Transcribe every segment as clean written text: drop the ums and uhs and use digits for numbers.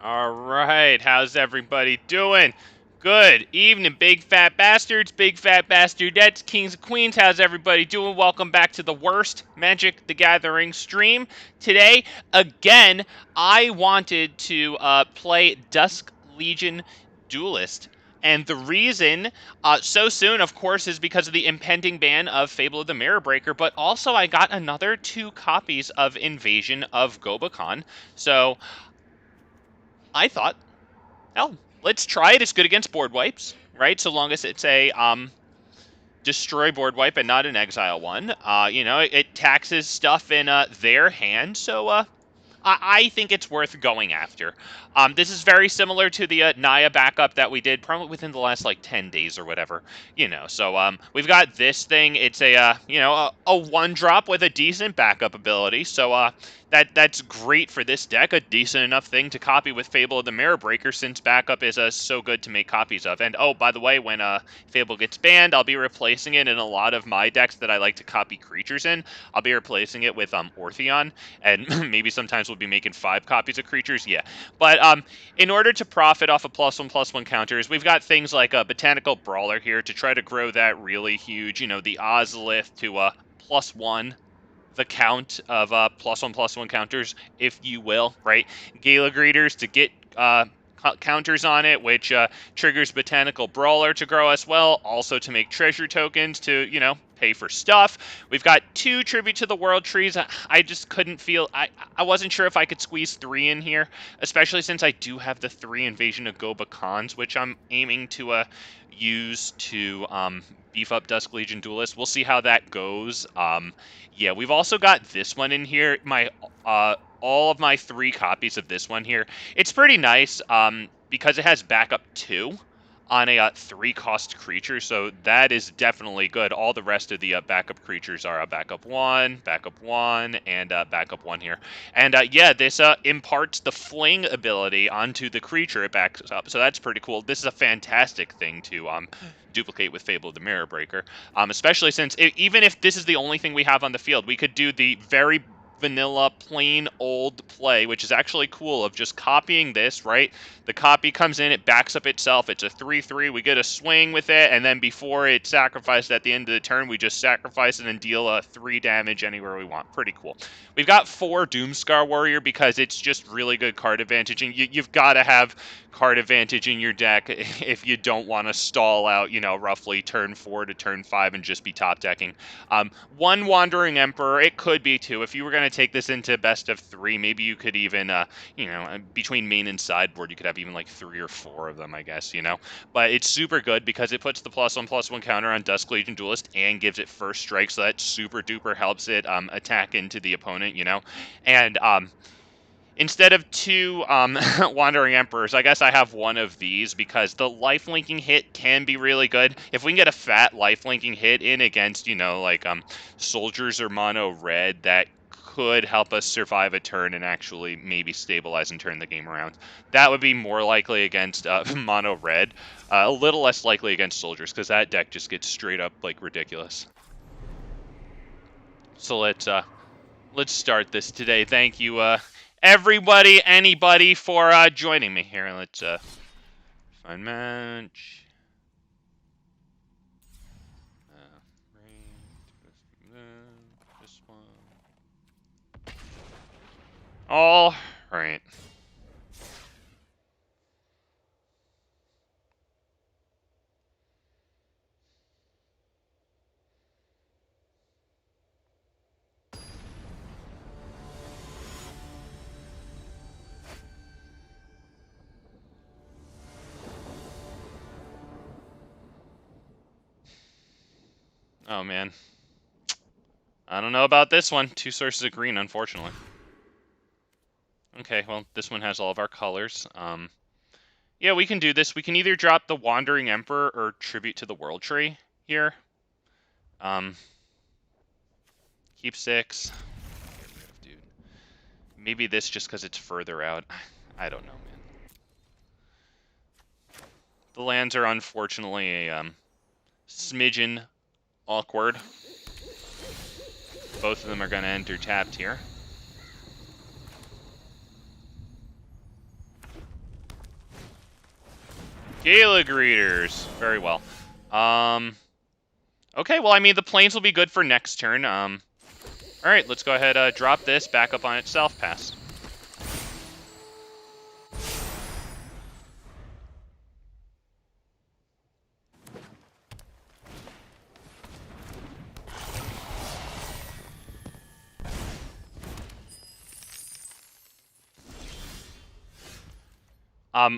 All right, how's everybody doing? Good evening, big fat bastards, big fat bastardettes, kings and queens. How's everybody doing? Welcome back to the worst Magic the Gathering stream. Today, again, I wanted to play Dusk Legion Duelist. And the reason so soon, of course, is because of the impending ban of Fable of the Mirror Breaker, but also I got another 2 copies of Invasion of Gobakhan. So I thought, hell, let's try it. It's good against board wipes, right? So long as it's a destroy board wipe and not an exile one. You know, it taxes stuff in their hand, so I think it's worth going after. This is very similar to the Naya backup that we did probably within the last like 10 days or whatever, you know. So we've got this thing. It's a you know, a 1-drop with a decent backup ability. So that's great for this deck. A decent enough thing to copy with Fable of the Mirror Breaker, since backup is so good to make copies of. And oh, by the way, when Fable gets banned, I'll be replacing it in a lot of my decks that I like to copy creatures in. I'll be replacing it with Ortheon, and maybe sometimes we'll be making 5 copies of creatures. Yeah, but in order to profit off of +1/+1 counters, we've got things like a Botanical Brawler here to try to grow that really huge. You know, the Ozolith to +1 the count of +1/+1 counters, if you will, right? Gala Greeters to get counters on it, which triggers Botanical Brawler to grow as well, also to make treasure tokens to, you know, pay for stuff. We've got 2 Tribute to the World trees. I just couldn't feel, I wasn't sure if I could squeeze 3 in here, especially since I do have the 3 Invasion of Gobakhans, which I'm aiming to use to beef up Dusk Legion Duelist. We'll see how that goes. Yeah, we've also got this one in here. All of my 3 copies of this one here. It's pretty nice because it has backup 2 on a 3-cost creature, so that is definitely good. All the rest of the backup creatures are backup 1, and backup 1 here. And yeah, this imparts the fling ability onto the creature it backs up, so that's pretty cool. This is a fantastic thing to duplicate with Fable of the Mirror Breaker, especially since even if this is the only thing we have on the field, we could do the very vanilla, plain old play, which is actually cool, of just copying this, right? The copy comes in, it backs up itself, it's a 3/3, we get a swing with it, and then before it's sacrificed at the end of the turn, we just sacrifice it and deal 3 damage anywhere we want. Pretty cool. We've got 4 Doomskar Warrior because it's just really good card advantage, and you've got to have card advantage in your deck if you don't want to stall out, you know, roughly turn 4 to turn 5 and just be top decking. 1 Wandering Emperor, it could be 2. If you were going to take this into best of 3, maybe you could even, you know, between main and sideboard, you could have even like 3 or 4 of them, I guess, you know. But it's super good because it puts the +1/+1 counter on Dusk Legion Duelist and gives it first strike, so that super duper helps it attack into the opponent, you know. And instead of 2 Wandering Emperors, I guess I have 1 of these because the lifelinking hit can be really good. If we can get a fat lifelinking hit in against, you know, like soldiers or mono red, that could help us survive a turn and actually maybe stabilize and turn the game around. That would be more likely against mono red, a little less likely against soldiers because that deck just gets straight up like ridiculous. So let's start this today. Thank you everybody, anybody, for joining me here. Let's find match. This one. All right. Oh, man. I don't know about this one. 2 sources of green, unfortunately. Okay, well, this one has all of our colors. Yeah, we can do this. We can either drop the Wandering Emperor or Tribute to the World Tree here. Keep 6. Dude. Maybe this just because it's further out. I don't know, man. The lands are unfortunately a smidgen awkward. Both of them are going to enter tapped here. Gala Greeters. Very well. Okay, well, I mean, the planes will be good for next turn. Alright, let's go ahead, drop this back up on itself, pass.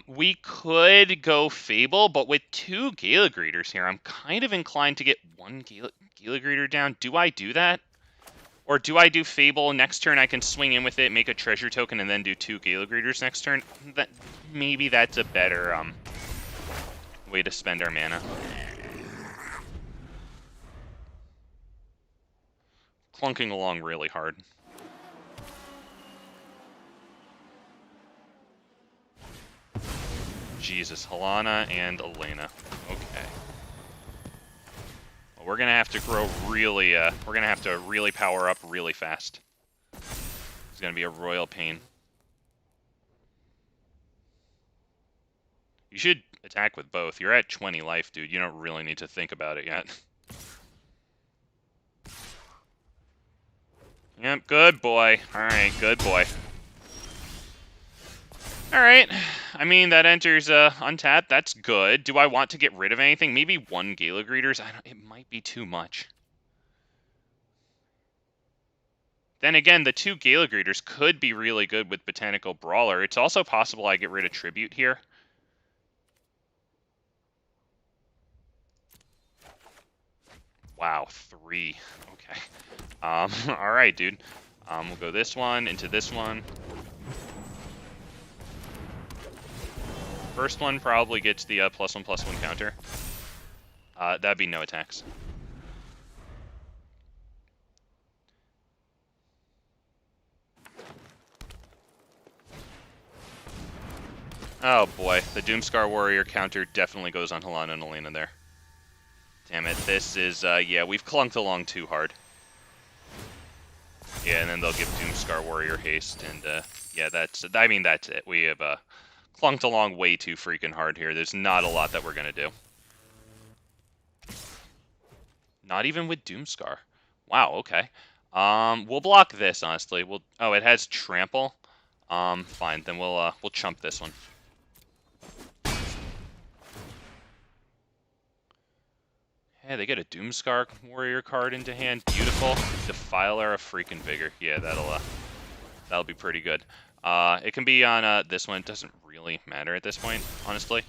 We could go Fable, but with 2 Gala Greeters here, I'm kind of inclined to get 1 Gala Greeter down. Do I do that? Or do I do Fable? Next turn I can swing in with it, make a treasure token, and then do 2 Gala Greeters next turn? Maybe that's a better way to spend our mana. Clunking along really hard. Jesus, Helana and Elena. Okay. Well, we're gonna have to grow really, we're gonna have to really power up really fast. It's gonna be a royal pain. You should attack with both. You're at 20 life, dude. You don't really need to think about it yet. Yep, good boy. Alright, good boy. Alright. I mean, that enters untapped. That's good. Do I want to get rid of anything? Maybe 1 Gala Greeters? It might be too much. Then again, the 2 Gala Greeters could be really good with Botanical Brawler. It's also possible I get rid of Tribute here. Wow, 3. Okay. Alright, dude. We'll go this one into this one. First one probably gets the +1/+1 counter. That'd be no attacks. Oh boy, the Doomskar Warrior counter definitely goes on Helana and Elena there. Damn it, this is, yeah, we've clunked along too hard. Yeah, and then they'll give Doomskar Warrior haste, and, yeah, that's it. We have, clunked along way too freaking hard here. There's not a lot that we're gonna do. Not even with Doomskar. Wow, okay. We'll block this, honestly. Oh, it has trample. Fine, then we'll chump this one. Hey, they get a Doomskar Warrior card into hand. Beautiful. Defiler of freaking Vigor. Yeah, that'll be pretty good. It can be on this one. It doesn't really matter at this point, honestly.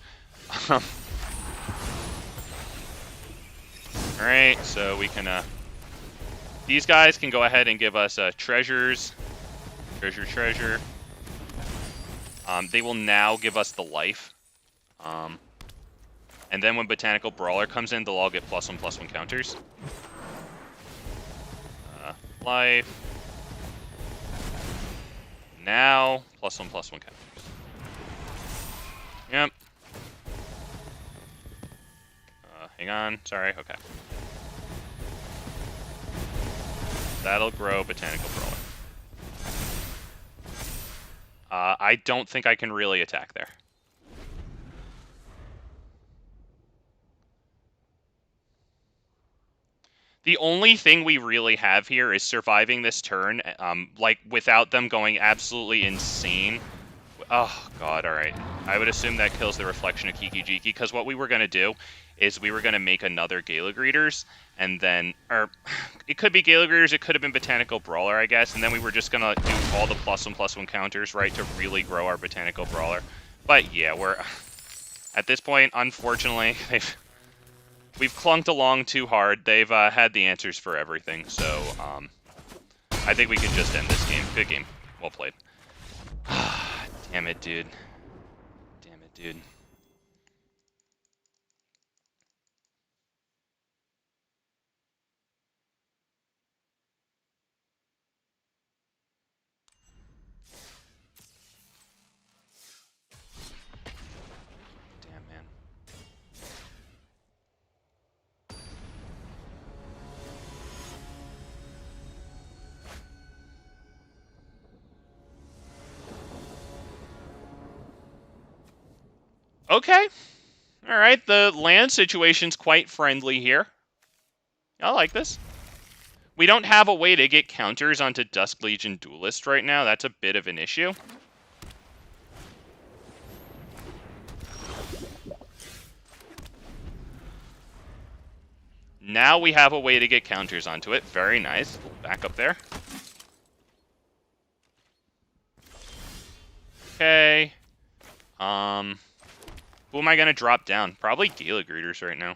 Alright, so we can, these guys can go ahead and give us, treasures. Treasure. They will now give us the life. And then when Botanical Brawler comes in, they'll all get +1/+1 counters. Life. Now, +1/+1 counters. Yep. Hang on. Sorry. Okay. That'll grow Botanical Brawler. I don't think I can really attack there. The only thing we really have here is surviving this turn, like, without them going absolutely insane. Oh, God, alright. I would assume that kills the reflection of Kiki-Jiki, because what we were going to do is we were going to make another Gala Greeters, and then, or, it could be Gala Greeters, it could have been Botanical Brawler, I guess, and then we were just going to do all the +1/+1 counters, right, to really grow our Botanical Brawler. But, yeah, at this point, unfortunately, we've clunked along too hard. They've had the answers for everything, so I think we can just end this game. Good game. Well played. Damn it, dude. Damn it, dude. Damn, man. Okay. All right, the land situation's quite friendly here. I like this. We don't have a way to get counters onto Dusk Legion Duelist right now. That's a bit of an issue. Now we have a way to get counters onto it. Very nice. Back up there. Okay. Who am I going to drop down? Probably Gala Greeters right now.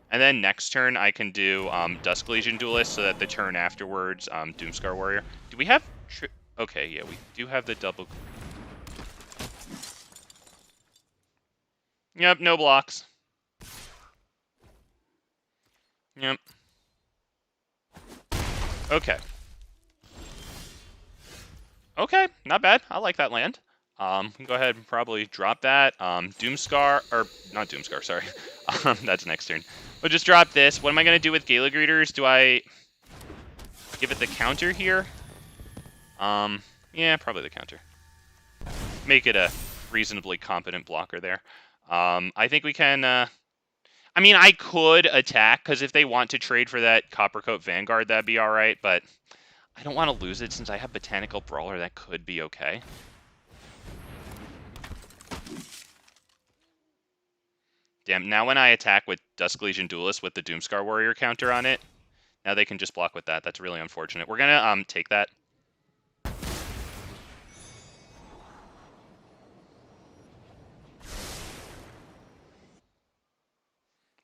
And then next turn, I can do Dusk Legion Duelist so that the turn afterwards, Doomskar Warrior. Do we have... Okay, yeah, we do have the double... Yep, no blocks. Yep. Okay. Okay, not bad. I like that land. We can go ahead and probably drop that. Doomskar, or not Doomskar, sorry. That's next turn. We'll just drop this. What am I going to do with Gala Greeters? Do I give it the counter here? Yeah, probably the counter. Make it a reasonably competent blocker there. I think we can... I mean, I could attack, because if they want to trade for that Coppercoat Vanguard, that'd be alright, but I don't want to lose it since I have Botanical Brawler. That could be okay. Damn, now when I attack with Dusk Legion Duelist with the Doomskar Warrior counter on it, now they can just block with that. That's really unfortunate. We're going to take that.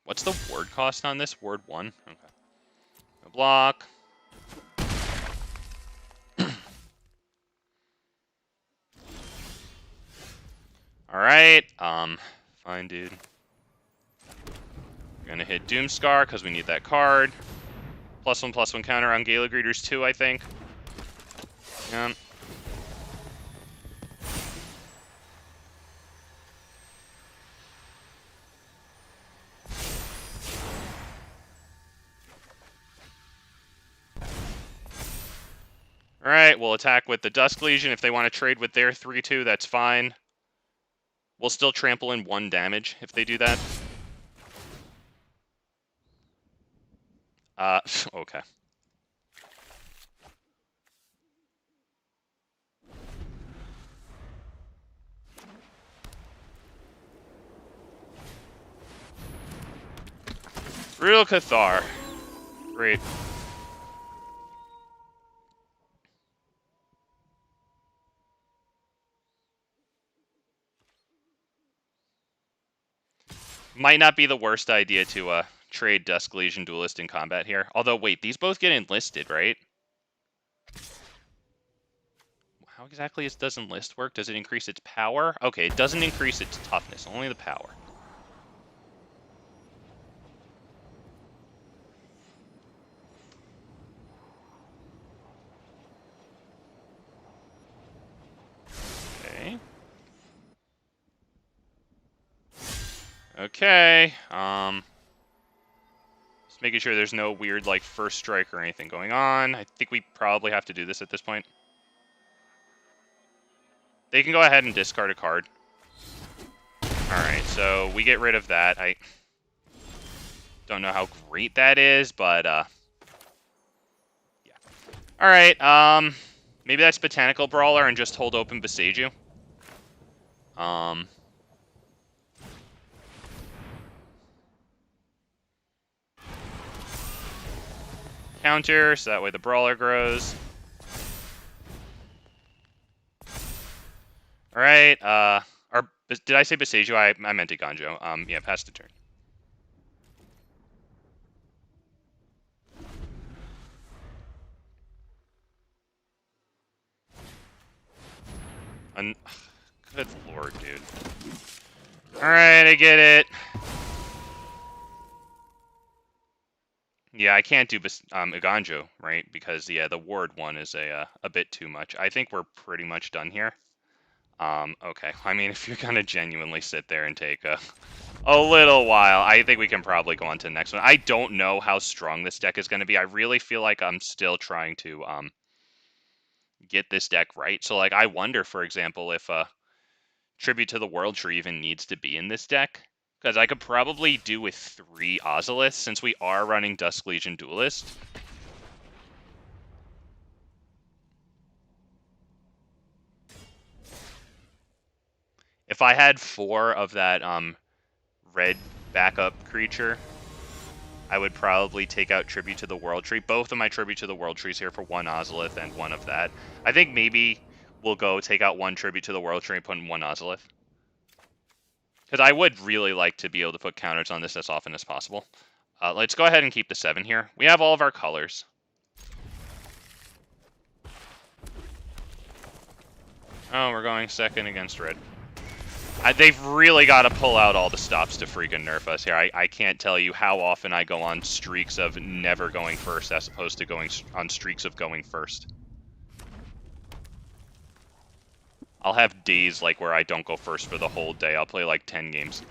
What's the ward cost on this? Ward 1? Okay. No block. Alright. Fine, dude. We're gonna hit Doomskar because we need that card. +1/+1 counter on Gala Greeters too, I think. Yeah. Alright, we'll attack with the Dusk Legion. If they want to trade with their 3/2, that's fine. We'll still trample in 1 damage if they do that. Okay. Real Cathar. Great. Might not be the worst idea to trade Dusk Legion Duelist in combat here. Although, wait, these both get enlisted, right? How exactly does enlist work? Does it increase its power? Okay, it doesn't increase its toughness, only the power. Okay. Okay, just making sure there's no weird, like, first strike or anything going on. I think we probably have to do this at this point. They can go ahead and discard a card. Alright, so we get rid of that. I don't know how great that is, but, yeah. Alright, maybe that's Botanical Brawler and just hold open Boseiju. Counter, so that way the Brawler grows. Alright, or did I say Boseiju? I meant Eiganjo. Yeah, pass the turn. Good lord, dude. Alright, I get it. Yeah, I can't do Eiganjo, right? Because, yeah, the ward one is a bit too much. I think we're pretty much done here. Okay. I mean, if you're gonna genuinely sit there and take a little while, I think we can probably go on to the next one. I don't know how strong this deck is going to be. I really feel like I'm still trying to get this deck right. So, like, I wonder, for example, if Tribute to the World Tree even needs to be in this deck. Because I could probably do with 3 Ozoliths, since we are running Dusk Legion Duelist. If I had 4 of that red backup creature, I would probably take out Tribute to the World Tree. Both of my Tribute to the World Trees here for 1 Ozolith and 1 of that. I think maybe we'll go take out 1 Tribute to the World Tree and put in 1 Ozolith. Because I would really like to be able to put counters on this as often as possible. Let's go ahead and keep the 7 here. We have all of our colors. Oh, we're going second against red. They've really got to pull out all the stops to freaking nerf us here. I can't tell you how often I go on streaks of never going first as opposed to going on streaks of going first. I'll have days like where I don't go first for the whole day. I'll play like 10 games.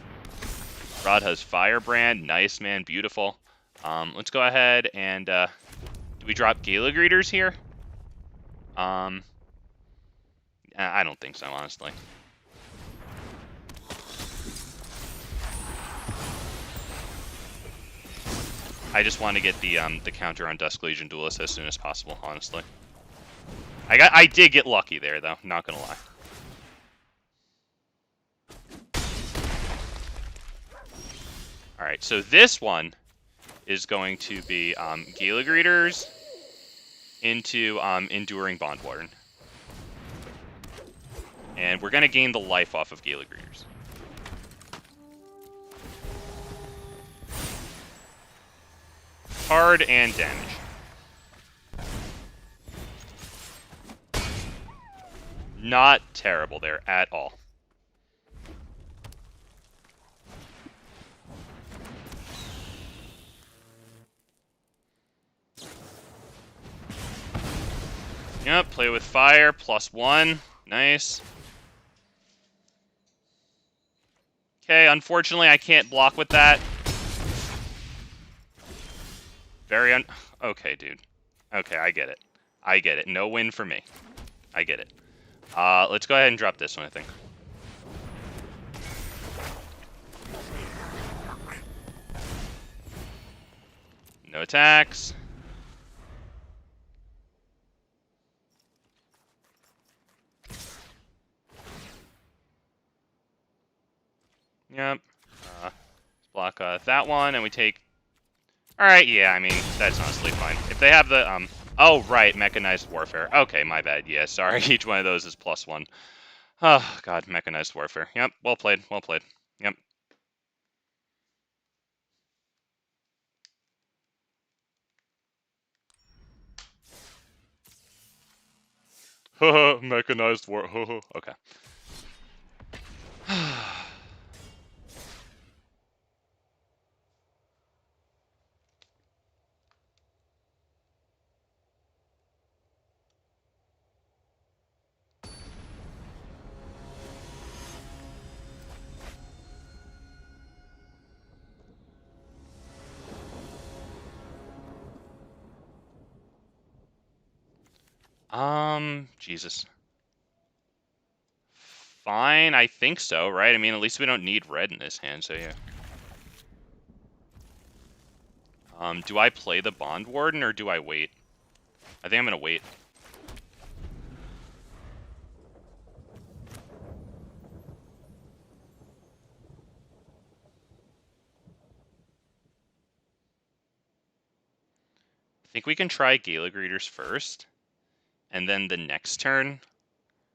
Rod has Firebrand. Nice, man. Beautiful. Let's go ahead and... do we drop Gala Greeters here? I don't think so, honestly. I just want to get the counter on Dusk Legion Duelist as soon as possible, honestly. I did get lucky there, though. Not gonna lie. All right, so this one is going to be Gala Greeters into Enduring Bondwarden. And we're going to gain the life off of Gala Greeters. Hard and damage. Not terrible there at all. Yep, play with fire, +1. Nice. Okay, unfortunately I can't block with that. Okay, dude. Okay, I get it. I get it. No win for me. I get it. Let's go ahead and drop this one, I think. No attacks. Yep. Block that one, and we take... Alright, yeah, I mean, that's honestly fine. If they have the, Oh, right, Mechanized Warfare. Okay, my bad. Yeah, sorry. Each one of those is +1. Oh, God, Mechanized Warfare. Yep, well played, well played. Yep. Mechanized War. Okay. Jesus. Fine, I think so, right? I mean, at least we don't need red in this hand, so yeah. Do I play the Bondwarden, or do I wait? I think I'm gonna wait. I think we can try Gala Greeters first, and then the next turn,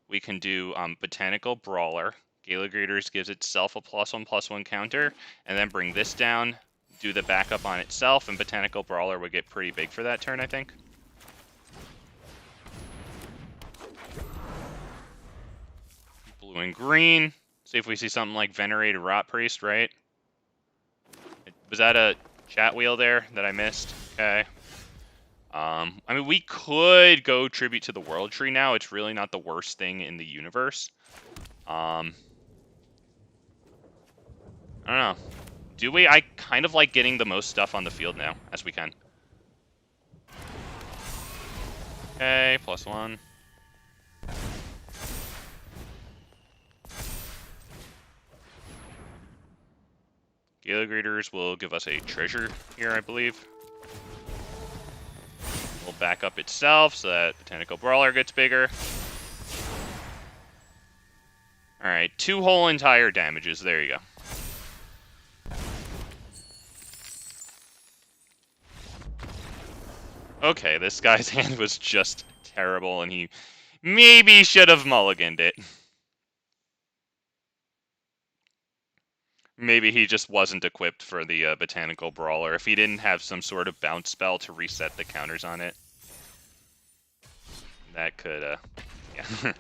we can do Botanical Brawler. Gala Greeters gives itself a +1/+1 counter, and then bring this down, do the backup on itself, and Botanical Brawler would get pretty big for that turn, I think. Blue and green. See if we see something like Venerated Rot Priest, right? Was that a chat wheel there that I missed? Okay. I mean, we could go Tribute to the World Tree now. It's really not the worst thing in the universe. I don't know. Do we? I kind of like getting the most stuff on the field now, as we can. Okay, +1. Gala Greeters will give us a treasure here, I believe. Will back up itself so that Botanical Brawler gets bigger. Alright, 2 whole entire damages. There you go. Okay, this guy's hand was just terrible, and he maybe should have mulliganed it. Maybe he just wasn't equipped for the Botanical Brawler. If he didn't have some sort of bounce spell to reset the counters on it. That could, yeah.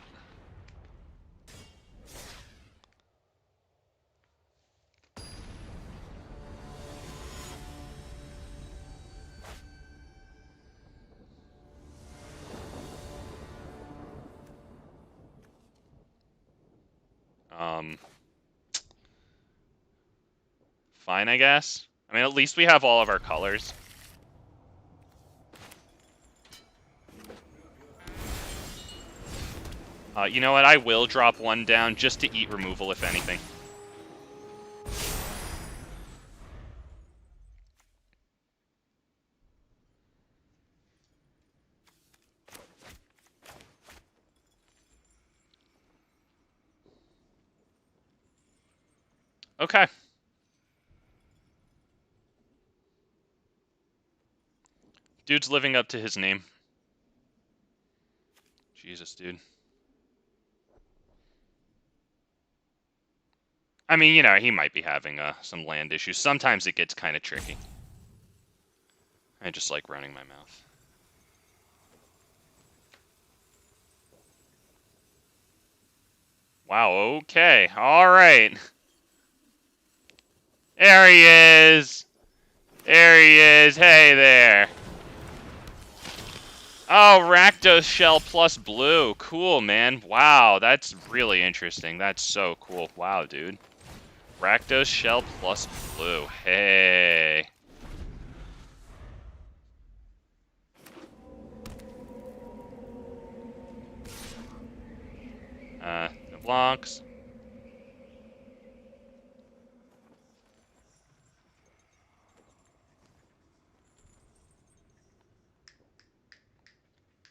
Fine, I guess. I mean, at least we have all of our colors. You know what? I will drop 1 down just to eat removal, if anything. Okay. Dude's living up to his name. Jesus, dude. I mean, you know, he might be having some land issues. Sometimes it gets kind of tricky. I just like running my mouth. Wow, okay. All right. There he is. There he is. Hey there. Oh, Rakdos Shell plus blue. Cool, man. Wow, that's really interesting. That's so cool. Wow, dude. Rakdos Shell plus blue. Hey. No blocks.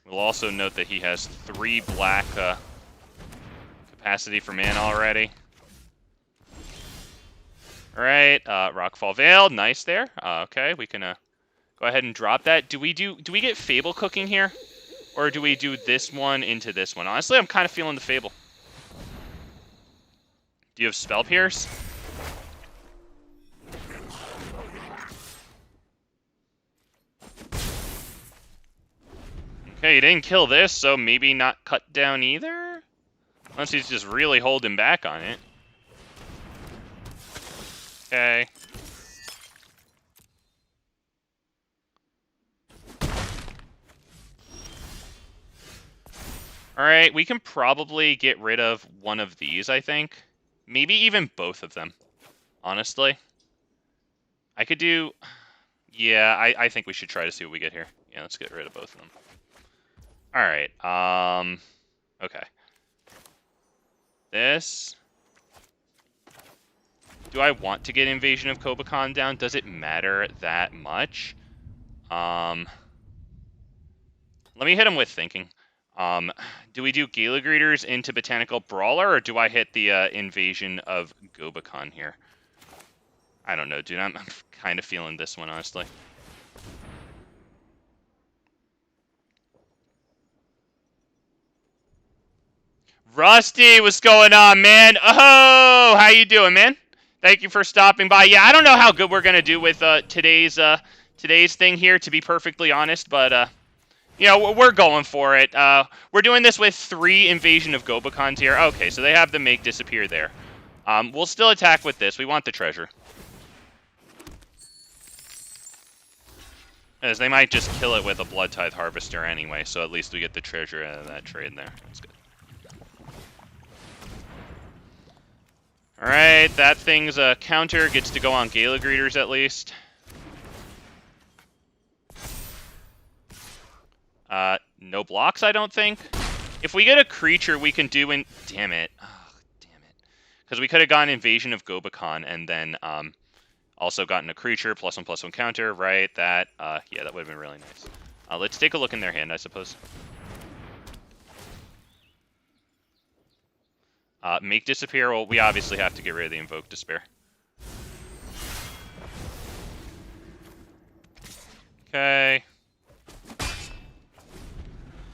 We'll also note that he has 3 black capacity for mana already. Alright, Rockfall Vale, nice there. Okay, we can go ahead and drop that. Do we get Fable cooking here? Or do we do this one into this one? Honestly, I'm kind of feeling the Fable. Do you have Spell Pierce? Okay, you didn't kill this, so maybe not cut down either? Unless he's just really holding back on it. Okay. Alright, we can probably get rid of one of these, I think. Maybe even both of them, honestly. I could do... Yeah, I think we should try to see what we get here. Yeah, let's get rid of both of them. Alright, okay. This. Do I want to get Invasion of Gobakhan down? Does it matter that much? Let me hit him with thinking. Do we do Gala Greeters into Botanical Brawler, or do I hit the Invasion of Gobakhan here? I don't know, dude. I'm kind of feeling this one, honestly. Rusty, what's going on, man? Oh, how you doing, man? Thank you for stopping by. Yeah, I don't know how good we're gonna do with today's thing here, to be perfectly honest, but you know, we're going for it. We're doing this with 3 Invasion of Gobakhans here. Okay, so they have the make disappear there. We'll still attack with this. We want the treasure. As they might just kill it with a Blood Tithe Harvester anyway, so at least we get the treasure out of that trade there. That's good. Alright, that thing's a counter. Gets to go on Gala Greeters at least. No blocks, I don't think. If we get a creature, we can do in... Damn it. Oh, damn it. Because we could have gone Invasion of Gobakhan and then Also gotten a creature, +1/+1 counter, right? That, yeah, that would have been really nice. Let's take a look in their hand, I suppose. Make disappear, well, we obviously have to get rid of the Invoke Despair. Okay.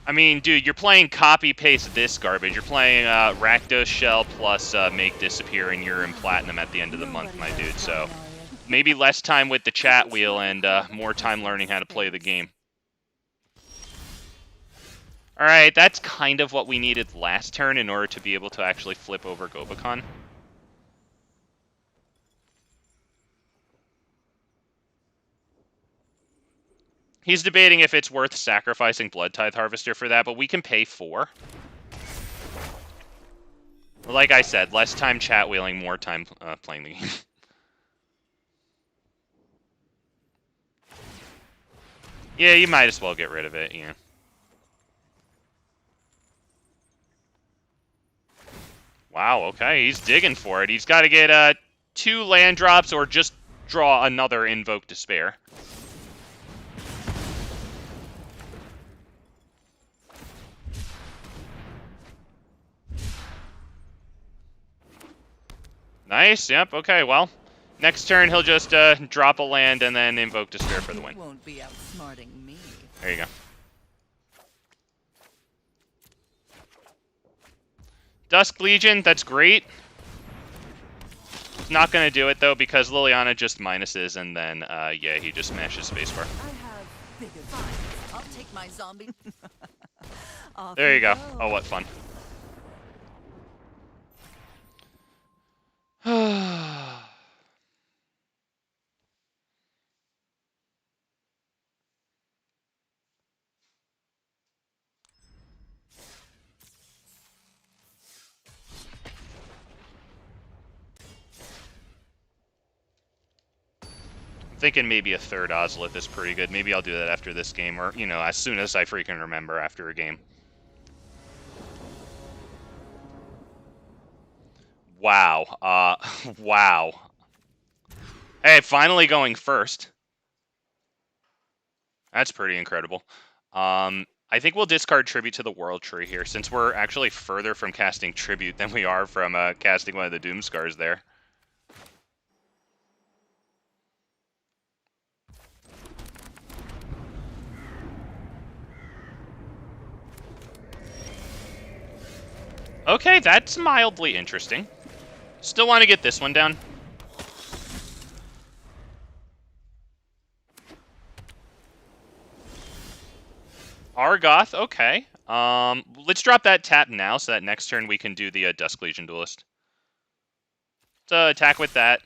I mean, dude, you're playing copy-paste this garbage. You're playing Rakdos Shell plus Make Disappear, and you're in Platinum at the end of the month, my dude. So maybe less time with the chat wheel and more time learning how to play the game. All right, that's kind of what we needed last turn in order to be able to actually flip over Gobakhan. He's debating if it's worth sacrificing Blood Tithe Harvester for that, but we can pay 4. Like I said, less time chat wheeling, more time playing the game. Yeah, you might as well get rid of it, yeah. Wow, okay, he's digging for it. He's got to get 2 land drops or just draw another Invoke Despair. Nice, yep, okay, well, next turn he'll just drop a land and then Invoke Despair for the win. Won't be outsmarting me. There you go. Dusk Legion, that's great. It's not going to do it, though, because Liliana just minuses, and then, yeah, he just smashes spacebar. I have bigger fights. I'll take my zombie. There you go. Oh, what fun. Thinking maybe a third Ozolith is pretty good. Maybe I'll do that after this game, or, you know, as soon as I freaking remember after a game. Wow. Wow. Hey, finally going first. That's pretty incredible. I think we'll discard Tribute to the World Tree here, since we're actually further from casting Tribute than we are from casting one of the Doomskars there. Okay, that's mildly interesting. Still want to get this one down. Argoth, okay. Let's drop that tap now, so that next turn we can do the Dusk Legion Duelist. So attack with that.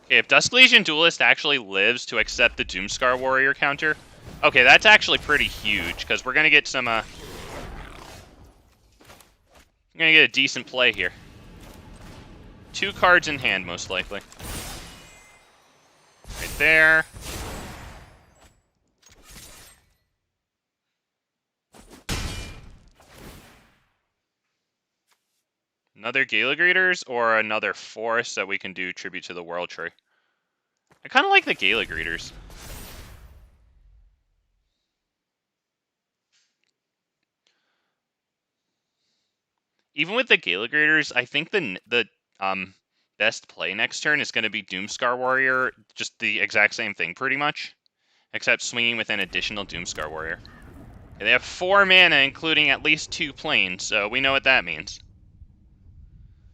Okay, if Dusk Legion Duelist actually lives to accept the Doomskar Warrior counter, okay, that's actually pretty huge, because we're going to get some, we're going to get a decent play here. 2 cards in hand, most likely. Right there. Another Gala Greeters or another Forest that we can do Tribute to the World Tree. I kind of like the Gala Greeters. Even with the Gala Greeters, I think the best play next turn is going to be Doomskar Warrior. Just the exact same thing, pretty much. Except swinging with an additional Doomskar Warrior. And they have 4 mana, including at least 2 planes, so we know what that means.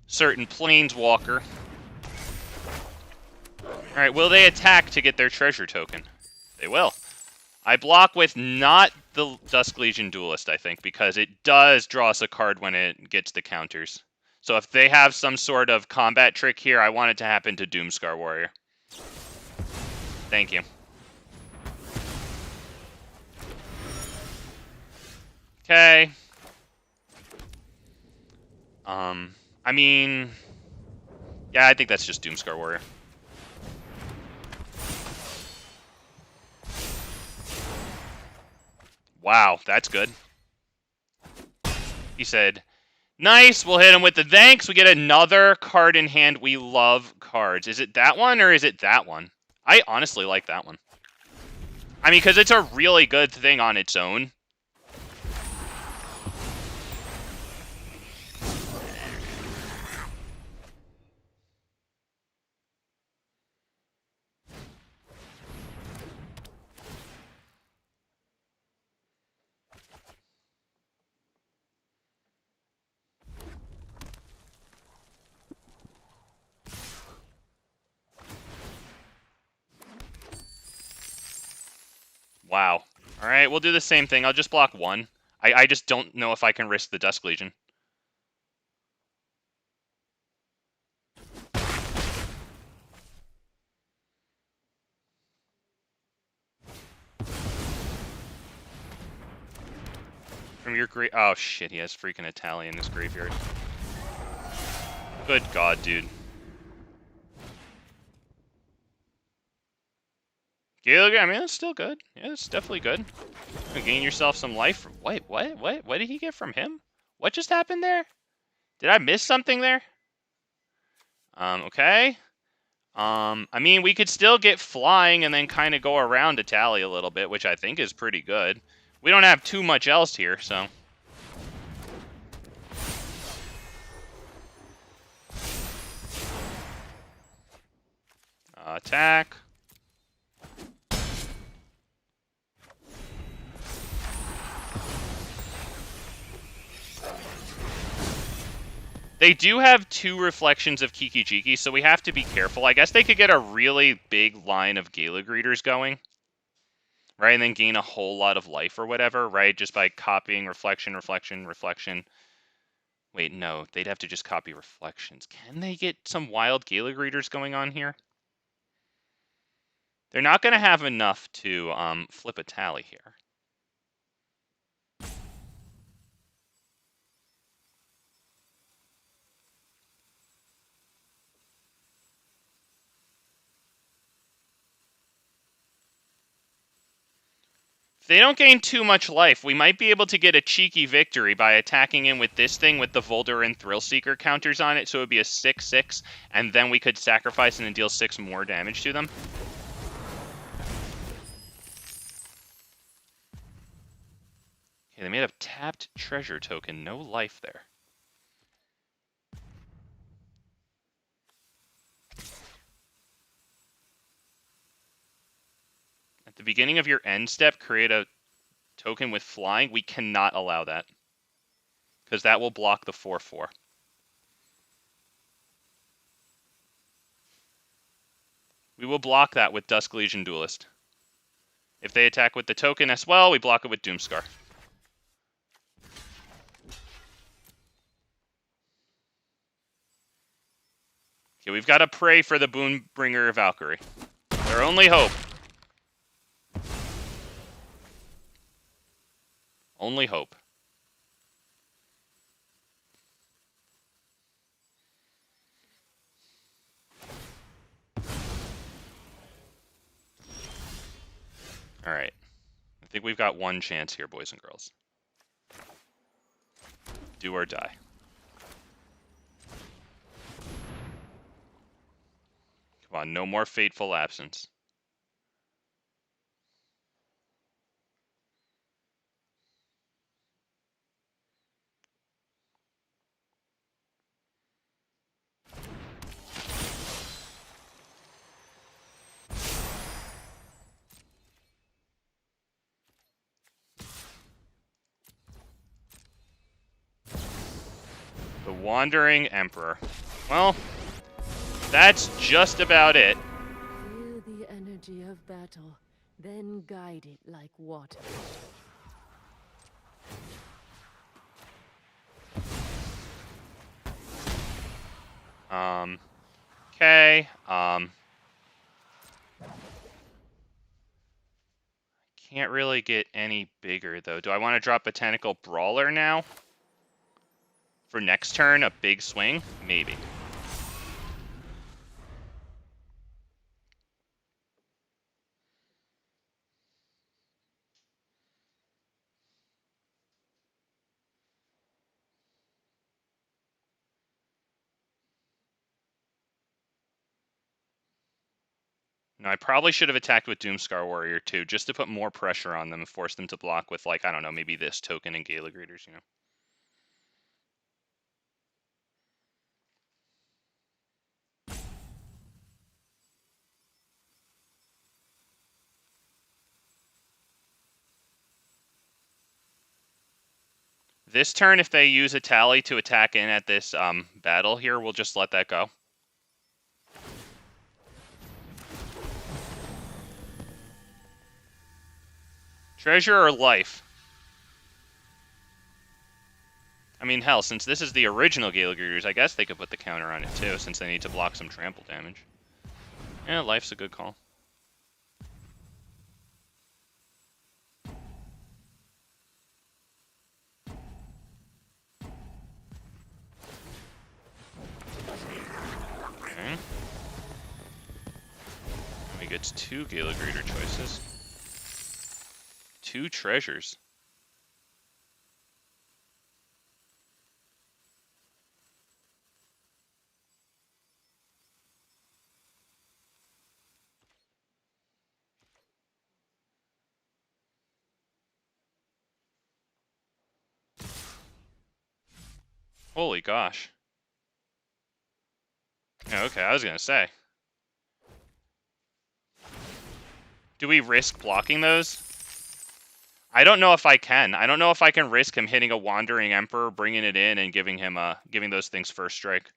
Certain Planeswalker. Alright, will they attack to get their treasure token? They will. I block with not the Dusk Legion Duelist, I think, because it does draw us a card when it gets the counters. So if they have some sort of combat trick here, I want it to happen to Doomskar Warrior. Thank you. Okay. I mean... yeah, I think that's just Doomskar Warrior. Wow, that's good. He said, nice, we'll hit him with the thanks. We get another card in hand. We love cards. Is it that one or is it that one? I honestly like that one. I mean, because it's a really good thing on its own. Wow. Alright, we'll do the same thing. I'll just block one. I just don't know if I can risk the Dusk Legion. From your oh shit, he has freaking Italian in his graveyard. Good god, dude. Gala, I mean, it's still good. Yeah, it's definitely good. Gain yourself some life. Wait, what? What did he get from him? What just happened there? Did I miss something there? Okay. I mean, we could still get flying and then kind of go around Italia a little bit, which I think is pretty good. We don't have too much else here, so. Attack. They do have 2 reflections of Kiki-Jiki, so we have to be careful. I guess they could get a really big line of Gala Greeters going, right? And then gain a whole lot of life or whatever, right? Just by copying reflection, reflection, reflection. Wait, no. They'd have to just copy reflections. Can they get some wild Gala Greeters going on here? They're not going to have enough to flip a tally here. If they don't gain too much life, we might be able to get a cheeky victory by attacking in with this thing with the Voldaren Thrillseeker counters on it, so it would be a 6/6, and then we could sacrifice and then deal 6 more damage to them. Okay, they made a tapped treasure token, no life there. At the beginning of your end step, create a token with flying. We cannot allow that, because that will block the 4/4. We will block that with Dusk Legion Duelist. If they attack with the token as well, we block it with Doomskar. Okay, we've got to pray for the Boon-Bringer Valkyrie. Their only hope. Only hope. Alright. I think we've got one chance here, boys and girls. Do or die. Come on, no more fateful absence. The Wandering Emperor. Well, that's just about it. Feel the energy of battle, then guide it like water. Okay. Can't really get any bigger, though. Do I want to drop Botanical Brawler now? For next turn, a big swing? Maybe. Now, I probably should have attacked with Doomskar Warrior too, just to put more pressure on them and force them to block with, like, I don't know, maybe this token and Gala Greeters, you know. This turn, if they use a tally to attack in at this battle here, we'll just let that go. Treasure or life? I mean, hell, since this is the original Gala Greeters, I guess they could put the counter on it too, since they need to block some trample damage. Yeah, life's a good call. Okay. He gets 2 Gala Greeter choices. 2 treasures. Holy gosh. Yeah, okay, I was gonna say. Do we risk blocking those? I don't know if I can. I don't know if I can risk him hitting a Wandering Emperor, bringing it in, and giving him giving those things first strike.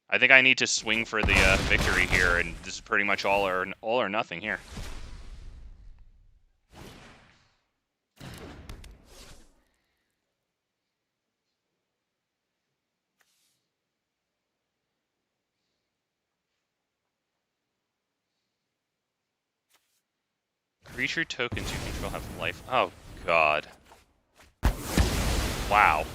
I think I need to swing for the victory here, and this is pretty much all or nothing here. Creature tokens you control have life. Oh, God. Wow.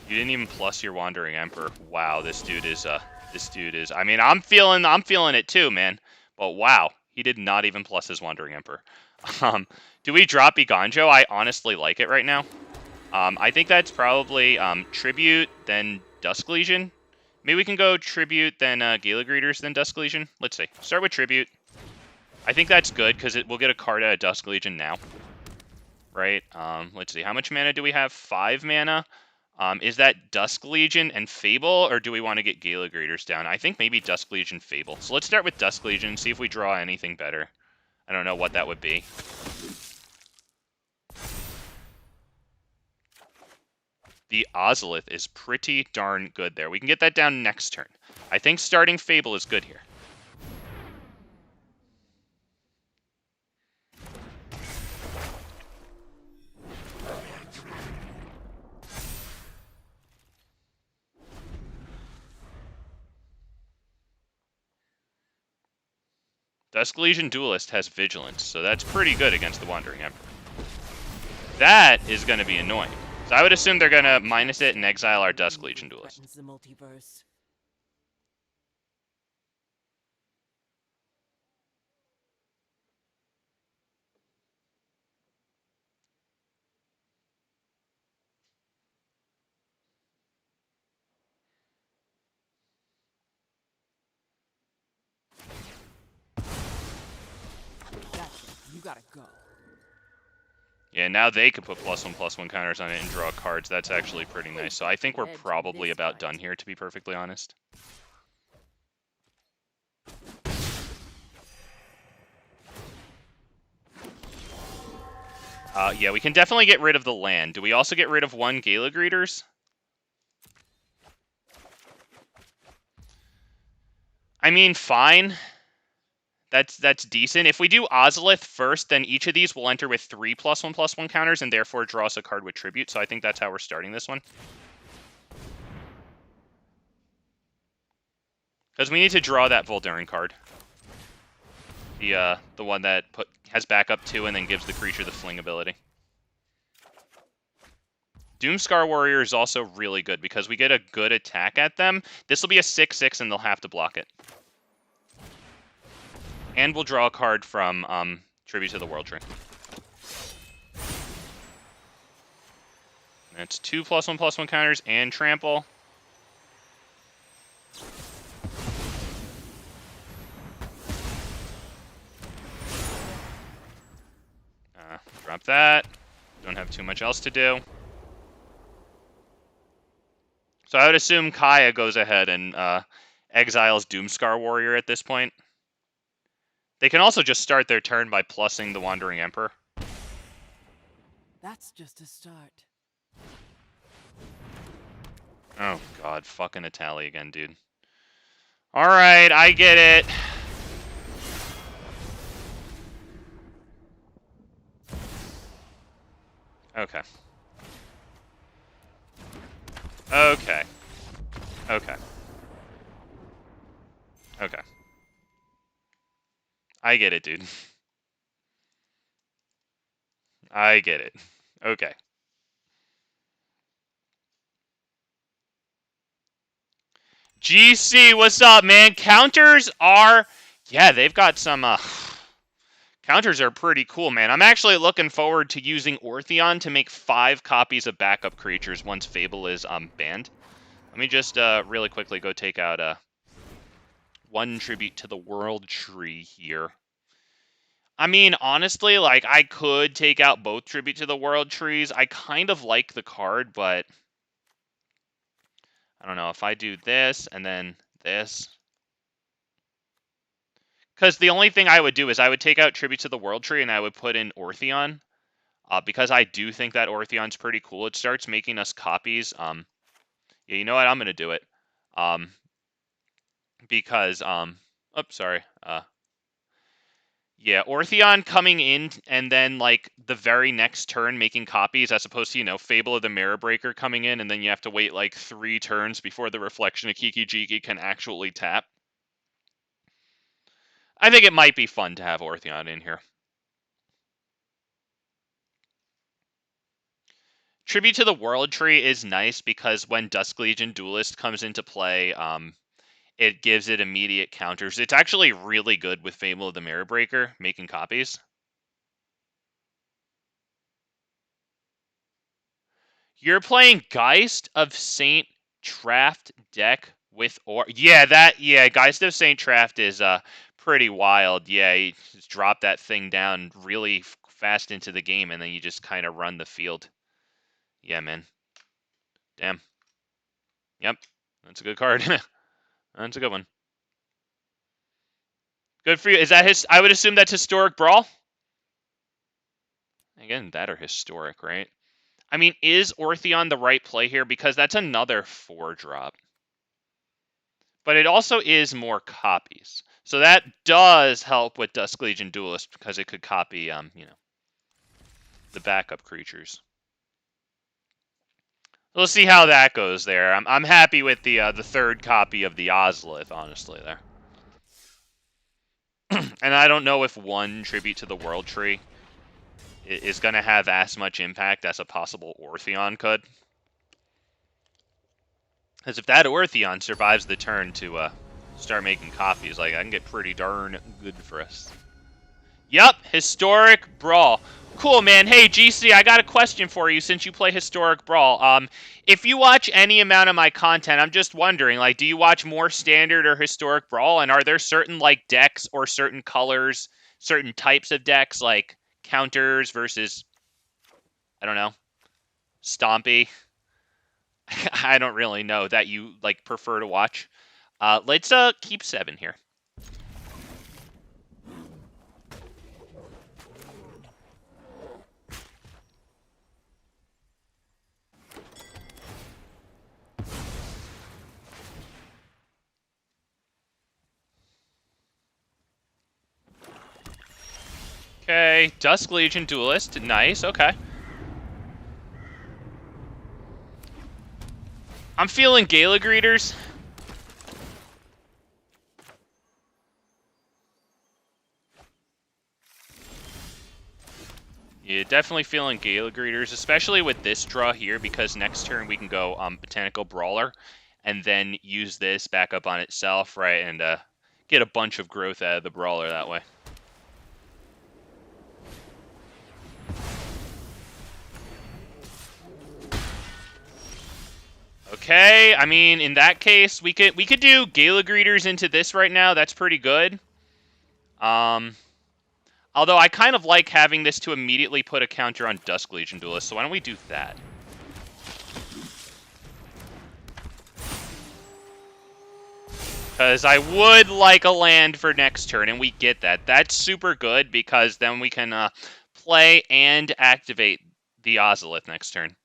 You didn't even plus your Wandering Emperor. Wow, this dude is, I mean, I'm feeling it too, man. But wow, he did not even plus his Wandering Emperor. Do we drop Eiganjo? I honestly like it right now. I think that's probably, Tribute, then Dusk Legion. Maybe we can go Tribute, then, Gala Greeters, then Dusk Legion. Let's see. Start with Tribute. I think that's good, because we'll get a card out of Dusk Legion now. Right? Let's see. How much mana do we have? 5 mana. Is that Dusk Legion and Fable, or do we want to get Gala Greeters down? I think maybe Dusk Legion Fable. So let's start with Dusk Legion, see if we draw anything better. I don't know what that would be. The Ozolith is pretty darn good there. We can get that down next turn. I think starting Fable is good here. Dusk Legion Duelist has Vigilance, so that's pretty good against the Wandering Emperor. That is going to be annoying. So I would assume they're going to minus it and exile our Dusk Legion Duelist. The multiverse. That's it. You gotta go. Yeah, now they can put +1/+1 counters on it and draw cards. That's actually pretty nice. So I think we're probably about done here, to be perfectly honest. Yeah, we can definitely get rid of the land. Do we also get rid of 1 Gala Greeters? I mean, fine. That's decent. If we do Ozolith first, then each of these will enter with 3 +1/+1 counters, and therefore draw us a card with Tribute. So I think that's how we're starting this one. Because we need to draw that Voldaren card. The one that has backup 2 and then gives the creature the fling ability. Doomskar Warrior is also really good because we get a good attack at them. This will be a 6/6 and they'll have to block it. And we'll draw a card from Tribute to the World Tree. That's 2 +1/+1 counters and trample. that. Don't have too much else to do. So I would assume Kaya goes ahead and exiles Doomskar Warrior at this point. They can also just start their turn by plussing the Wandering Emperor. That's just a start. Oh god, fucking Itali again, dude. Alright, I get it. Okay. Okay. Okay. Okay. I get it, dude. I get it. Okay. GC, what's up, man? Counters are... Yeah, they've got some... Counters are pretty cool, man. I'm actually looking forward to using Ortheon to make 5 copies of backup creatures once Fable is banned. Let me just really quickly go take out 1 tribute to the World Tree here. I mean, honestly, like, I could take out both tribute to the World Trees. I kind of like the card, but... I don't know, if I do this and then this... Because the only thing I would do is I would take out Tribute to the World Tree and I would put in Ortheon. Because I do think that Ortheon's pretty cool. It starts making us copies. Yeah, you know what? I'm going to do it. Because, oops, sorry. Yeah, Ortheon coming in and then, like, the very next turn making copies as opposed to, you know, Fable of the Mirror Breaker coming in and then you have to wait, like, 3 turns before the Reflection of Kiki-Jiki can actually tap. I think it might be fun to have Ortheon in here. Tribute to the World Tree is nice because when Dusk Legion Duelist comes into play, it gives it immediate counters. It's actually really good with Fable of the Mirror Breaker, making copies. You're playing Geist of Saint Traft deck with yeah, Geist of Saint Traft is pretty wild. Yeah, you just drop that thing down really fast into the game and then you just kind of run the field. Yeah, man. Damn. Yep. That's a good card. That's a good one. Good for you. Is that his? I would assume that's Historic Brawl. Again, that or Historic, right? I mean, is Ortheon the right play here? Because that's another 4-drop. But it also is more copies. So that does help with Dusk Legion Duelist because it could copy, you know, the backup creatures. We'll see how that goes there. I'm happy with the 3rd copy of the Ozolith, honestly, there. And I don't know if 1 Tribute to the World Tree is going to have as much impact as a possible Ortheon could. Because if that Ortheon survives the turn to start making copies, like, that can get pretty darn good for us. Yep, Historic Brawl. Cool, man. Hey, GC, I got a question for you since you play Historic Brawl. If you watch any amount of my content, I'm just wondering, like, do you watch more Standard or Historic Brawl? And are there certain, like, decks or certain colors, certain types of decks, like counters versus, I don't know, Stompy? I don't really know that you, like, prefer to watch. Let's keep 7 here. Okay, Dusk Legion Duelist. Nice, okay. I'm feeling Gala Greeters. Yeah, definitely feeling Gala Greeters, especially with this draw here, because next turn we can go Botanical Brawler, and then use this back up on itself, right, and get a bunch of growth out of the Brawler that way. Okay, I mean, in that case, we could do Gala Greeters into this right now. That's pretty good. I'll Although I kind of like having this to immediately put a counter on Dusk Legion Duelist, so why don't we do that? Because I would like a land for next turn, and we get that. That's super good, because then we can play and activate the Ozolith next turn.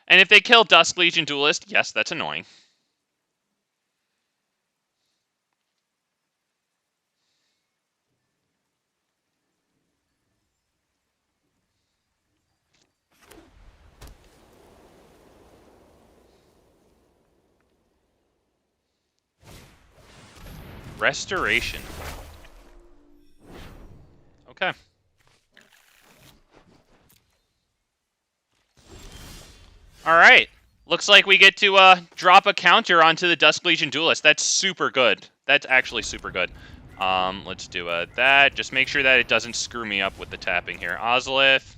And if they kill Dusk Legion Duelist, yes, that's annoying. Restoration. Okay. Alright. Looks like we get to drop a counter onto the Dusk Legion Duelist. That's super good. That's actually super good. Let's do that. Just make sure that it doesn't screw me up with the tapping here. Ozolith.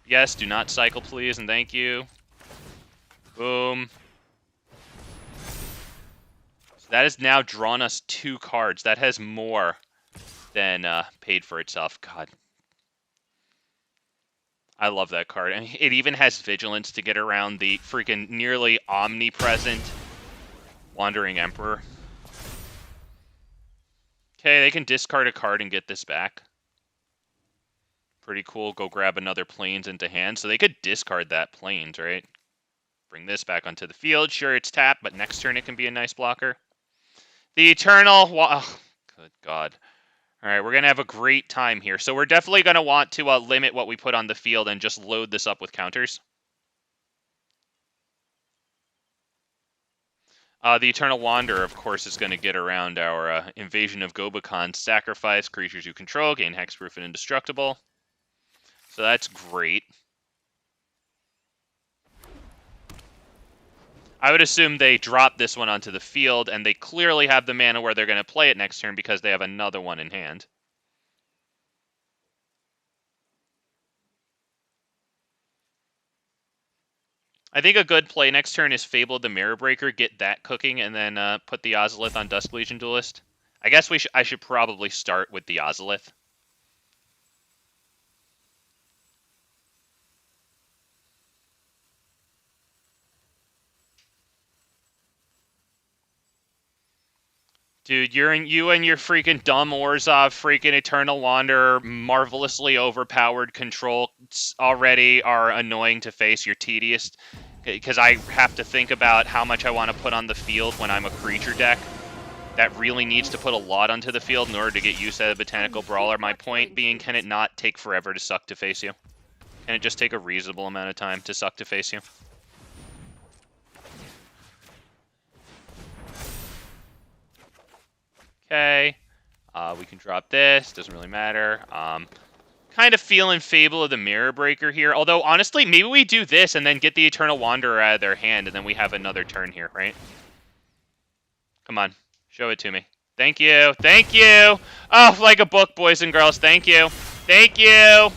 Yes, do not cycle, please, and thank you. Boom. So that has now drawn us 2 cards. That has more than paid for itself. God. I love that card. And it even has Vigilance to get around the freaking nearly omnipresent Wandering Emperor. Okay, they can discard a card and get this back. Pretty cool. Go grab another Plains into hand. So they could discard that Plains, right? Bring this back onto the field. Sure, it's tapped, but next turn it can be a nice blocker. The Eternal... Oh, good God. All right, we're going to have a great time here. So we're definitely going to want to limit what we put on the field and just load this up with counters. The Eternal Wanderer, of course, is going to get around our Invasion of Gobakhan. Sacrifice creatures you control, gain hexproof and indestructible. So that's great. I would assume they drop this one onto the field, and they clearly have the mana where they're going to play it next turn because they have another one in hand. I think a good play next turn is Fable the Mirror Breaker, get that cooking, and then put the Ozolith on Dusk Legion Duelist. I guess I should probably start with the Ozolith. Dude, you and your freaking dumb Orzhov freaking Eternal Wanderer, marvelously overpowered control already are annoying to face. You're tedious, because I have to think about how much I want to put on the field when I'm a creature deck. That really needs to put a lot onto the field in order to get use out of Botanical Brawler. My point being, can it not take forever to suck to face you? Can it just take a reasonable amount of time to suck to face you? Okay, we can drop this, doesn't really matter. Kind of feeling Fable of the Mirror Breaker here, although honestly, maybe we do this and then get the Eternal Wanderer out of their hand, and then we have another turn here, right? Come on, show it to me. Thank you, thank you! Oh, like a book, boys and girls, thank you. Thank you!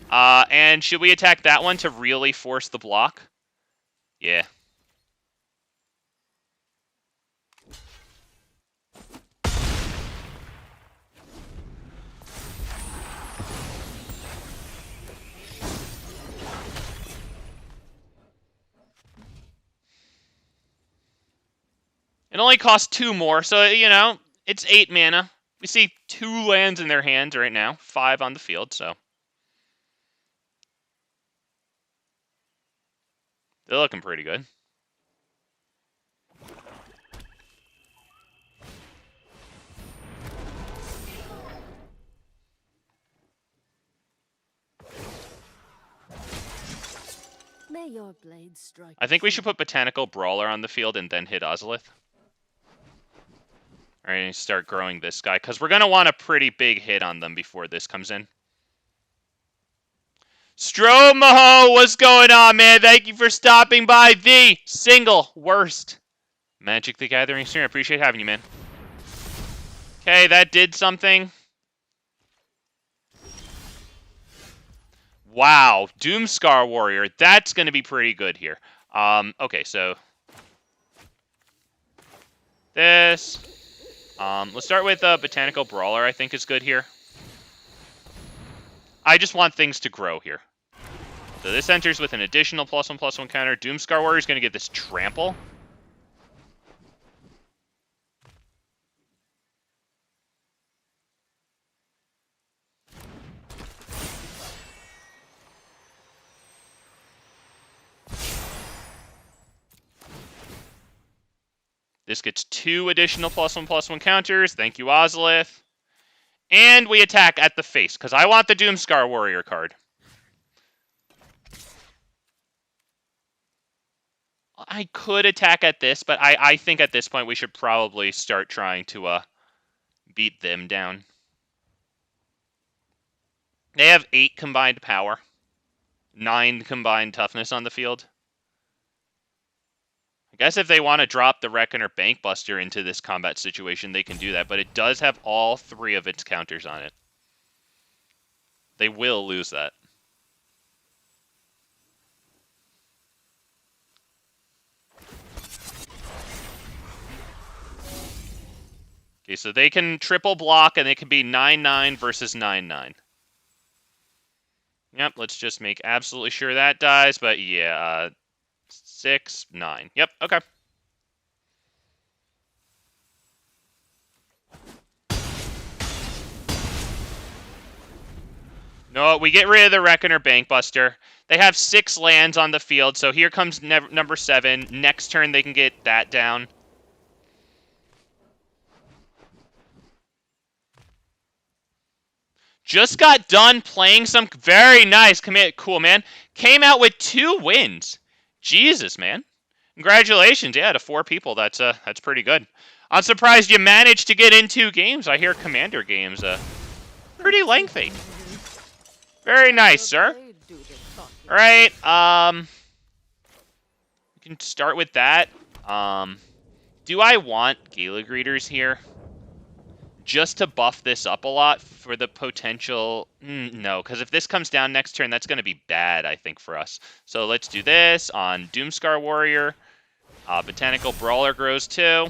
And should we attack that one to really force the block? Yeah. It only costs 2 more, so, you know, it's 8 mana. We see 2 lands in their hands right now, 5 on the field, so. They're looking pretty good. May your blade strike. I think we should put Botanical Brawler on the field and then hit Ozolith. Alright, and start growing this guy, because we're going to want a pretty big hit on them before this comes in. Stromaho, what's going on, man? Thank you for stopping by. The single worst Magic the Gathering stream. I appreciate having you, man. Okay, that did something. Wow, Doomskar Warrior. That's going to be pretty good here. Okay, so this. Let's start with Botanical Brawler, I think is good here. I just want things to grow here. So this enters with an additional +1/+1 counter. Doomskar Warrior is going to get this trample. This gets 2 additional +1/+1 counters. Thank you, Ozolith. And we attack at the face, because I want the Doomskar Warrior card. I could attack at this, but I think at this point we should probably start trying to beat them down. They have 8 combined power, 9 combined toughness on the field. I guess if they want to drop the Reckoner Bankbuster into this combat situation, they can do that, but it does have all 3 of its counters on it. They will lose that. Okay, so they can triple block, and it can be 9/9 versus 9/9. Yep, let's just make absolutely sure that dies, but yeah, 6/9. Yep, okay. No, we get rid of the Reckoner Bankbuster. They have 6 lands on the field, so here comes number 7. Next turn, they can get that down. Just got done playing some very nice commit. Cool, man. Came out with 2 wins. Jesus, man. Congratulations. Yeah, to 4 people. That's pretty good. I'm surprised you managed to get in 2 games. I hear Commander games pretty lengthy. Very nice, sir. All right. We can start with that. Do I want Gala Greeters here? Just to buff this up a lot for the potential... no, because if this comes down next turn, that's going to be bad, I think, for us. So let's do this on Doomskar Warrior. Botanical Brawler grows too.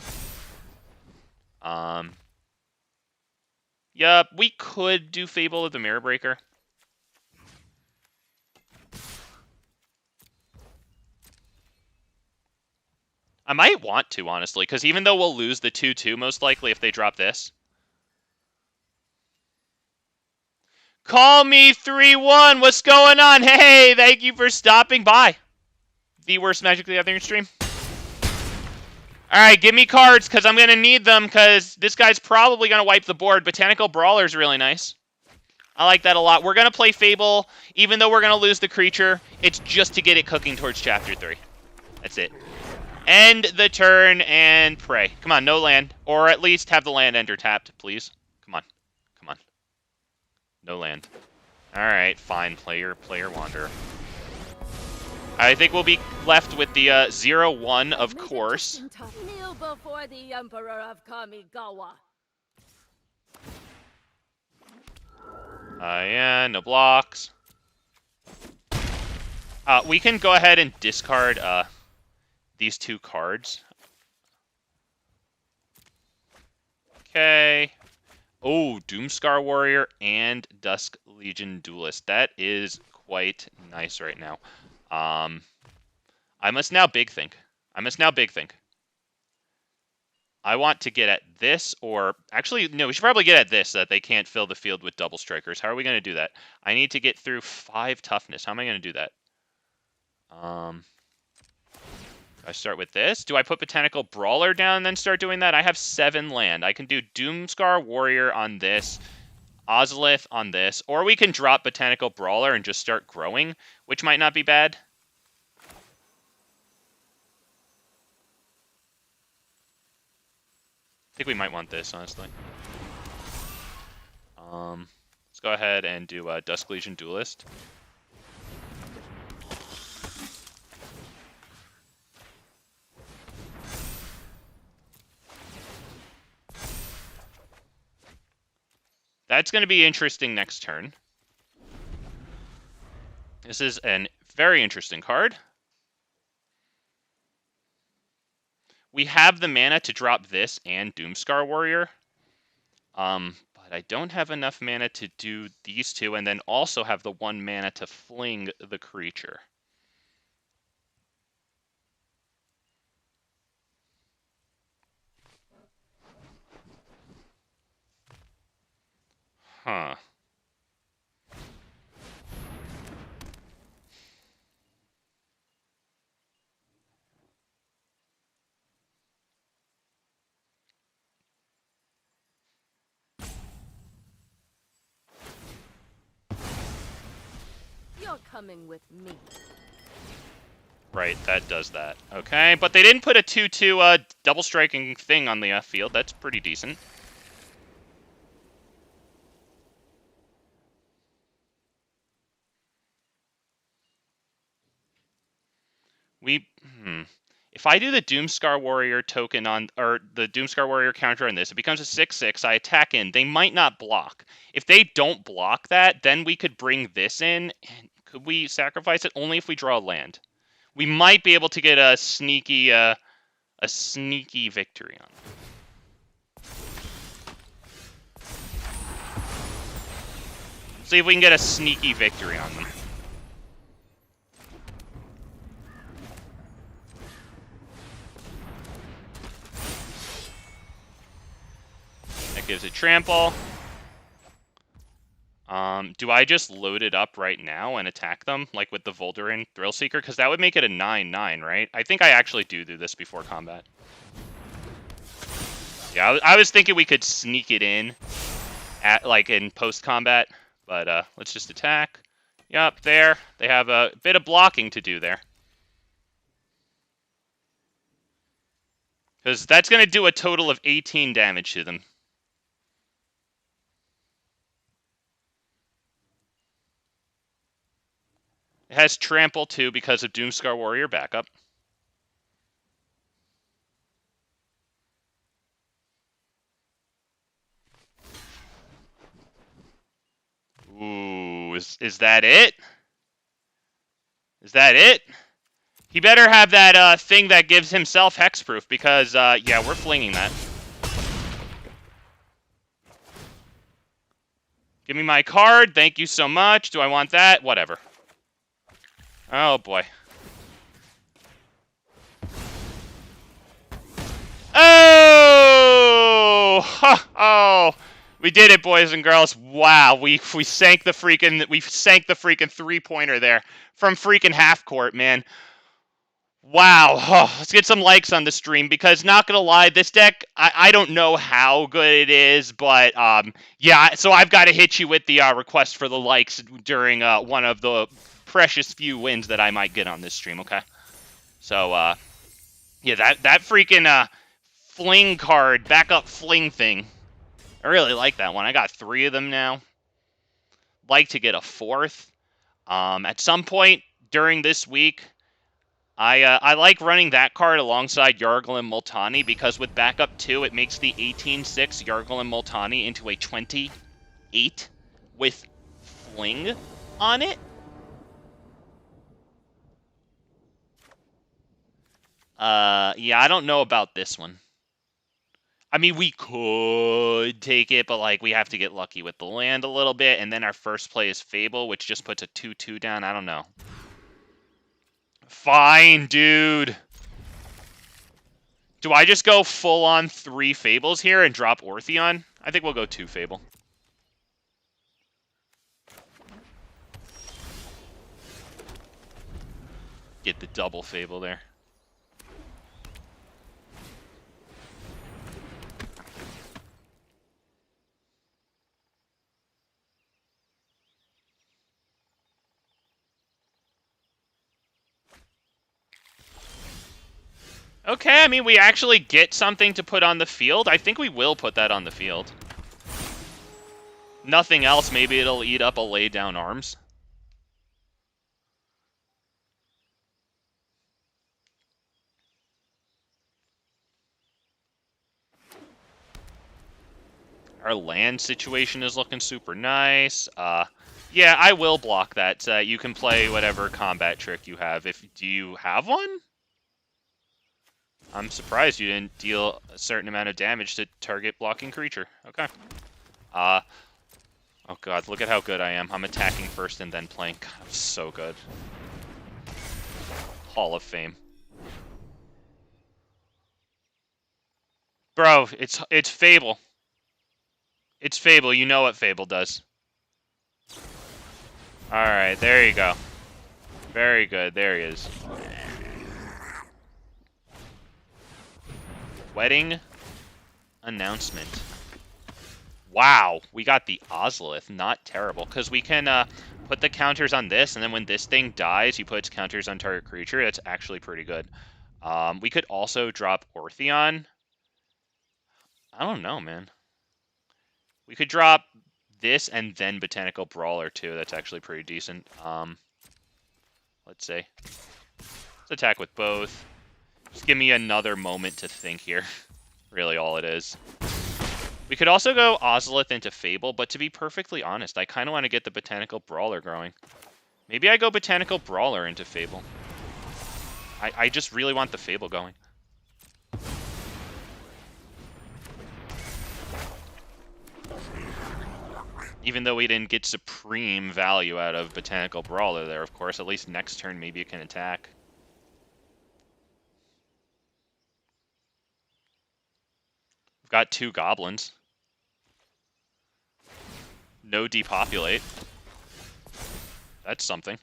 Yup, we could do Fable of the Mirror Breaker. I might want to, honestly, because even though we'll lose the 2/2 most likely if they drop this. Call me 3-1. What's going on? Hey, thank you for stopping by. The worst Magic the Gathering stream. All right, give me cards because I'm going to need them because this guy's probably going to wipe the board. Botanical Brawler is really nice. I like that a lot. We're going to play Fable. Even though we're going to lose the creature, it's just to get it cooking towards Chapter 3. That's it. End the turn and pray. Come on, no land. Or at least have the land ender tapped, please. Come on. Come on. No land. Alright, fine. Player Wanderer. I think we'll be left with the 0/1, of course. Kneel before the Emperor of Kamigawa. Yeah, no blocks. We can go ahead and discard these 2 cards. Okay. Oh, Doomskar Warrior and Dusk Legion Duelist. That is quite nice right now. I must now big think. I want to get at this, or... Actually, no, we should probably get at this, so that they can't fill the field with double strikers. How are we going to do that? I need to get through 5 toughness. How am I going to do that? I start with this. Do I put Botanical Brawler down and then start doing that? I have 7 land. I can do Doomskar Warrior on this, Ozolith on this, or we can drop Botanical Brawler and just start growing, which might not be bad. I think we might want this, honestly. Let's go ahead and do Dusk Legion Duelist. That's going to be interesting next turn. This is a very interesting card. We have the mana to drop this and Doomskar Warrior. But But I don't have enough mana to do these two, and then also have the 1 mana to fling the creature. Huh. You're coming with me. Right, that does that. Okay, but they didn't put a 2/2 double striking thing on the field. That's pretty decent. If I do the Doomskar Warrior token on, or the Doomskar Warrior counter on this, it becomes a 6/6. I attack in. They might not block. If they don't block that, then we could bring this in. And could we sacrifice it? Only if we draw a land. We might be able to get a sneaky victory on them. See if we can get a sneaky victory on them. That gives it trample. Do I just load it up right now and attack them, like with the Voldaren Thrillseeker? Because that would make it a 9/9, right? I think I actually do this before combat. Yeah, I was thinking we could sneak it in, like in post-combat, but let's just attack. Yup, there. They have a bit of blocking to do there. Because that's going to do a total of 18 damage to them. It has trample too because of Doomskar Warrior backup. Ooh, is that it? Is that it? He better have that thing that gives himself hexproof because, yeah, we're flinging that. Give me my card. Thank you so much. Do I want that? Whatever. Oh, boy. Oh! Ha! Oh! We did it, boys and girls. Wow, we sank the freaking 3-pointer there from freaking half court, man. Wow. Oh, let's get some likes on the stream because not gonna lie, this deck I don't know how good it is, but yeah. So I've got to hit you with the request for the likes during one of the precious few wins that I might get on this stream. Okay. So yeah, that freaking fling card, backup fling thing. I really like that one. I got 3 of them now. Like to get a 4th. At some point during this week, I like running that card alongside Yargle and Multani because with backup 2, it makes the 18/6 Yargle and Multani into a 28 with fling on it. Yeah, I don't know about this one. I mean, we could take it, but, like, we have to get lucky with the land a little bit, and then our first play is Fable, which just puts a 2/2 down. I don't know. Fine, dude. Do I just go full-on 3 Fables here and drop Ortheon? I think we'll go 2 Fable. Get the double Fable there. Okay, I mean, we actually get something to put on the field. I think we will put that on the field. Nothing else, maybe it'll eat up a lay down arms. Our land situation is looking super nice. Yeah, I will block that. You can play whatever combat trick you have. Do you have one? I'm surprised you didn't deal a certain amount of damage to target blocking creature. Okay. Oh god, look at how good I am. I'm attacking first and then playing. God, I'm so good. Hall of Fame. Bro, it's Fable. It's Fable. You know what Fable does. Alright, there you go. Very good. There he is. Wedding announcement. Wow, we got the Ozolith. Not terrible, because we can put the counters on this, and then when this thing dies, he puts counters on target creature. That's actually pretty good. We could also drop Ortheon. I don't know, man. We could drop this and then Botanical Brawler, too. That's actually pretty decent. Let's see. Let's attack with both. Just give me another moment to think here. Really all it is. We could also go Ozolith into Fable, but to be perfectly honest, I kind of want to get the Botanical Brawler growing. Maybe I go Botanical Brawler into Fable. I just really want the Fable going. Even though we didn't get supreme value out of Botanical Brawler there, of course, at least next turn maybe it can attack. We've got 2 goblins. No depopulate. That's something.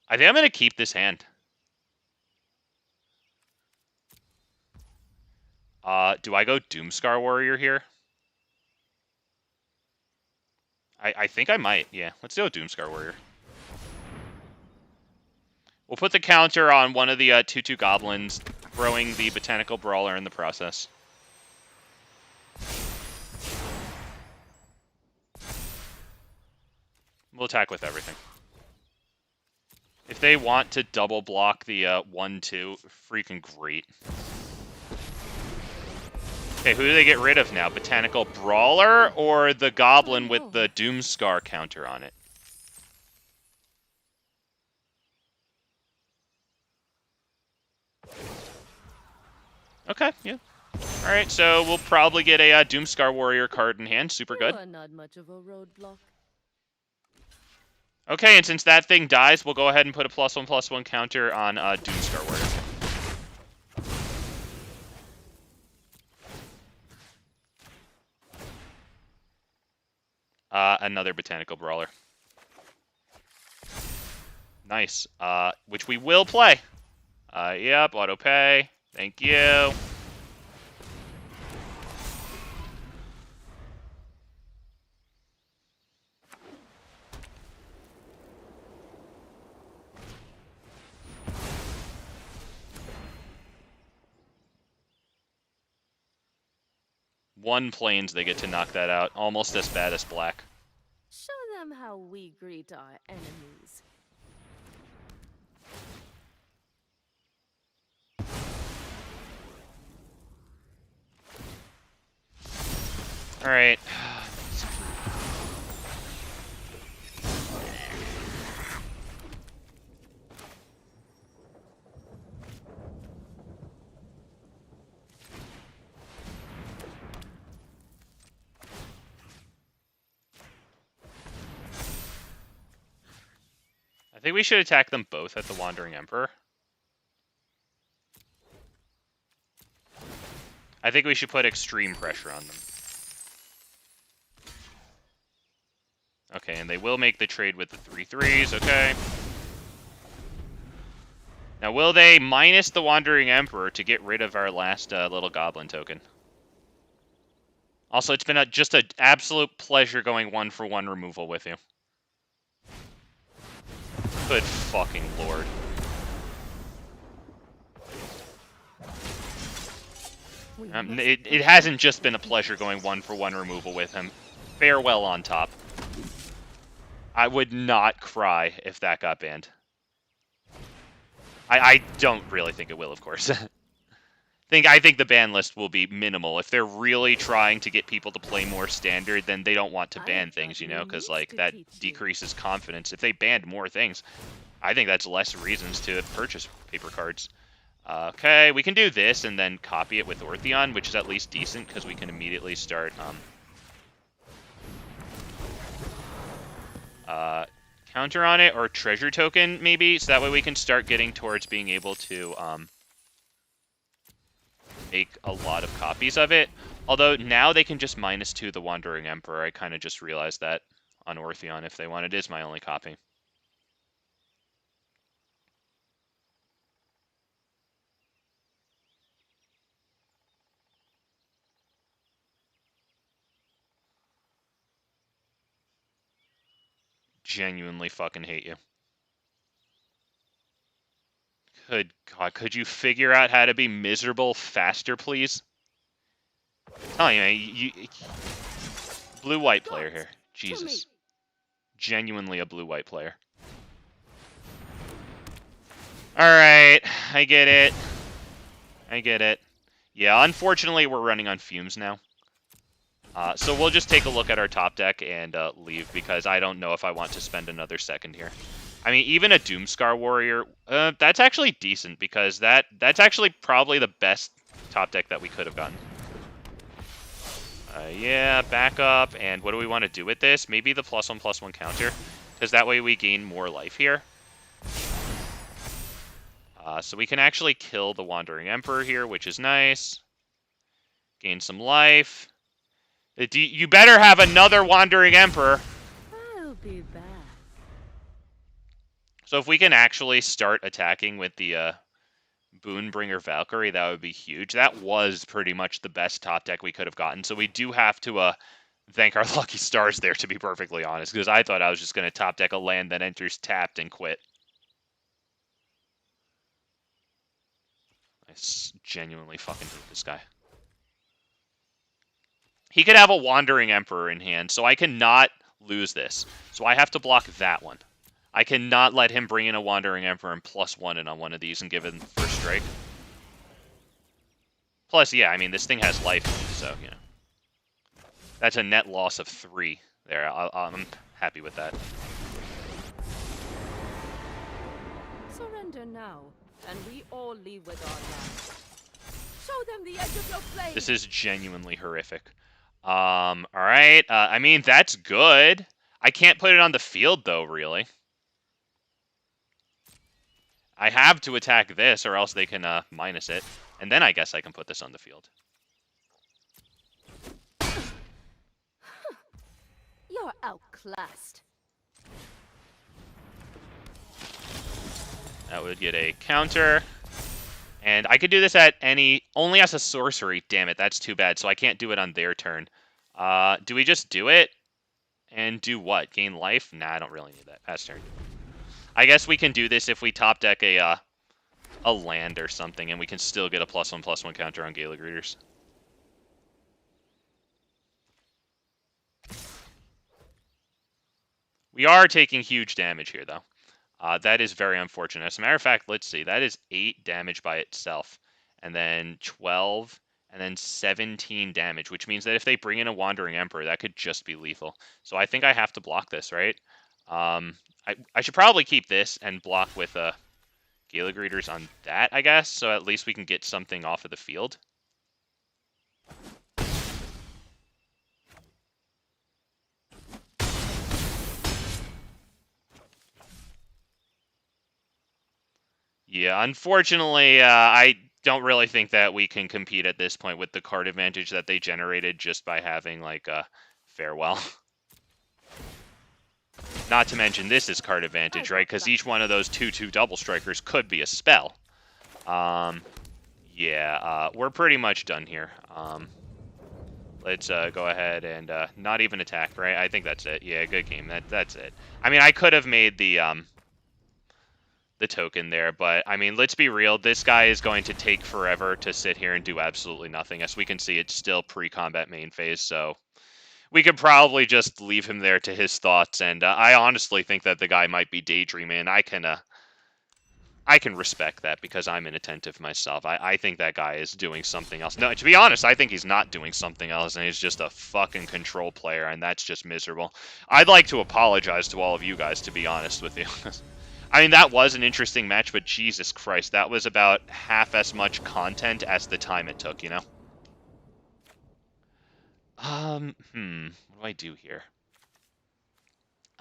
I think I'm going to keep this hand. Do I go Doomskar Warrior here? I think I might, yeah. Let's do a Doomskar Warrior. We'll put the counter on one of the 2/2 goblins, throwing the Botanical Brawler in the process. We'll attack with everything. If they want to double block the 1/2, freaking great. Okay, who do they get rid of now? Botanical Brawler or the Goblin with the Doomskar counter on it? Okay, yeah. Alright, so we'll probably get a Doomskar Warrior card in hand. Super good. You are not much of a roadblock. Okay, and since that thing dies, we'll go ahead and put a +1/+1 counter on Doomskar Warrior. Another Botanical Brawler. Nice. Which we will play. Yep, auto pay. Thank you. One planes, they get to knock that out. Almost as bad as black. Show them how we greet our enemies. Alright. I think we should attack them both at the Wandering Emperor. I think we should put extreme pressure on them. Okay, and they will make the trade with the 3/3s, okay. Now, will they minus the Wandering Emperor to get rid of our last little goblin token? Also, it's been just an absolute pleasure going 1-for-1 removal with you. Good fucking lord. It hasn't just been a pleasure going 1-for-1 removal with him. Farewell on top. I would not cry if that got banned. I don't really think it will, of course. I think the ban list will be minimal. If they're really trying to get people to play more standard, then they don't want to ban things, you know, because like that decreases confidence. If they banned more things, I think that's less reasons to purchase paper cards. Okay, we can do this and then copy it with Ortheon, which is at least decent because we can immediately start counter on it, or treasure token, maybe, so that way we can start getting towards being able to make a lot of copies of it. Although now they can just -2 the Wandering Emperor. I kind of just realized that on Ortheon if they want. It is my only copy. Genuinely fucking hate you. Good God, could you figure out how to be miserable faster, please? I'm telling you, man, you blue-white player here. Jesus. Genuinely a blue-white player. Alright, I get it. I get it. Yeah, unfortunately, we're running on fumes now. So we'll just take a look at our top deck and leave, because I don't know if I want to spend another second here. I mean, even a Doomskar Warrior, that's actually decent, because that's actually probably the best top deck that we could have gotten. Yeah, back up, and what do we want to do with this? Maybe the +1/+1 counter, because that way we gain more life here. So we can actually kill the Wandering Emperor here, which is nice. Gain some life. You better have another Wandering Emperor. I'll be back. So if we can actually start attacking with the Boon-Bringer Valkyrie, that would be huge. That was pretty much the best top deck we could have gotten. So we do have to thank our lucky stars there, to be perfectly honest, because I thought I was just going to top deck a land that enters tapped and quit. I genuinely fucking hate this guy. He could have a Wandering Emperor in hand, so I cannot lose this. So I have to block that one. I cannot let him bring in a Wandering Emperor and +1 in on one of these and give him first strike. Plus, yeah, I mean, this thing has life, so, you know. That's a net loss of 3 there. I'm happy with that. Surrender now, and we all leave with our lives. Show them the edge of your blade. This is genuinely horrific. Alright. I mean, that's good. I can't put it on the field, though, really. I have to attack this, or else they can minus it. And then I guess I can put this on the field. You're outclassed. That would get a counter. And I could do this at only as a sorcery. Damn it, that's too bad. So I can't do it on their turn. Do we just do it? And do what? Gain life? Nah, I don't really need that. Pass turn. I guess we can do this if we top deck a land or something, and we can still get a +1/+1 counter on Gala Greeters. We are taking huge damage here, though. That is very unfortunate. As a matter of fact, let's see. That is 8 damage by itself, and then 12, and then 17 damage, which means that if they bring in a Wandering Emperor, that could just be lethal. So I think I have to block this, right? I should probably keep this and block with Gala Greeters on that, I guess, so at least we can get something off of the field. Yeah, unfortunately, I don't really think that we can compete at this point with the card advantage that they generated just by having, like, Farewell. Not to mention, this is card advantage, right? Because each one of those 2/2 double strikers could be a spell. Yeah, we're pretty much done here. Let's go ahead and not even attack, right? I think that's it. Yeah, good game. That's it. I mean, I could have made the token there, but I mean, let's be real. This guy is going to take forever to sit here and do absolutely nothing. As we can see, it's still pre-combat main phase, so we could probably just leave him there to his thoughts. And I honestly think that the guy might be daydreaming. I can respect that because I'm inattentive myself. I think that guy is doing something else. No, to be honest, I think he's not doing something else, and he's just a fucking control player, and that's just miserable. I'd like to apologize to all of you guys, to be honest with you. I mean, that was an interesting match, but Jesus Christ, that was about half as much content as the time it took, you know? What do I do here?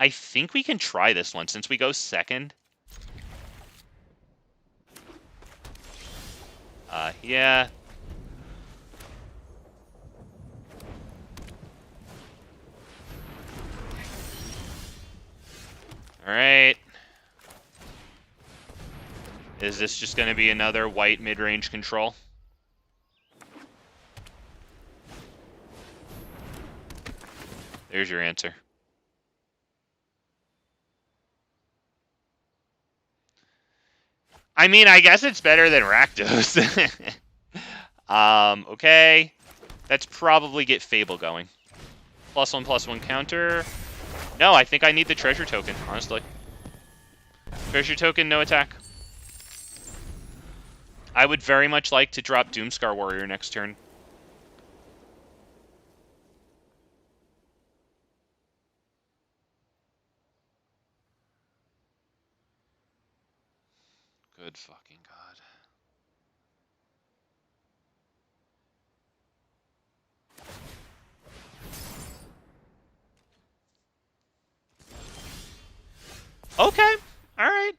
I think we can try this one since we go second. Yeah. Alright. Is this just going to be another white mid-range control? There's your answer. I mean, I guess it's better than Rakdos. Okay. Let's probably get Fable going. +1/+1 counter. No, I think I need the treasure token, honestly. Treasure token, no attack. I would very much like to drop Doomskar Warrior next turn. Good fucking god. Okay. All right.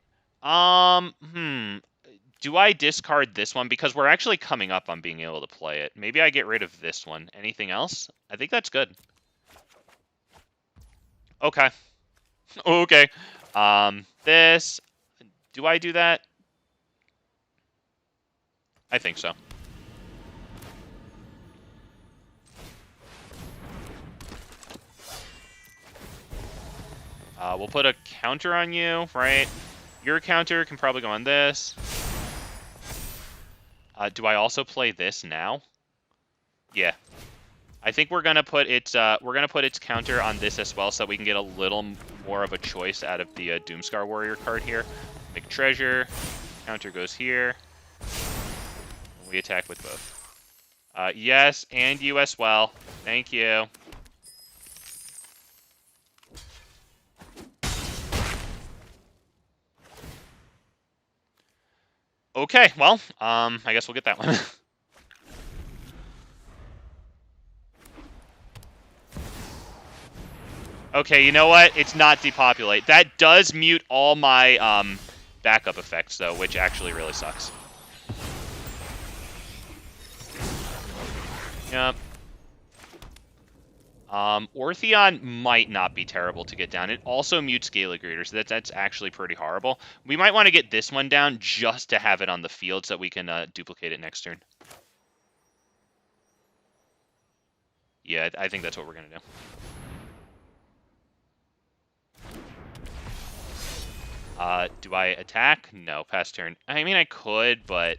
Do I discard this one? Because we're actually coming up on being able to play it. Maybe I get rid of this one. Anything else? I think that's good. Okay. Okay. This. Do I do that? I think so. We'll put a counter on you, right? Your counter can probably go on this. Do I also play this now? Yeah. I think we're gonna put its counter on this as well, so that we can get a little more of a choice out of the Doomskar Warrior card here. Make treasure. Counter goes here. We attack with both. Yes, and you as well. Thank you. Okay, well, I guess we'll get that one. Okay, you know what? It's not depopulate. That does mute all my backup effects, though, which actually really sucks. Yep. Ortheon might not be terrible to get down. It also mutes Gala Greeters, so that's actually pretty horrible. We might want to get this one down just to have it on the field so that we can duplicate it next turn. Yeah, I think that's what we're going to do. Do I attack? No, pass turn. I mean, I could, but...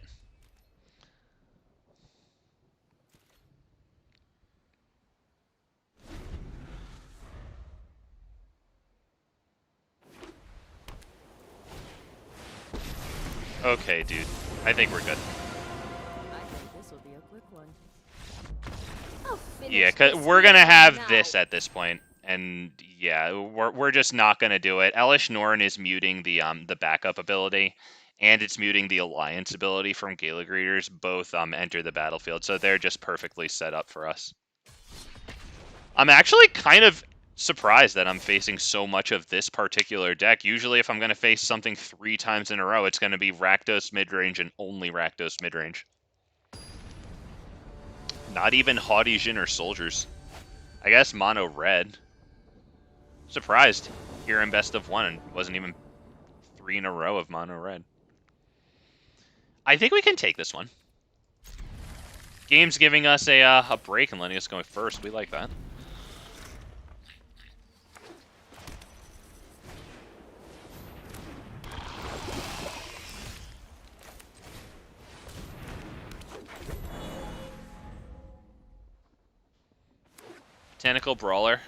Okay, dude. I think we're good. I think this will be a quick one. Yeah, cause we're gonna have this at this point, and yeah, we're just not gonna do it. Elish Norn is muting the backup ability, and it's muting the alliance ability from Gala Greeters. Both enter the battlefield, so they're just perfectly set up for us. I'm actually kind of surprised that I'm facing so much of this particular deck. Usually, if I'm gonna face something 3 times in a row, it's gonna be Rakdos midrange and only Rakdos midrange. Not even Haughty Jin or Soldiers. I guess mono red. Surprised. Here in best of 1 and wasn't even 3 in a row of mono red. I think we can take this one. Game's giving us a break and letting us go first. We like that. Botanical Brawler.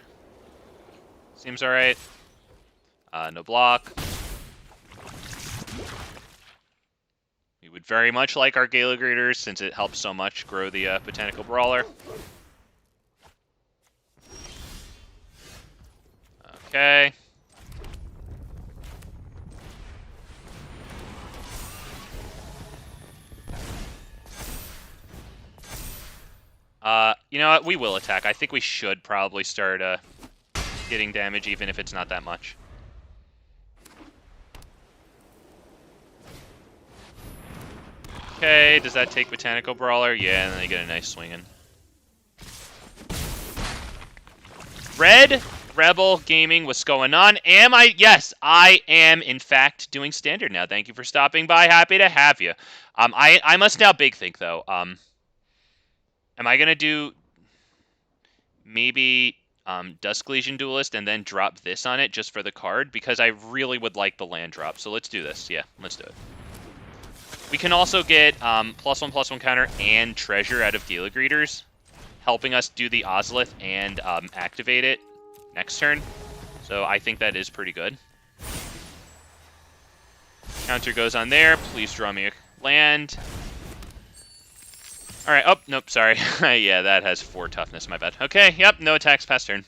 Seems alright. No block. We would very much like our Gala Greeters since it helps so much grow the Botanical Brawler. Okay. You know what? We will attack. I think we should probably start getting damage, even if it's not that much. Okay, does that take Botanical Brawler? Yeah, and then they get a nice swing in. Red Rebel Gaming, what's going on? Yes, I am, in fact, doing Standard now. Thank you for stopping by. Happy to have you. I must now big think, though. Am I going to do maybe Dusk Legion Duelist and then drop this on it just for the card? Because I really would like the land drop. So let's do this. Yeah, let's do it. We can also get +1/+1 counter and treasure out of Gala Greeters, helping us do the Ozolith and activate it next turn. So I think that is pretty good. Counter goes on there. Please draw me a land. All right. Oh, nope. Sorry. Yeah, that has 4 toughness. My bad. Okay. Yep. No attacks past turn.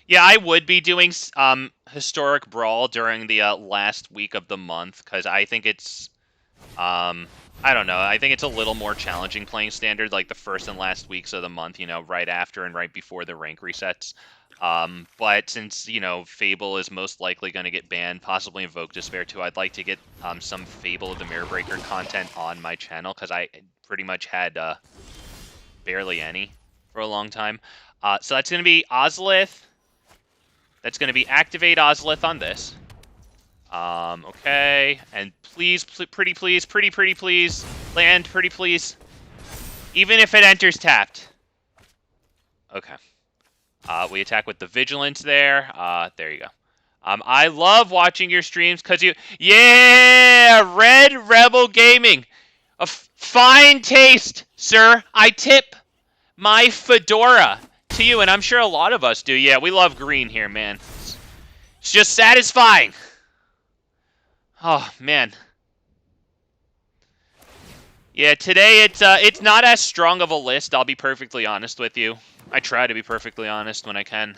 Yeah, I would be doing Historic Brawl during the last week of the month, because I think it's, I don't know, I think it's a little more challenging playing Standard, like the first and last weeks of the month, you know, right after and right before the rank resets. But since, you know, Fable is most likely going to get banned, possibly Invoke Despair too, I'd like to get some Fable of the Mirror Breaker content on my channel, because I pretty much had barely any for a long time. So that's going to be Ozolith. That's going to be activate Ozolith on this. Okay. And please, pretty please. Land, pretty please. Even if it enters tapped. Okay. We attack with the Vigilance there. There you go. I love watching your streams because you... Yeah! Red Rebel Gaming! A fine taste, sir. I tip my fedora to you, and I'm sure a lot of us do. Yeah, we love green here, man. It's just satisfying. Oh, man. Yeah, today it's not as strong of a list, I'll be perfectly honest with you. I try to be perfectly honest when I can.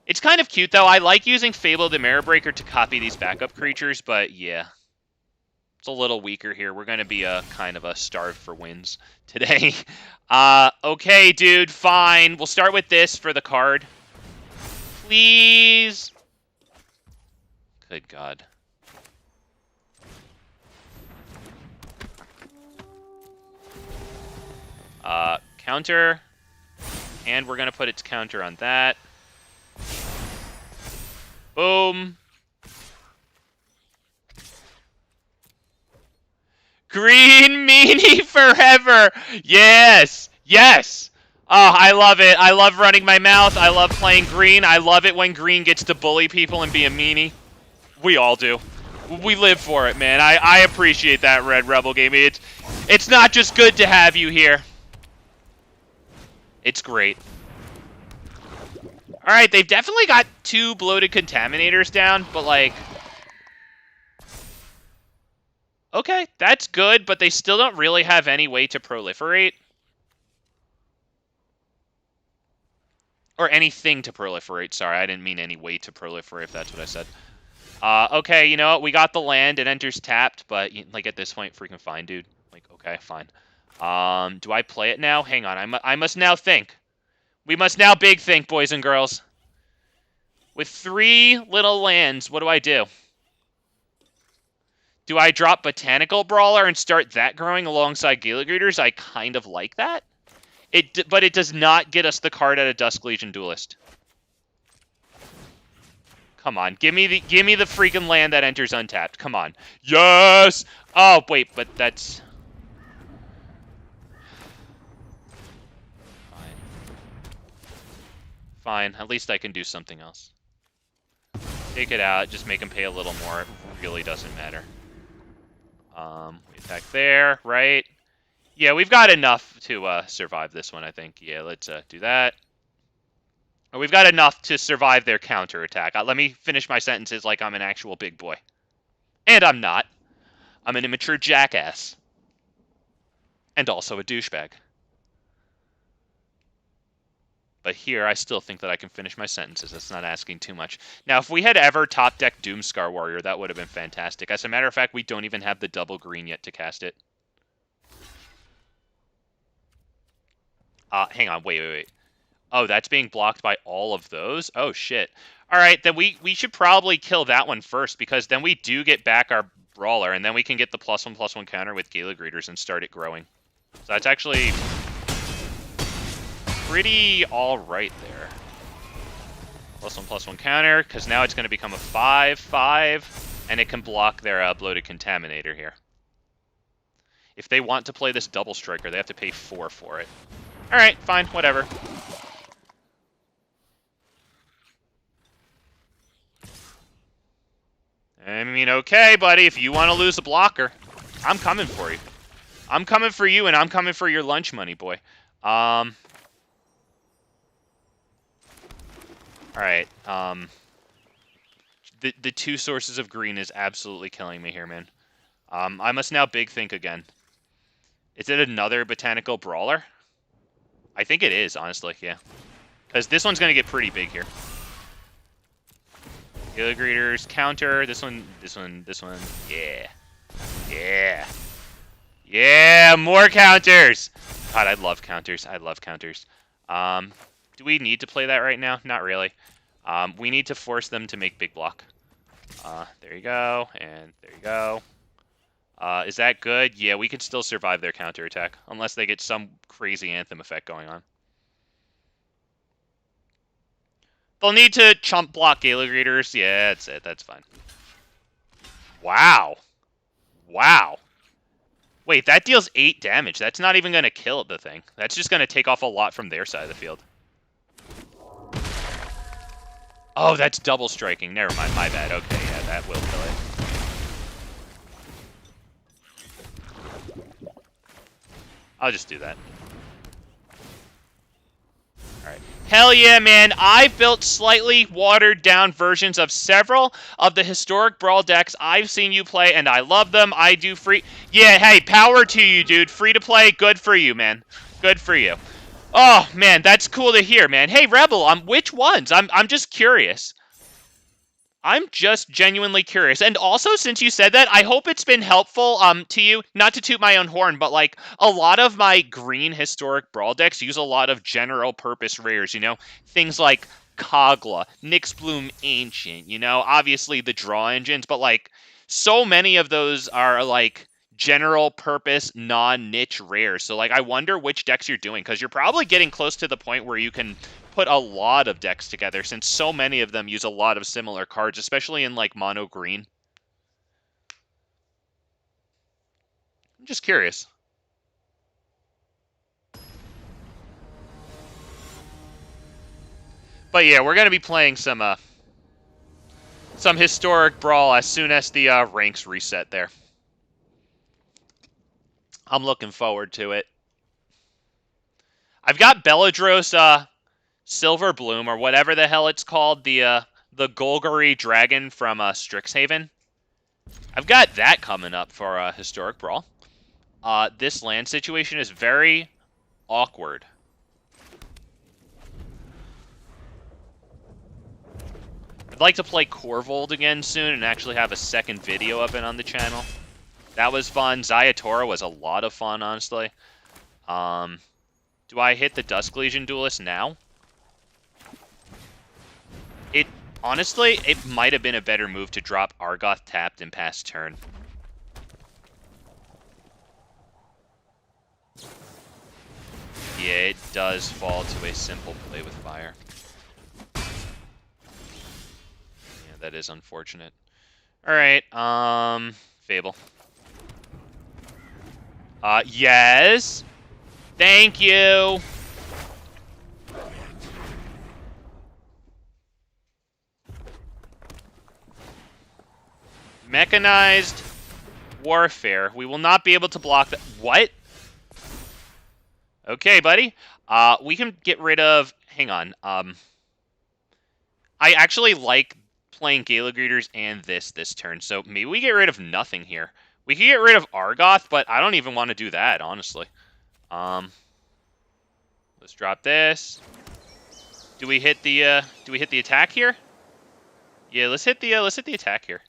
It's kind of cute, though. I like using Fable the Mirror Breaker to copy these backup creatures, but yeah. It's a little weaker here. We're going to be kind of a starved for wins today. Okay, dude, fine. We'll start with this for the card. Please. Good God. Counter. And we're going to put its counter on that. Boom. Green meanie forever. Yes. Yes. Oh, I love it. I love running my mouth. I love playing green. I love it when green gets to bully people and be a meanie. We all do. We live for it, man. I appreciate that, Red Rebel Gaming. It's not just good to have you here. It's great. All right, they've definitely got 2 bloated contaminators down, but like... Okay, that's good, but they still don't really have any way to proliferate. Or anything to proliferate. Sorry, I didn't mean any way to proliferate, if that's what I said. Okay, you know what? We got the land. It enters tapped, but, like, at this point, freaking fine, dude. Like, okay, fine. Do I play it now? Hang on. I must now think. We must now big think, boys and girls. With 3 little lands, what do? Do I drop Botanical Brawler and start that growing alongside Gala Greeters? I kind of like that. But it does not get us the card out of Dusk Legion Duelist. Come on, give me the freaking land that enters untapped. Come on. Yes! Oh, wait, but that's... Fine, at least I can do something else. Take it out, just make him pay a little more. It really doesn't matter. We attack there, right? Yeah, we've got enough to survive this one, I think. Yeah, let's do that. Or we've got enough to survive their counterattack. Let me finish my sentences like I'm an actual big boy. And I'm not. I'm an immature jackass. And also a douchebag. But here, I still think that I can finish my sentences. That's not asking too much. Now, if we had ever top-decked Doomskar Warrior, that would have been fantastic. As a matter of fact, we don't even have the double green yet to cast it. Hang on, wait. Oh, that's being blocked by all of those? Oh, shit. All right, then we should probably kill that one first, because then we do get back our Brawler, and then we can get the +1/+1 counter with Gala Greeters and start it growing. So that's actually pretty alright there. +1/+1 counter, because now it's going to become a 5/5, and it can block their Bloated Contaminator here. If they want to play this double striker, they have to pay 4 for it. Alright, fine, whatever. I mean, okay, buddy, if you want to lose a blocker, I'm coming for you. I'm coming for you, and I'm coming for your lunch money, boy. Alright, the 2 sources of green is absolutely killing me here, man. I must now big think again. Is it another Botanical Brawler? I think it is, honestly, yeah. Because this one's going to get pretty big here. Gala Greeters, counter, this one, yeah. Yeah, more counters! God, I love counters, do we need to play that right now? Not really. We need to force them to make big block. There you go, and there you go. Is that good? Yeah, we can still survive their counterattack, unless they get some crazy Anthem effect going on. They'll need to chump block Gala Greeters. Yeah, that's it. That's fine. Wow. Wait, that deals 8 damage. That's not even going to kill the thing. That's just going to take off a lot from their side of the field. Oh, that's double striking. Never mind. My bad. Okay, yeah, that will kill it. I'll just do that. Alright. Hell yeah, man. I've built slightly watered-down versions of several of the historic Brawl decks I've seen you play, and I love them. I do free... Yeah, hey, power to you, dude. Free to play, good for you, man. Good for you. Oh, man, that's cool to hear, man. Hey, Rebel, which ones? I'm just curious. I'm just genuinely curious. And also, since you said that, I hope it's been helpful to you. Not to toot my own horn, but like a lot of my green historic Brawl decks use a lot of general purpose rares, you know? Things like Kogla, Nyxbloom Ancient, you know? Obviously the draw engines, but like so many of those are like general purpose non-niche rares. So like I wonder which decks you're doing, because you're probably getting close to the point where you can put a lot of decks together, since so many of them use a lot of similar cards, especially in like mono green. I'm just curious. But yeah, we're gonna be playing some historic Brawl as soon as the ranks reset there. I'm looking forward to it. I've got Belladros Silver Bloom, or whatever the hell it's called, the Golgari Dragon from Strixhaven. I've got that coming up for Historic Brawl. This land situation is very awkward. I'd like to play Korvold again soon and actually have a second video of it on the channel. That was fun. Zayatora was a lot of fun, honestly. Do I hit the Dusk Legion Duelist now? Honestly, it might have been a better move to drop Argoth tapped and pass turn. Yeah, it does fall to a simple play with fire. Yeah, that is unfortunate. Alright, Fable. Yes! Thank you! Mechanized warfare. We will not be able to block that. What? Okay, buddy. We can get rid of... Hang on. I actually like playing Gala Greeters and this turn, so maybe we get rid of nothing here. We can get rid of Argoth, but I don't even want to do that, honestly. Let's drop this. Do we hit the attack here? Yeah, let's hit the attack here.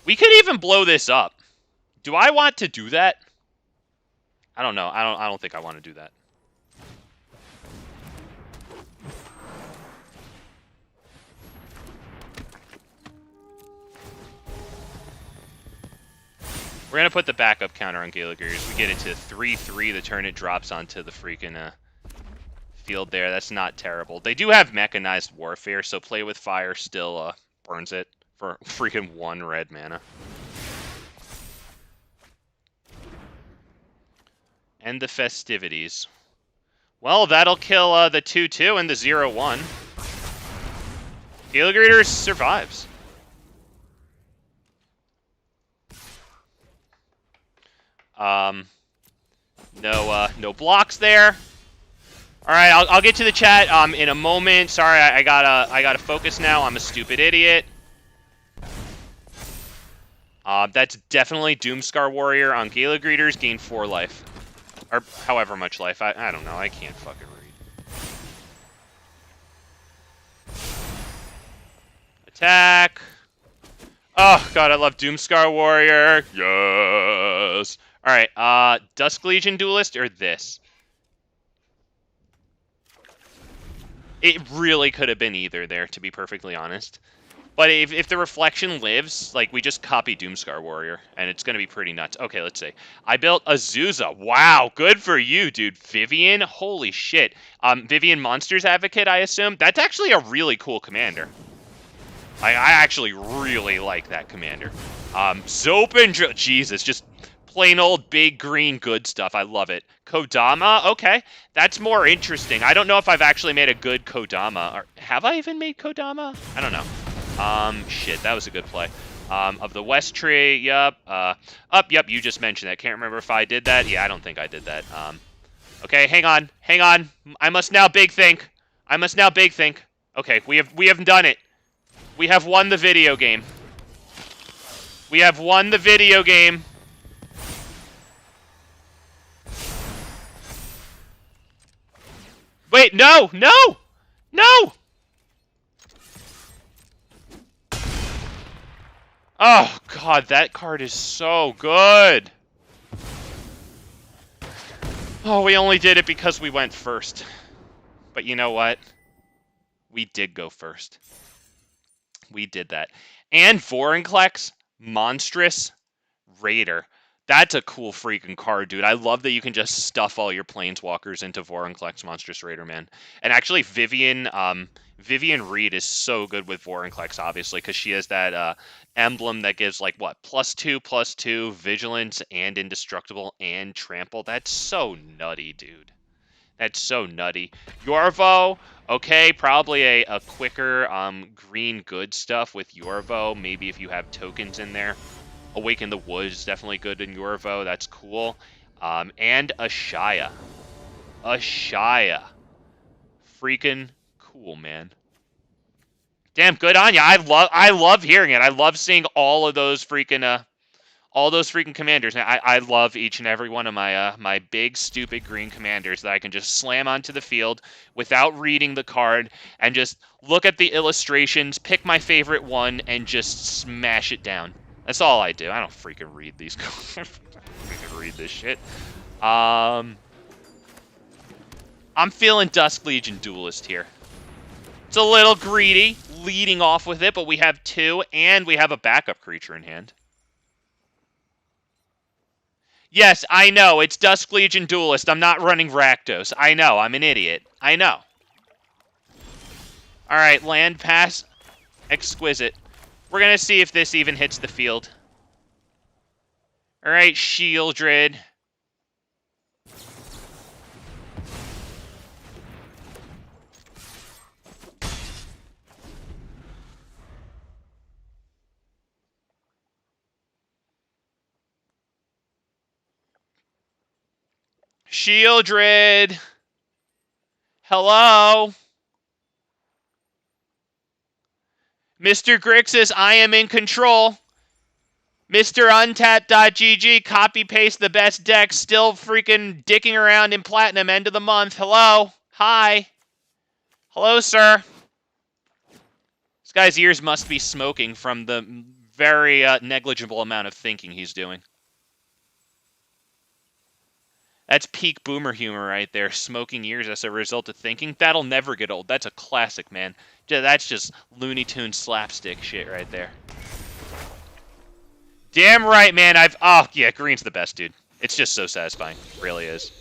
We could even blow this up. Do I want to do that? I don't know. I don't think I want to do that. We're going to put the backup counter on Gala Greeters. We get it to 3-3 the turn it drops onto the freaking field there. That's not terrible. They do have mechanized warfare, so play with fire still burns it for freaking 1 red mana. And the festivities. Well, that'll kill the 2-2 and the 0-1. Gala Greeters survives. No blocks there. All right, I'll get to the chat in a moment. Sorry, I gotta focus now. I'm a stupid idiot. That's definitely Doomskar Warrior on Gala Greeters. Gain 4 life, or however much life. I don't know. I can't fucking read. Attack. Oh god, I love Doomskar Warrior. Yes. All right, Dusk Legion Duelist or this? It really could have been either there, to be perfectly honest. But if the reflection lives, like, we just copy Doomskar Warrior, and it's going to be pretty nuts. Okay, let's see. I built Azusa. Wow, good for you, dude. Vivian, holy shit. Vivian Monsters Advocate, I assume? That's actually a really cool commander. I actually really like that commander. Zopen, Jesus, just plain old big green good stuff. I love it. Kodama, okay, that's more interesting. I don't know if I've actually made a good Kodama. Or have I even made Kodama? I don't know. Shit, that was a good play. Of the West Tree, yup. Yup, you just mentioned that. Can't remember if I did that. Yeah, I don't think I did that. Okay, hang on. I must now big think. Okay, we have done it. We have won the video game. Wait, no! Oh, God, that card is so good. Oh, we only did it because we went first. But you know what? We did go first. We did that. And Vorinclex, Monstrous Raider. That's a cool freaking card, dude. I love that you can just stuff all your Planeswalkers into Vorinclex Monstrous Raider, man. And actually, Vivian Reed is so good with Vorinclex, obviously, because she has that emblem that gives, like, what, +2/+2, Vigilance, and Indestructible, and Trample. That's so nutty, dude. That's so nutty. Yorvo, okay, probably a quicker green good stuff with Yorvo. Maybe if you have tokens in there. Awaken the Woods, definitely good in Yorvo. That's cool. And Ashaya. Freaking cool, man. Damn, good on ya. I love hearing it. I love seeing all those freaking commanders. I love each and every one of my my big stupid green commanders that I can just slam onto the field without reading the card and just look at the illustrations, pick my favorite one, and just smash it down. That's all I do. I don't freaking read these cards. I don't freaking read this shit. I'm feeling Dusk Legion Duelist here. It's a little greedy, leading off with it, but we have 2, and we have a backup creature in hand. Yes, I know, it's Dusk Legion Duelist. I'm not running Rakdos. I know, I'm an idiot. I know. Alright, land pass. Exquisite. We're going to see if this even hits the field. Alright, Shieldred. Shieldred. Hello. Mr. Grixis, I am in control. Mr. Untapped.gg, copy paste the best deck, still freaking dicking around in platinum, end of the month. Hello? Hi. Hello, sir. This guy's ears must be smoking from the very negligible amount of thinking he's doing. That's peak boomer humor right there. Smoking ears as a result of thinking. That'll never get old. That's a classic, man. That's just Looney Tunes slapstick shit right there. Damn right, man. Oh, yeah, green's the best, dude. It's just so satisfying. It really is.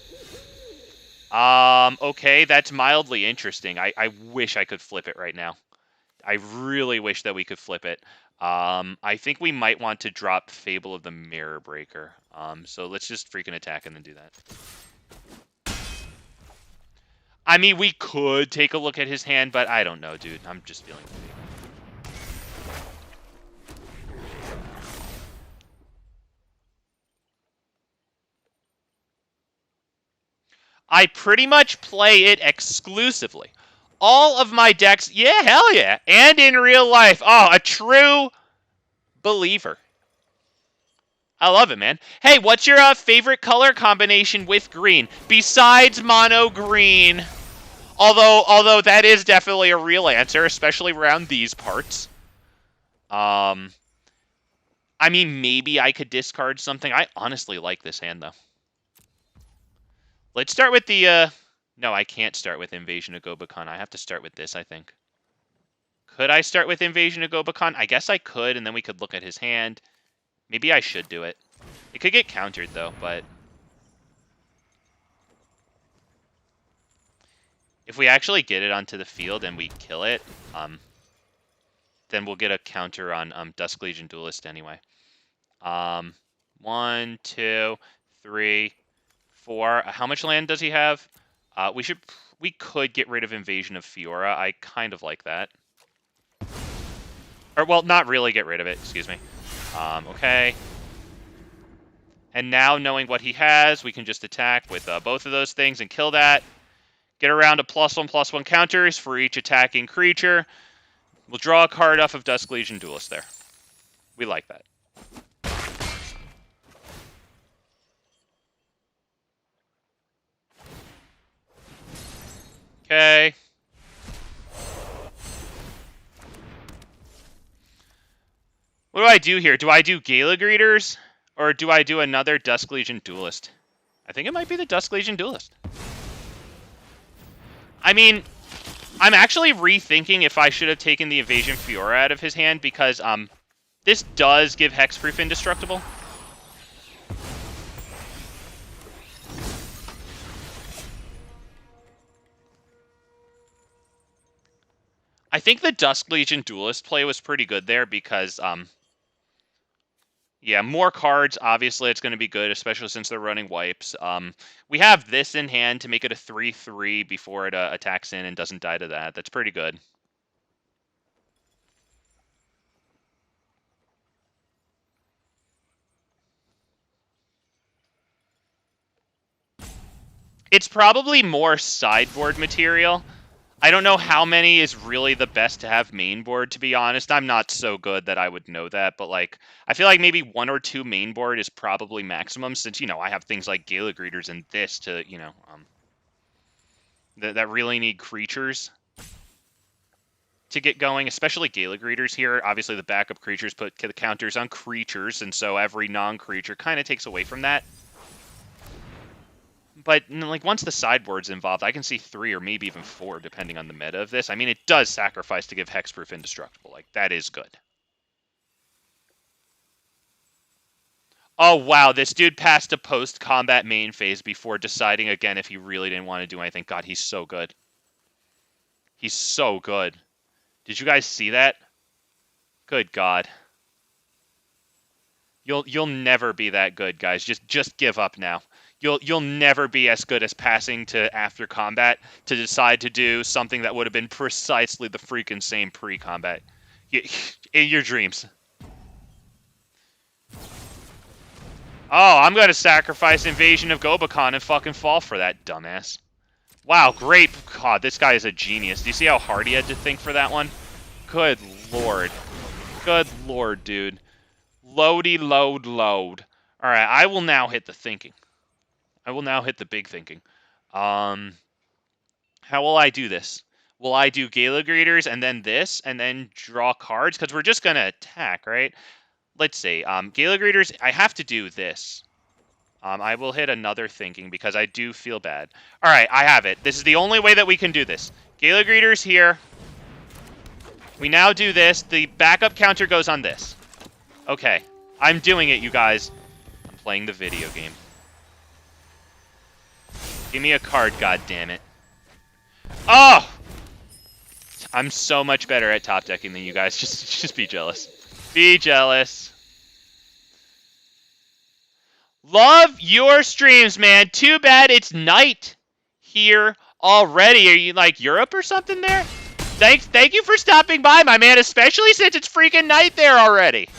Okay, that's mildly interesting. I wish I could flip it right now. I really wish that we could flip it. I think we might want to drop Fable of the Mirror Breaker. So let's just freaking attack and then do that. I mean, we could take a look at his hand, but I don't know, dude. I'm just feeling it. I pretty much play it exclusively. All of my decks, yeah, hell yeah. And in real life. Oh, a true believer. I love it, man. Hey, what's your favorite color combination with green? Besides mono green. Although that is definitely a real answer, especially around these parts. I mean, maybe I could discard something. I honestly like this hand, though. Let's start with the, no, I can't start with Invasion of Gobakhan. I have to start with this, I think. Could I start with Invasion of Gobakhan? I guess I could, and then we could look at his hand. Maybe I should do it. It could get countered, though, but... if we actually get it onto the field and we kill it, then we'll get a counter on Dusk Legion Duelist anyway. 1, 2, 3... 4. How much land does he have? We could get rid of Invasion of Fiora. I kind of like that. Or, well, not really get rid of it. Excuse me. Okay. And now, knowing what he has, we can just attack with both of those things and kill that. Get around to +1/+1 counters for each attacking creature. We'll draw a card off of Dusk Legion Duelist there. We like that. Okay. What do I do here? Do I do Gala Greeters? Or do I do another Dusk Legion Duelist? I think it might be the Dusk Legion Duelist. I mean, I'm actually rethinking if I should have taken the Invasion Fiora out of his hand because this does give Hexproof Indestructible. I think the Dusk Legion Duelist play was pretty good there because, yeah, more cards, obviously it's going to be good, especially since they're running wipes. We have this in hand to make it a 3/3 before it attacks in and doesn't die to that. That's pretty good. It's probably more sideboard material. I don't know how many is really the best to have main board, to be honest. I'm not so good that I would know that, but, like, I feel like maybe 1 or 2 main board is probably maximum, since, you know, I have things like Gala Greeters and this to, you know, that really need creatures to get going, especially Gala Greeters here. Obviously, the backup creatures put the counters on creatures, and so every non-creature kind of takes away from that. But, like, once the sideboard's involved, I can see 3 or maybe even 4, depending on the meta of this. I mean, it does sacrifice to give Hexproof Indestructible. Like, that is good. Oh, wow, this dude passed a post-combat main phase before deciding again if he really didn't want to do anything. God, he's so good. He's so good. Did you guys see that? Good God. You'll never be that good, guys. Just give up now. You'll never be as good as passing to after combat to decide to do something that would have been precisely the freaking same pre-combat. In your dreams. Oh, I'm going to sacrifice Invasion of Gobakhan and fucking fall for that, dumbass. Wow, great. God, this guy is a genius. Do you see how hard he had to think for that one? Good lord. Good lord, dude. Loady, load, load. All right, I will now hit the thinking. I will now hit the big thinking. How will I do this? Will I do Gala Greeters and then this and then draw cards? Because we're just going to attack, right? Let's see. Gala Greeters, I have to do this. I will hit another thinking because I do feel bad. All right, I have it. This is the only way that we can do this. Gala Greeters here. We now do this. The backup counter goes on this. Okay. I'm doing it, you guys. I'm playing the video game. Give me a card, goddammit. Oh! I'm so much better at top decking than you guys. Just be jealous. Be jealous. Love your streams, man. Too bad it's night here already. Are you like Europe or something there? Thank you for stopping by, my man, especially since it's freaking night there already.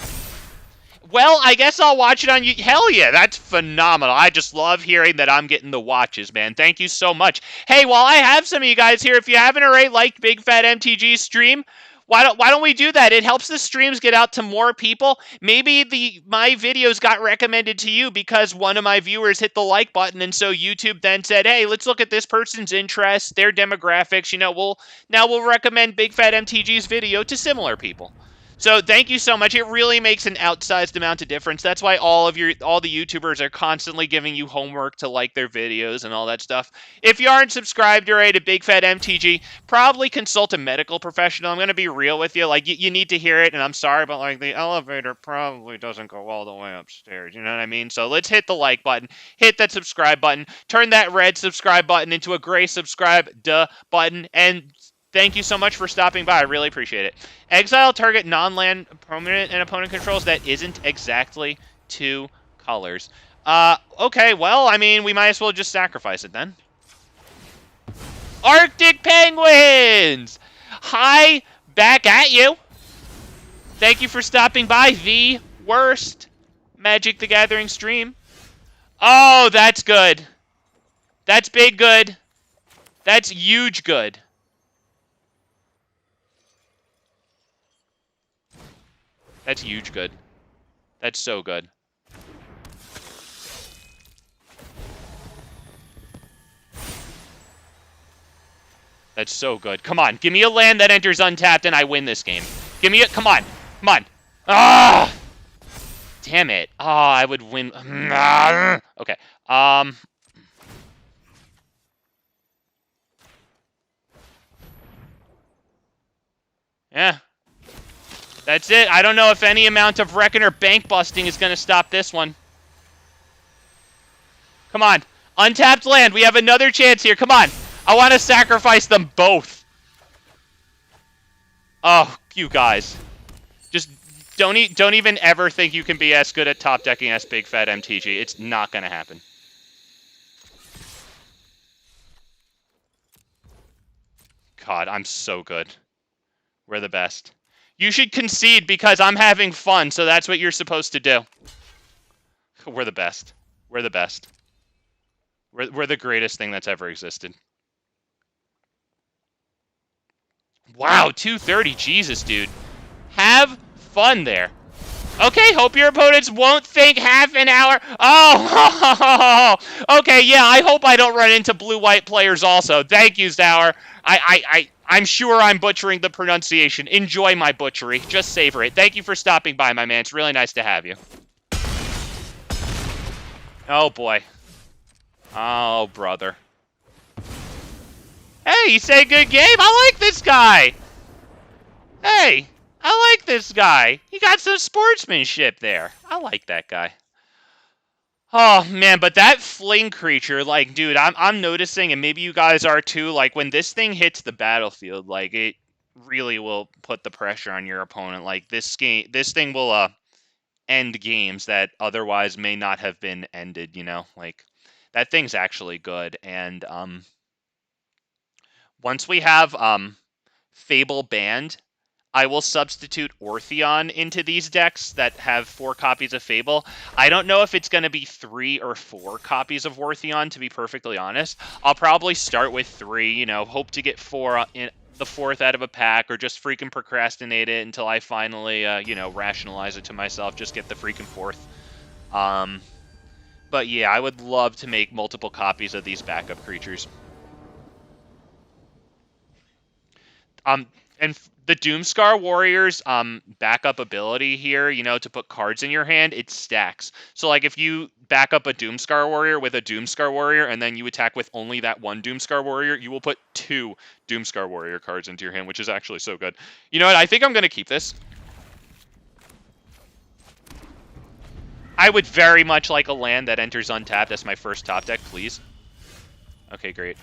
Well, I guess I'll watch it on you. Hell yeah, that's phenomenal. I just love hearing that I'm getting the watches, man. Thank you so much. Hey, while I have some of you guys here, if you haven't already liked Big Fat MTG's stream, why don't we do that? It helps the streams get out to more people. Maybe my videos got recommended to you because one of my viewers hit the like button, and so YouTube then said, "Hey, let's look at this person's interests, their demographics. You know, we'll recommend Big Fat MTG's video to similar people." So thank you so much. It really makes an outsized amount of difference. That's why all the YouTubers are constantly giving you homework to like their videos and all that stuff. If you aren't subscribed already to Big Fat MTG, probably consult a medical professional. I'm going to be real with you. Like, you need to hear it, and I'm sorry, but like the elevator probably doesn't go all the way upstairs. You know what I mean? So let's hit the like button, hit that subscribe button, turn that red subscribe button into a gray subscribe button, and thank you so much for stopping by. I really appreciate it. Exile target non-land permanent and opponent controls that isn't exactly 2 colors. Okay, well, I mean, we might as well just sacrifice it then. Arctic Penguins! Hi, back at you. Thank you for stopping by the worst Magic the Gathering stream. Oh, that's good. That's big good. That's huge good. That's huge good. That's so good. That's so good. Come on, give me a land that enters untapped and I win this game. Give me it. Come on. Come on. Ah! Damn it. Oh, I would win. Okay. Yeah. That's it. I don't know if any amount of wrecking or bank busting is going to stop this one. Come on. Untapped land. We have another chance here. Come on. I want to sacrifice them both. Oh, you guys. Just don't even ever think you can be as good at top decking as Big Fat MTG. It's not going to happen. God, I'm so good. We're the best. You should concede because I'm having fun, so that's what you're supposed to do. We're the best. We're the best. We're the greatest thing that's ever existed. Wow, 230. Jesus, dude. Have fun there. Okay, hope your opponents won't think half an hour. Oh, okay, yeah, I hope I don't run into blue-white players also. Thank you, Zauer. I'm sure I'm butchering the pronunciation. Enjoy my butchery. Just savor it. Thank you for stopping by, my man. It's really nice to have you. Oh, boy. Oh, brother. Hey, you say good game? I like this guy. Hey, I like this guy. He got some sportsmanship there. I like that guy. Oh, man, but that fling creature, like, dude, I'm noticing, and maybe you guys are too, like, when this thing hits the battlefield, like, it really will put the pressure on your opponent. Like, this thing will, end games that otherwise may not have been ended, you know? Like, that thing's actually good, and, once we have, Fable banned, I will substitute Ortheon into these decks that have 4 copies of Fable. I don't know if it's going to be 3 or 4 copies of Ortheon, to be perfectly honest. I'll probably start with 3, you know, hope to get 4 the 4th out of a pack, or just freaking procrastinate it until I finally, you know, rationalize it to myself. Just get the freaking 4th. But yeah, I would love to make multiple copies of these backup creatures. And the Doomskar Warrior's backup ability here, you know, to put cards in your hand, it stacks. So, like, if you back up a Doomskar Warrior with a Doomskar Warrior, and then you attack with only that one Doomskar Warrior, you will put 2 Doomskar Warrior cards into your hand, which is actually so good. You know what? I think I'm going to keep this. I would very much like a land that enters untapped as my first top deck, please. Okay, great.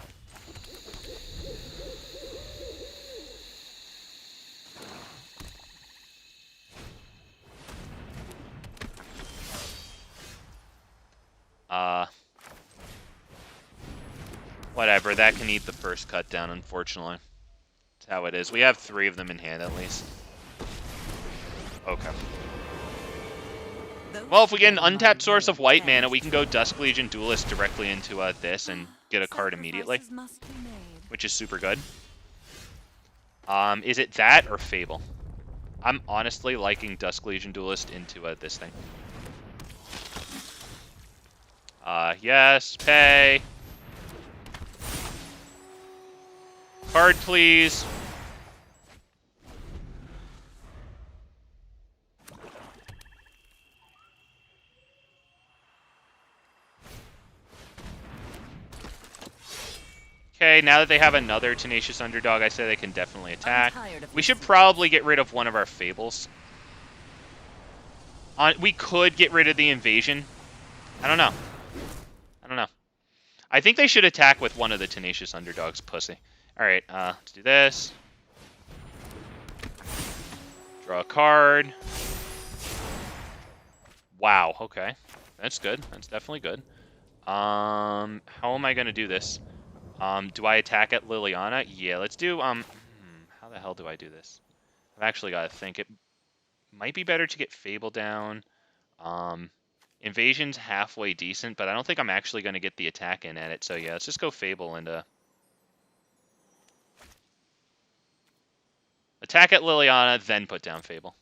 Whatever, that can eat the first cut down, unfortunately. That's how it is. We have 3 of them in hand, at least. Okay. Well, if we get an untapped source of white mana, we can go Dusk Legion Duelist directly into this and get a card immediately, which is super good. Is it that or Fable? I'm honestly liking Dusk Legion Duelist into this thing. Yes, pay. Card, please. Okay, now that they have another Tenacious Underdog, I say they can definitely attack. We should probably get rid of one of our Fables. We could get rid of the Invasion. I don't know. I think they should attack with one of the Tenacious Underdogs, pussy. Alright, let's do this. Draw a card. Wow, okay. That's good. That's definitely good. How am I going to do this? Do I attack at Liliana? Yeah, let's do, how the hell do I do this? I've actually got to think. It might be better to get Fable down. Invasion's halfway decent, but I don't think I'm actually going to get the attack in at it. So yeah, let's just go Fable and, attack at Liliana, then put down Fable.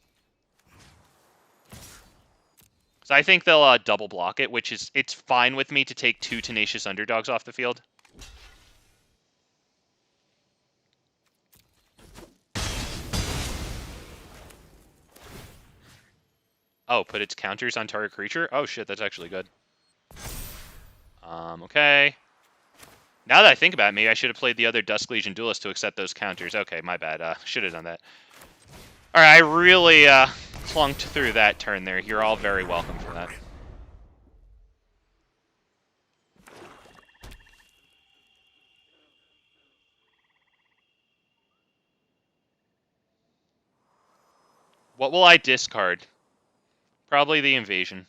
So I think they'll double block it, which is, it's fine with me to take 2 Tenacious Underdogs off the field. Oh, put its counters on target creature? Oh shit, that's actually good. Okay. Now that I think about it, maybe I should have played the other Dusk Legion Duelist to accept those counters. Okay, my bad. Should have done that. Alright, I really clunked through that turn there. You're all very welcome for that. What will I discard? Probably the Invasion.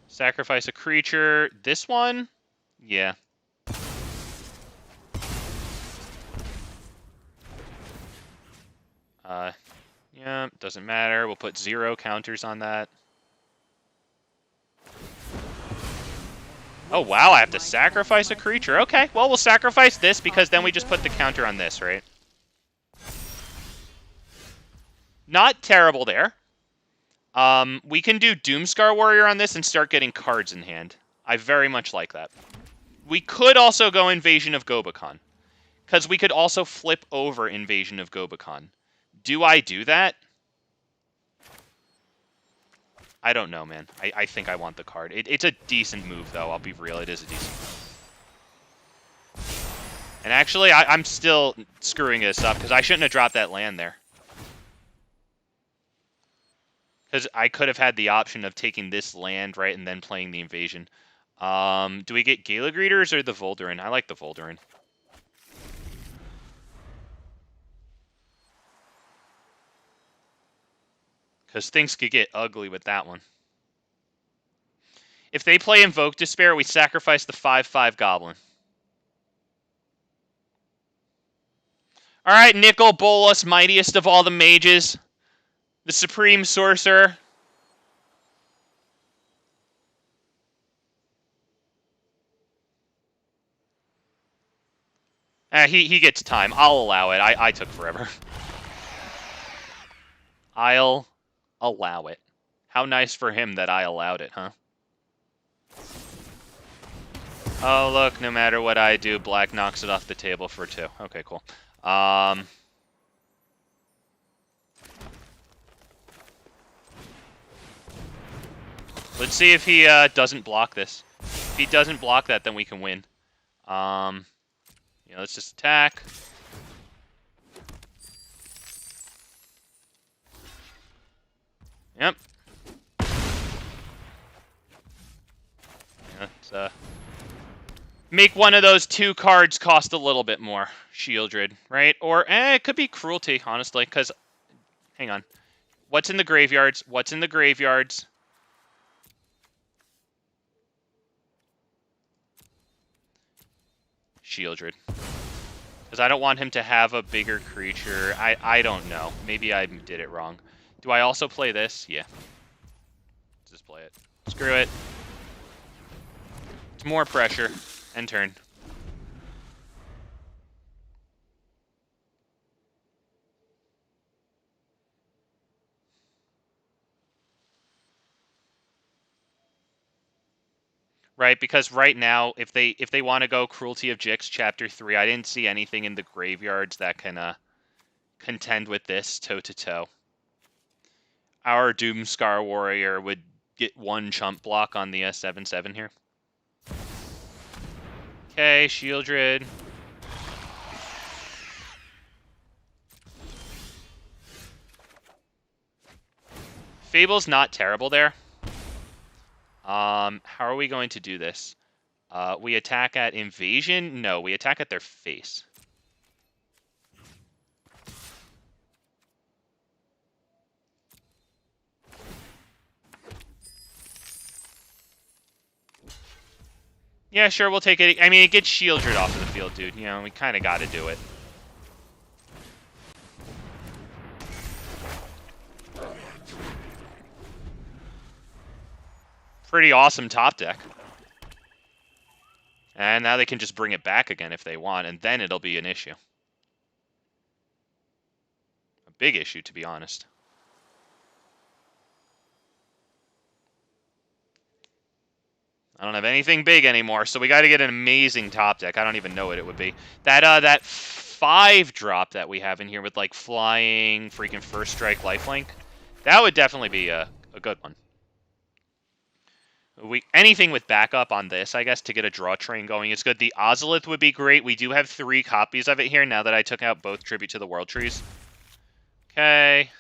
Sacrifice a creature. This one? Yeah. Yeah, doesn't matter. We'll put 0 counters on that. Oh, wow, I have to sacrifice a creature. Okay, well, we'll sacrifice this because then we just put the counter on this, right? Not terrible there. We can do Doomskar Warrior on this and start getting cards in hand. I very much like that. We could also go Invasion of Gobakhan, because we could also flip over Invasion of Gobakhan. Do I do that? I don't know, man. I think I want the card. It's a decent move, though. I'll be real. It is a decent move. And actually, I'm still screwing this up, because I shouldn't have dropped that land there. Because I could have had the option of taking this land, right, and then playing the Invasion. Do we get Gala Greeters or the Voldaren? I like the Voldaren. Because things could get ugly with that one. If they play Invoke Despair, we sacrifice the 5/5 Goblin. Alright, Nicol Bolas, mightiest of all the mages. The Supreme Sorcerer. He gets time. I'll allow it. I took forever. I'll allow it. How nice for him that I allowed it, huh? Oh, look, no matter what I do, black knocks it off the table for 2. Okay, cool. Let's see if he doesn't block this. If he doesn't block that, then we can win. Let's just attack. Yep. Let's make one of those 2 cards cost a little bit more. Shieldred, right? Or, it could be Cruelty, honestly, because... Hang on. What's in the graveyards? What's in the graveyards? Shieldred. Because I don't want him to have a bigger creature. I don't know. Maybe I did it wrong. Do I also play this? Yeah. Just play it. Screw it. It's more pressure. End turn. Right, because right now, if they want to go Cruelty of Jix Chapter 3, I didn't see anything in the graveyards that can contend with this toe-to-toe. Our Doomskar Warrior would get 1 chump block on the 7/7 here. Okay, Shieldred. Fable's not terrible there. How are we going to do this? We attack at Invasion? No, we attack at their face. Yeah, sure, we'll take it. I mean, it gets Shieldred off of the field, dude. You know, we kind of got to do it. Pretty awesome top deck. And now they can just bring it back again if they want, and then it'll be an issue. A big issue, to be honest. I don't have anything big anymore, so we got to get an amazing top deck. I don't even know what it would be. That 5 drop that we have in here with, like, flying, freaking first strike, lifelink, that would definitely be a good one. Anything with backup on this, I guess, to get a draw train going is good. The Ozolith would be great. We do have 3 copies of it here now that I took out both Tribute to the World Trees. Okay.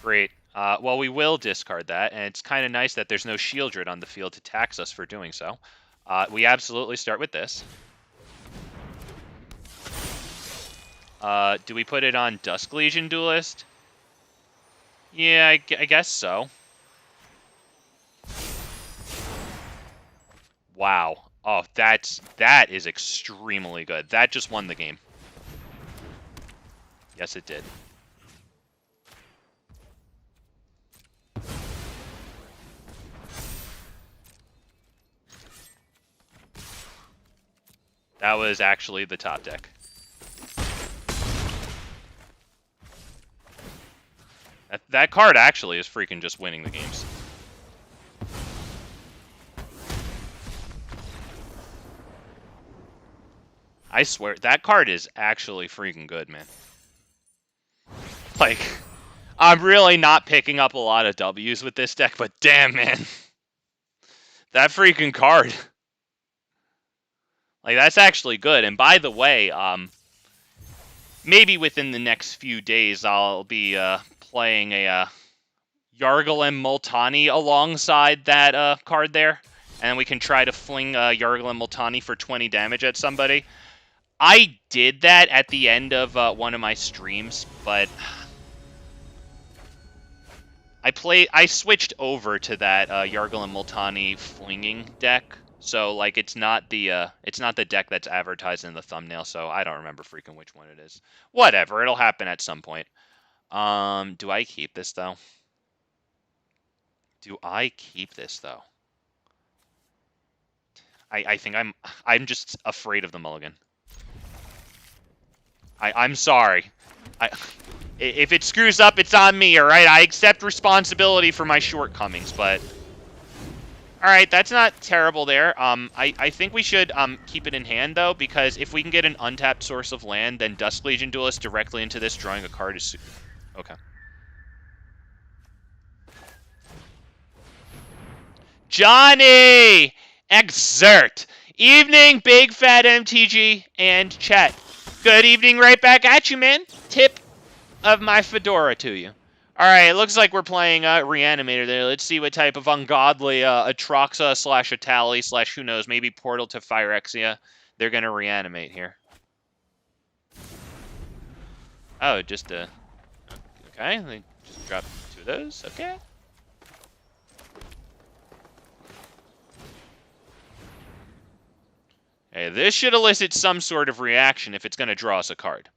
Great. Well, we will discard that, and it's kind of nice that there's no Shieldred on the field to tax us for doing so. We absolutely start with this. Do we put it on Dusk Legion Duelist? Yeah, I guess so. Wow. Oh, that is extremely good. That just won the game. Yes, it did. That was actually the top deck. That card actually is freaking just winning the games. I swear, that card is actually freaking good, man. Like, I'm really not picking up a lot of W's with this deck, but damn, man. That freaking card. Like, that's actually good. And by the way, maybe within the next few days, I'll be playing a Yargulem Multani alongside that card there. And we can try to fling Yargulem Multani for 20 damage at somebody. I did that at the end of one of my streams, but I switched over to that Yargulem Multani flinging deck. So like it's not the deck that's advertised in the thumbnail, so I don't remember freaking which one it is. Whatever, it'll happen at some point. Do I keep this though? Do I keep this though? I think I'm just afraid of the mulligan. I'm sorry. If it screws up, it's on me, alright? I accept responsibility for my shortcomings, but... Alright, that's not terrible there. I think we should keep it in hand, though, because if we can get an untapped source of land, then Dusk Legion Duelist directly into this, drawing a card is... Okay. Johnny! Exert! Evening, big fat MTG and chat. Good evening right back at you, man. Tip of my fedora to you. Alright, it looks like we're playing Reanimator there. Let's see what type of ungodly Atroxa slash Atali slash who knows, maybe Portal to Phyrexia they're going to reanimate here. Oh, just a... Okay, they just drop 2 of those. Okay. Hey, this should elicit some sort of reaction if it's going to draw us a card.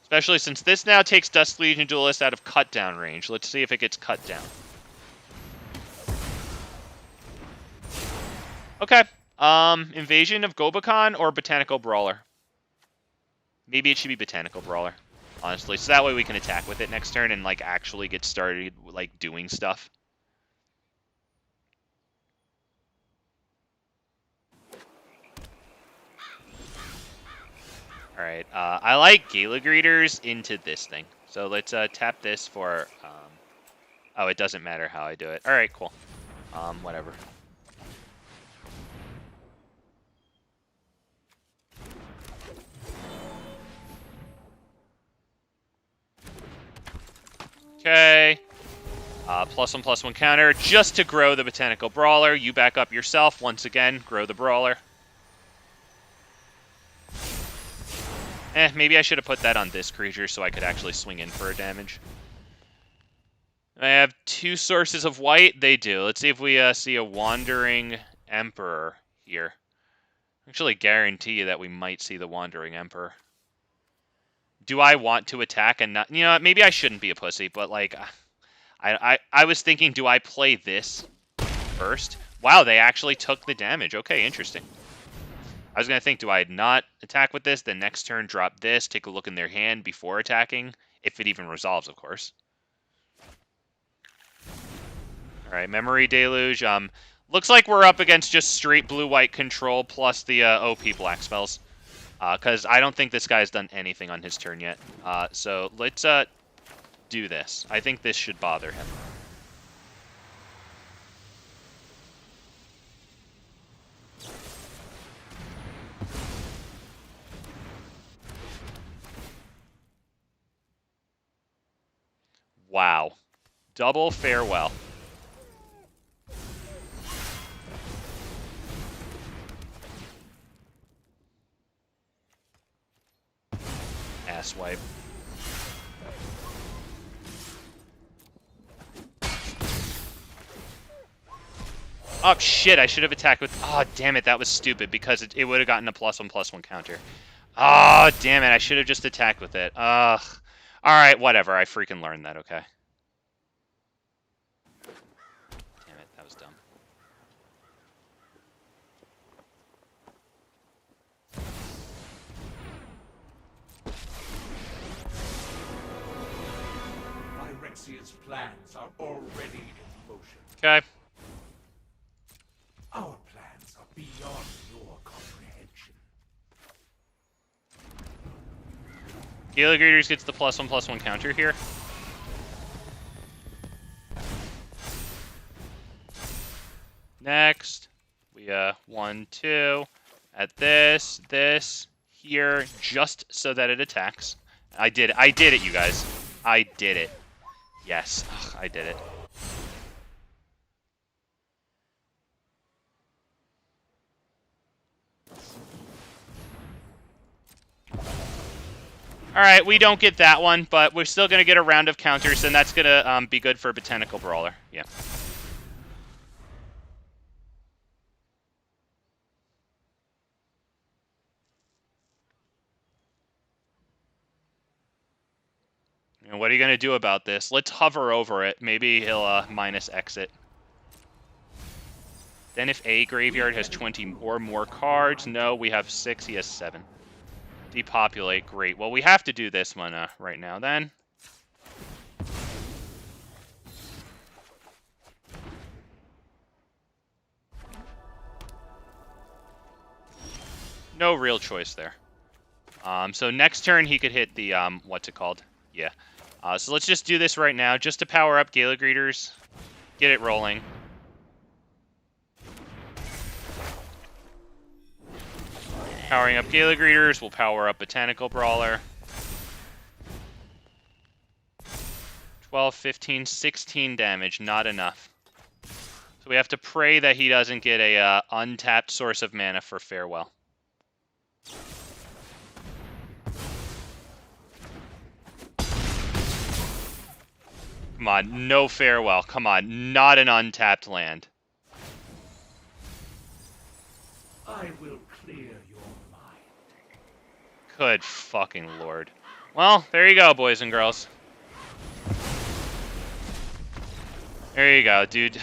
Especially since this now takes Dusk Legion Duelist out of cut down range. Let's see if it gets cut down. Okay. Invasion of Gobakhan or Botanical Brawler? Maybe it should be Botanical Brawler, honestly. So that way we can attack with it next turn and, like, actually get started, like, doing stuff. Alright, I like Gala Greeters into this thing. So let's tap this for... oh, it doesn't matter how I do it. Alright, cool. Whatever. Okay. +1/+1 counter just to grow the Botanical Brawler. You back up yourself once again. Grow the Brawler. Maybe I should have put that on this creature so I could actually swing in for a damage. I have 2 sources of white. They do. Let's see if we see a Wandering Emperor here. Actually guarantee you that we might see the Wandering Emperor. Do I want to attack and not... You know what? Maybe I shouldn't be a pussy, but, like... I was thinking, do I play this first? Wow, they actually took the damage. Okay, interesting. I was going to think, do I not attack with this, then next turn drop this, take a look in their hand before attacking? If it even resolves, of course. Alright, Memory Deluge. Looks like we're up against just straight blue-white control plus the OP black spells. Because I don't think this guy's done anything on his turn yet. So let's do this. I think this should bother him. Wow. Double farewell. Asswipe. Oh, shit, I should have attacked with... Oh, damn it, that was stupid, because it would have gotten a +1/+1 counter. Oh, damn it, I should have just attacked with it. Ugh. Alright, whatever, I freaking learned that, okay. Damn it, that was dumb. Phyrexia's plans are already in motion. Okay. Our plans are beyond your comprehension. Gala Greeters gets the +1/+1 counter here. Next, we 1, 2 at this, here, just so that it attacks. I did it, you guys. I did it. Yes, ugh, I did it. Alright, we don't get that one, but we're still going to get a round of counters, and that's going to be good for Botanical Brawler. Yeah. And what are you going to do about this? Let's hover over it. Maybe he'll minus exit. Then if a graveyard has 20 or more cards, no, we have 6, he has 7. Depopulate, great. Well, we have to do this one right now then. No real choice there. So next turn he could hit the, what's it called? Yeah. So let's just do this right now, just to power up Gala Greeters. Get it rolling. Powering up Gala Greeters, we'll power up Botanical Brawler. 12, 15, 16 damage, not enough. So we have to pray that he doesn't get a untapped source of mana for Farewell. Come on, no Farewell. Come on, not an untapped land. I will clear your mind. Good fucking lord. Well, there you go, boys and girls. There you go, dude.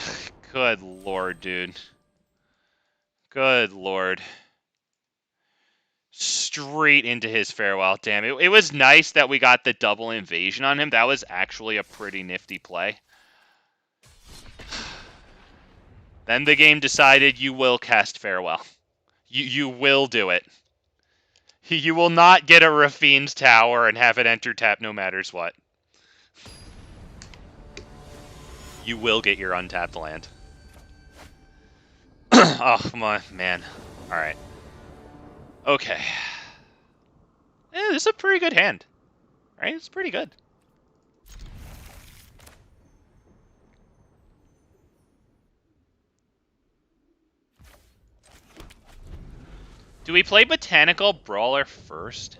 Good lord, dude. Good lord. Straight into his Farewell. Damn, it was nice that we got the double invasion on him. That was actually a pretty nifty play. Then the game decided you will cast Farewell. You will do it. You will not get a Rafine's Tower and have it enter tap no matters what. You will get your untapped land. Oh, come on, man. Alright. Okay. Yeah, this is a pretty good hand. Right? It's pretty good. Do we play Botanical Brawler first?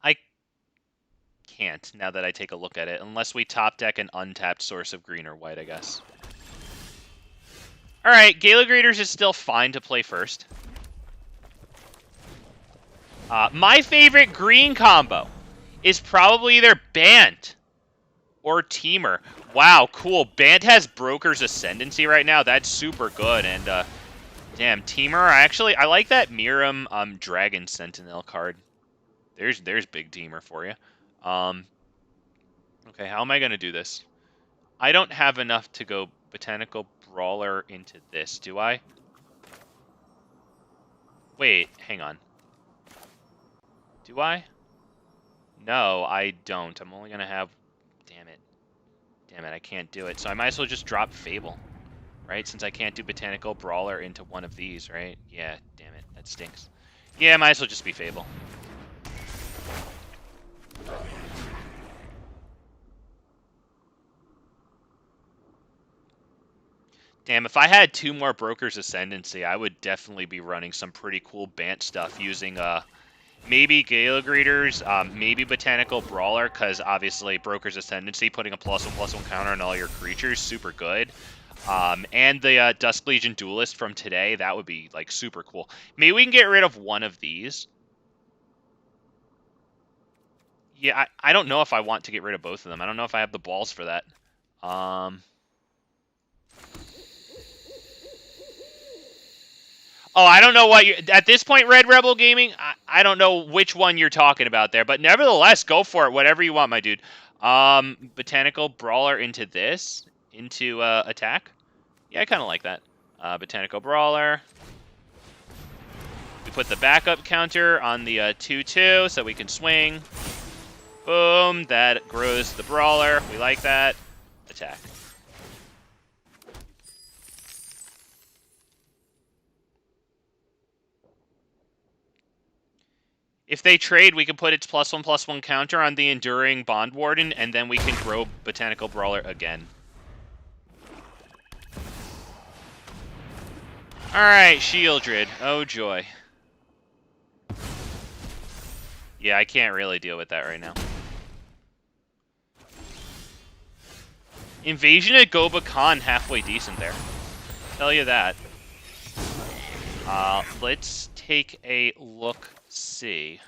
I can't, now that I take a look at it, unless we top deck an untapped source of green or white, I guess. Alright, Gala Greeters is still fine to play first. My favorite green combo is probably either Bant or Teamer. Wow, cool. Bant has Broker's Ascendancy right now. That's super good. And, damn, Teamer, I like that Miram Dragon Sentinel card. There's big Teamer for you. Okay, how am I going to do this? I don't have enough to go Botanical Brawler into this, do I? Wait, hang on. Do I? No, I don't. I'm only going to have... Damn it. Damn it, I can't do it. So I might as well just drop Fable, right? Since I can't do Botanical Brawler into one of these, right? Yeah, damn it. That stinks. Yeah, might as well just be Fable. Damn, if I had 2 more Broker's Ascendancy, I would definitely be running some pretty cool Bant stuff using, maybe Gala Greeters, maybe Botanical Brawler, because obviously Broker's Ascendancy, putting a +1/+1 counter on all your creatures, super good. And the Dusk Legion Duelist from today, that would be, like, super cool. Maybe we can get rid of one of these. Yeah, I don't know if I want to get rid of both of them. I don't know if I have the balls for that. Oh, I don't know what you... At this point, Red Rebel Gaming, I don't know which one you're talking about there. But nevertheless, go for it. Whatever you want, my dude. Botanical Brawler into this. Into attack. Yeah, I kind of like that. Botanical Brawler. We put the backup counter on the 2/2 so we can swing. Boom. That grows the Brawler. We like that. Attack. If they trade, we can put its +1/+1 counter on the Enduring Bondwarden, and then we can grow Botanical Brawler again. Alright, Shieldred. Oh, joy. Yeah, I can't really deal with that right now. Invasion of Gobakhan halfway decent there. Tell you that. Let's take a look-see.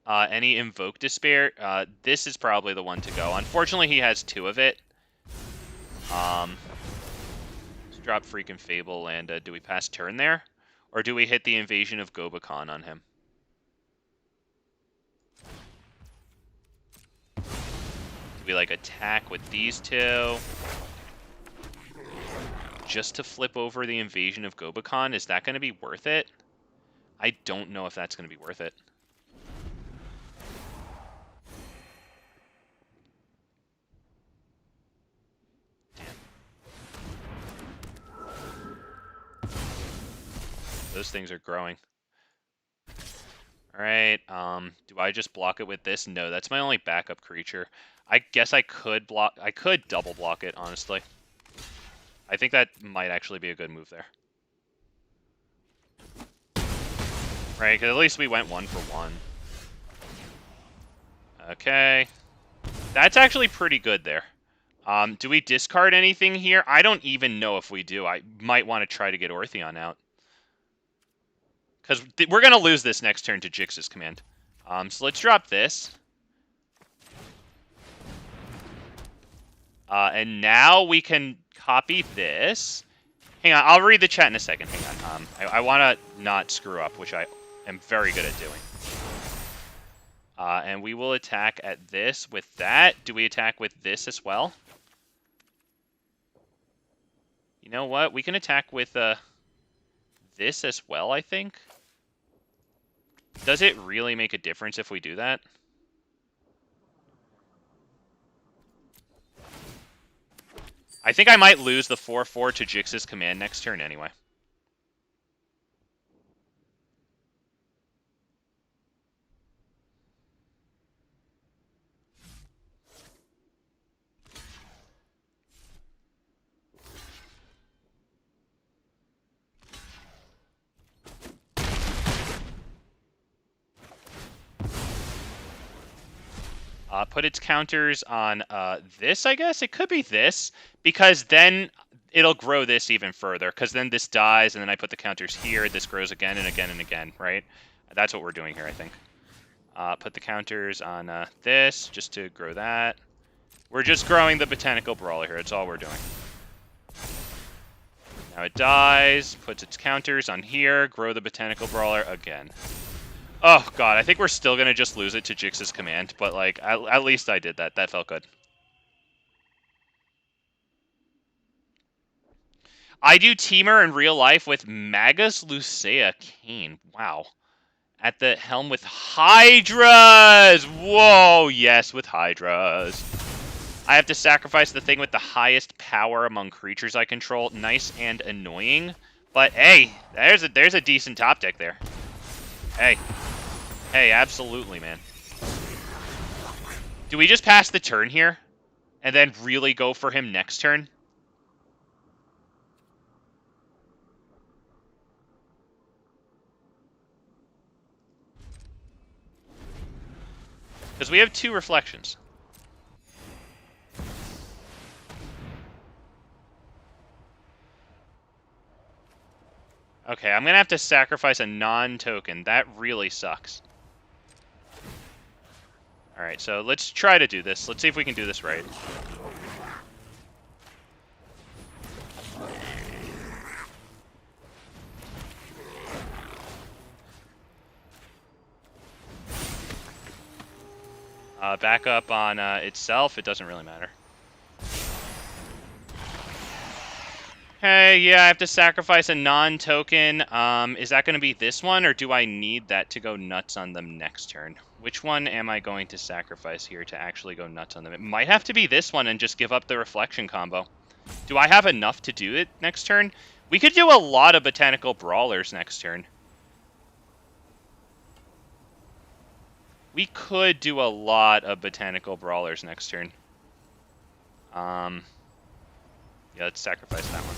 Any Invoke Despair? This is probably the one to go. Unfortunately, he has 2 of it. Let's drop freaking Fable, and do we pass turn there? Or do we hit the Invasion of Gobakhan on him? Do we, like, attack with these 2? Just to flip over the Invasion of Gobakhan? Is that going to be worth it? I don't know if that's going to be worth it. Those things are growing. Alright, do I just block it with this? No, that's my only backup creature. I guess I could double block it, honestly. I think that might actually be a good move there. Right, because at least we went 1 for 1. Okay. That's actually pretty good there. Do we discard anything here? I don't even know if we do. I might want to try to get Ortheon out. Because we're going to lose this next turn to Jix's command. So let's drop this. And now we can copy this. Hang on, I'll read the chat in a second. Hang on. I want to not screw up, which I am very good at doing. And we will attack at this with that. Do we attack with this as well? You know what? We can attack with this as well, I think. Does it really make a difference if we do that? I think I might lose the 4/4 to Jix's command next turn anyway. Put its counters on this, I guess? It could be this, because then it'll grow this even further, because then this dies, and then I put the counters here, this grows again and again and again, right? That's what we're doing here, I think. Put the counters on this, just to grow that. We're just growing the Botanical Brawler here, that's all we're doing. Now it dies, puts its counters on here, grow the Botanical Brawler again. Oh, God, I think we're still going to just lose it to Jix's command, but, like, at least I did that. That felt good. I do Teamer in real life with Magus Lucea Kane. Wow. At the helm with Hydras! Whoa, yes, with Hydras. I have to sacrifice the thing with the highest power among creatures I control. Nice and annoying. But, hey, there's a decent top deck there. Hey. Hey, absolutely, man. Do we just pass the turn here? And then really go for him next turn? Because we have 2 reflections. Okay, I'm going to have to sacrifice a non-token. That really sucks. Alright, so let's try to do this. Let's see if we can do this right. Back up on itself, it doesn't really matter. Hey, yeah, I have to sacrifice a non-token. Is that going to be this one, or do I need that to go nuts on them next turn? Which one am I going to sacrifice here to actually go nuts on them? It might have to be this one and just give up the reflection combo. Do I have enough to do it next turn? We could do a lot of Botanical Brawlers next turn. We could do a lot of Botanical Brawlers next turn. Yeah, let's sacrifice that one.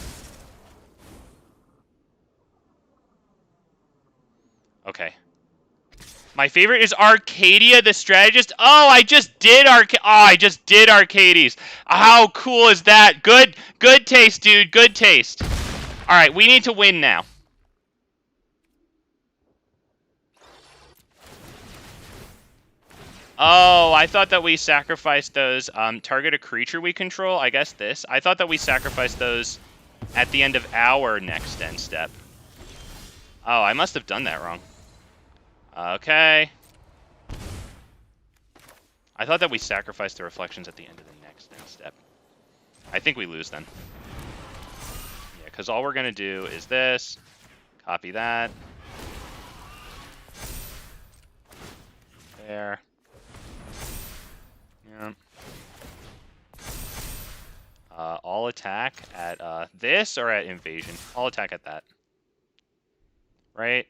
Okay. My favorite is Arcadia, the strategist. Oh, I just did Arcades. How cool is that? Good taste, dude. Good taste. All right, we need to win now. Oh, I thought that we sacrificed those. Target a creature we control. I guess this. I thought that we sacrificed those at the end of our next end step. Oh, I must have done that wrong. Okay. I thought that we sacrificed the reflections at the end of the next end step. I think we lose then. Yeah, because all we're going to do is this. Copy that. There. Yeah. All attack at this or at invasion? All attack at that. Right?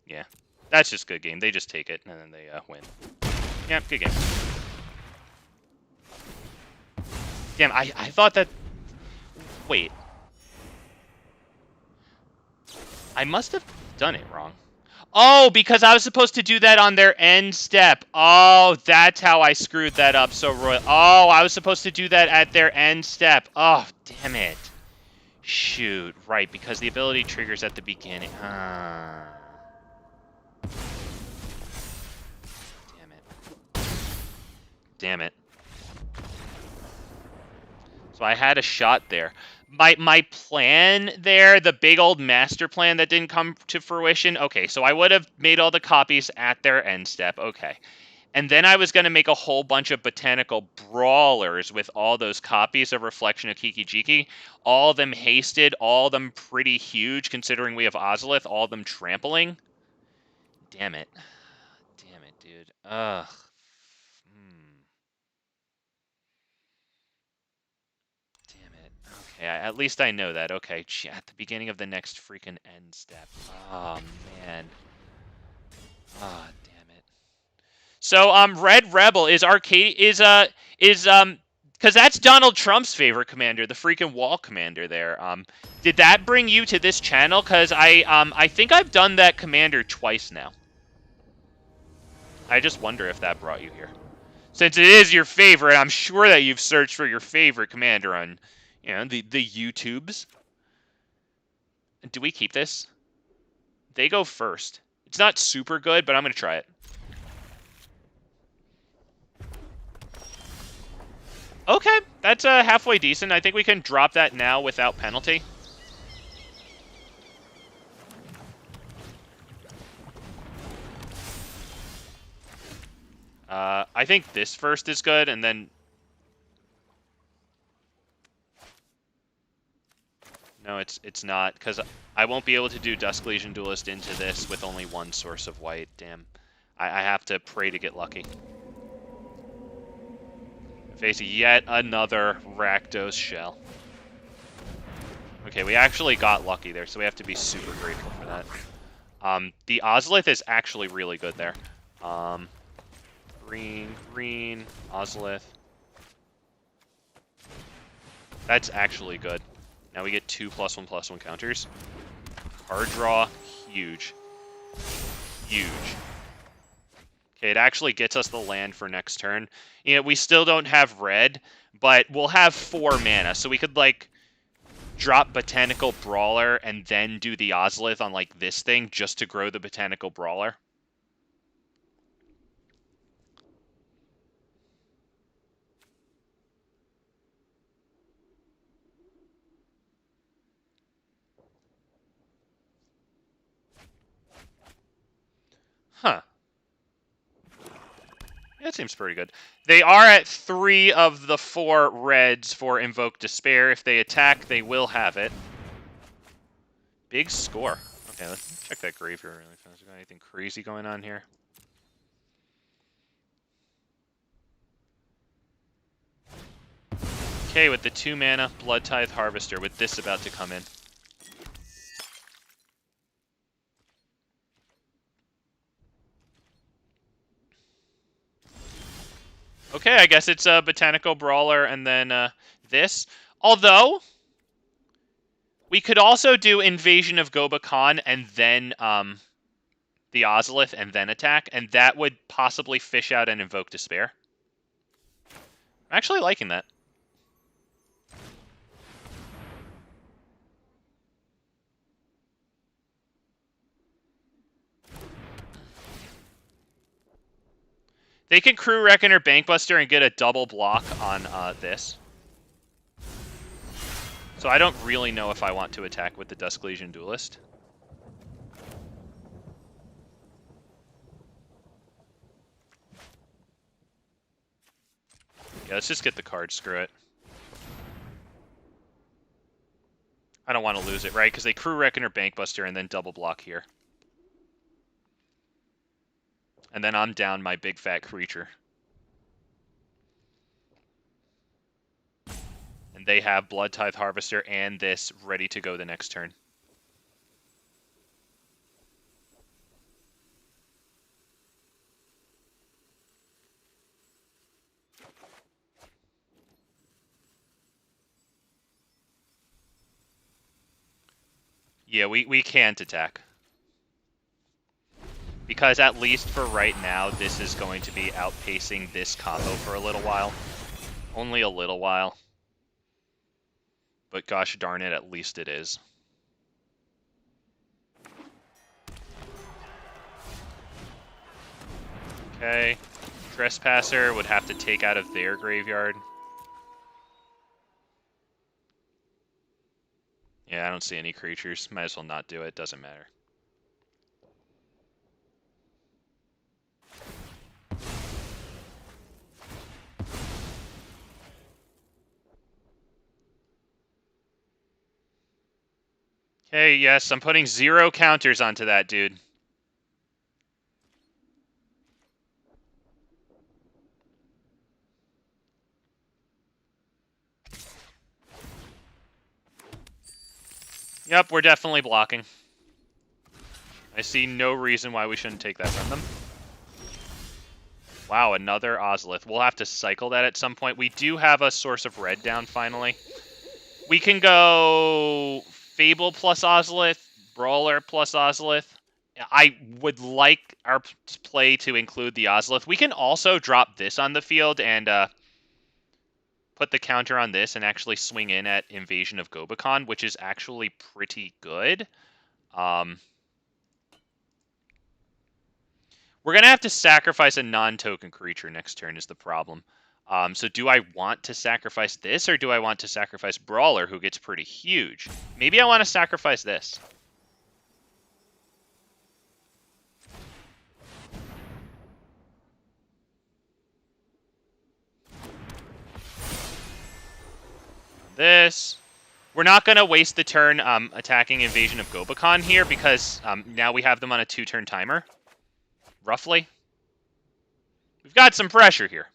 Yeah. That's just good game. They just take it and then they win. Yeah, good game. Damn, I thought that... Wait. I must have done it wrong. Oh, because I was supposed to do that on their end step. Oh, that's how I screwed that up so royal. Oh, I was supposed to do that at their end step. Oh, damn it. Shoot, right, because the ability triggers at the beginning. Damn it. Damn it. So I had a shot there. My plan there, the big old master plan that didn't come to fruition. Okay, so I would have made all the copies at their end step. Okay. And then I was going to make a whole bunch of Botanical Brawlers with all those copies of Reflection of Kiki-Jiki. All of them hasted, all of them pretty huge, considering we have Ozolith, all of them trampling. Damn it. Damn it, dude. Ugh. Okay, at least I know that. Okay, at the beginning of the next freaking end step. Oh, man. Ah, damn it. So, Red Rebel is because that's Donald Trump's favorite commander, the freaking wall commander there. Did that bring you to this channel? Because I think I've done that commander twice now. I just wonder if that brought you here. Since it is your favorite, I'm sure that you've searched for your favorite commander on... You know, the YouTubes. Do we keep this? They go first. It's not super good, but I'm going to try it. Okay, that's halfway decent. I think we can drop that now without penalty. I think this first is good, and then... No, it's not, because I won't be able to do Dusk Legion Duelist into this with only one source of white. Damn. I have to pray to get lucky. Face yet another Rakdos shell. Okay, we actually got lucky there, so we have to be super grateful for that. The Ozolith is actually really good there. Green, Ozolith. That's actually good. Now we get 2 +1/+1 counters. Card draw, huge. Huge. Okay, it actually gets us the land for next turn. You know, we still don't have red, but we'll have 4 mana, so we could, like, drop Botanical Brawler and then do the Ozolith on, like, this thing just to grow the Botanical Brawler. Huh. Yeah, that seems pretty good. They are at 3 of the 4 reds for Invoke Despair. If they attack, they will have it. Big score. Okay, let's check that graveyard really fast. Got anything crazy going on here? Okay, with the 2 mana Blood Tithe Harvester, with this about to come in. Okay, I guess it's a Botanical Brawler and then this. Although, we could also do Invasion of Gobakhan and then the Ozolith and then attack, and that would possibly fish out and invoke Despair. I'm actually liking that. They can Crew Reckoner Bankbuster and get a double block on this. So I don't really know if I want to attack with the Dusk Legion Duelist. Yeah, let's just get the card, screw it. I don't want to lose it, right? Because they Crew Reckoner Bankbuster and then double block here. And then I'm down my big fat creature. And they have Blood Tithe Harvester and this ready to go the next turn. Yeah, we can't attack. Because at least for right now, this is going to be outpacing this combo for a little while. Only a little while. But gosh darn it, at least it is. Okay. Trespasser would have to take out of their graveyard. Yeah, I don't see any creatures. Might as well not do it. Doesn't matter. Okay, yes, I'm putting 0 counters onto that, dude. Yep, we're definitely blocking. I see no reason why we shouldn't take that from them. Wow, another Ozolith. We'll have to cycle that at some point. We do have a source of red down, finally. We can go Fable plus Ozolith, Brawler plus Ozolith. I would like our play to include the Ozolith. We can also drop this on the field and put the counter on this and actually swing in at Invasion of Gobakhan, which is actually pretty good. We're going to have to sacrifice a non-token creature next turn is the problem. So do I want to sacrifice this, or do I want to sacrifice Brawler, who gets pretty huge? Maybe I want to sacrifice this. This. We're not going to waste the turn attacking Invasion of Gobakhan here, because now we have them on a 2-turn timer. Roughly. We've got some pressure here.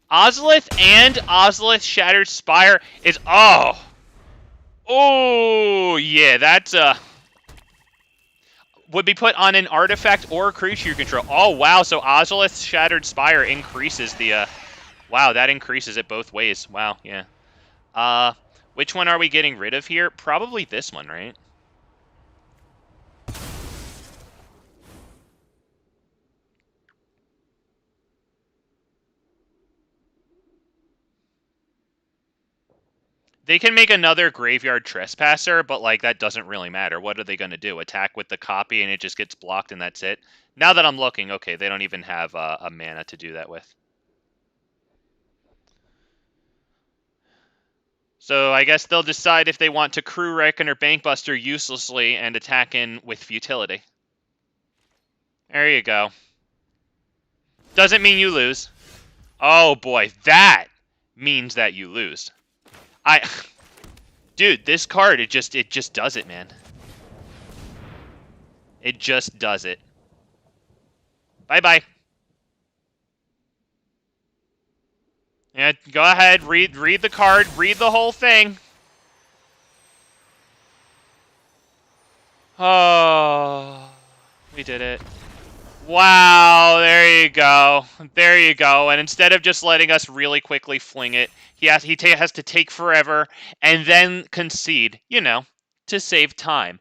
Ozolith and Ozolith Shattered Spire is... Oh! Oh, yeah, that's... would be put on an artifact or creature you control. Oh, wow, so Ozolith Shattered Spire increases the... Wow, that increases it both ways. Wow, yeah. Which one are we getting rid of here? Probably this one, right? They can make another Graveyard Trespasser, but, like, that doesn't really matter. What are they going to do? Attack with the copy and it just gets blocked and that's it? Now that I'm looking, okay, they don't even have a mana to do that with. So I guess they'll decide if they want to Crew Reckoner Bankbuster uselessly and attack in with futility. There you go. Doesn't mean you lose. Oh boy, that means that you lose. Dude, this card, it just does it, man. It just does it. Bye-bye. Yeah, go ahead, read the card, read the whole thing. Oh, we did it. Wow, there you go. There you go. And instead of just letting us really quickly fling it, he has to take forever and then concede. You know, to save time.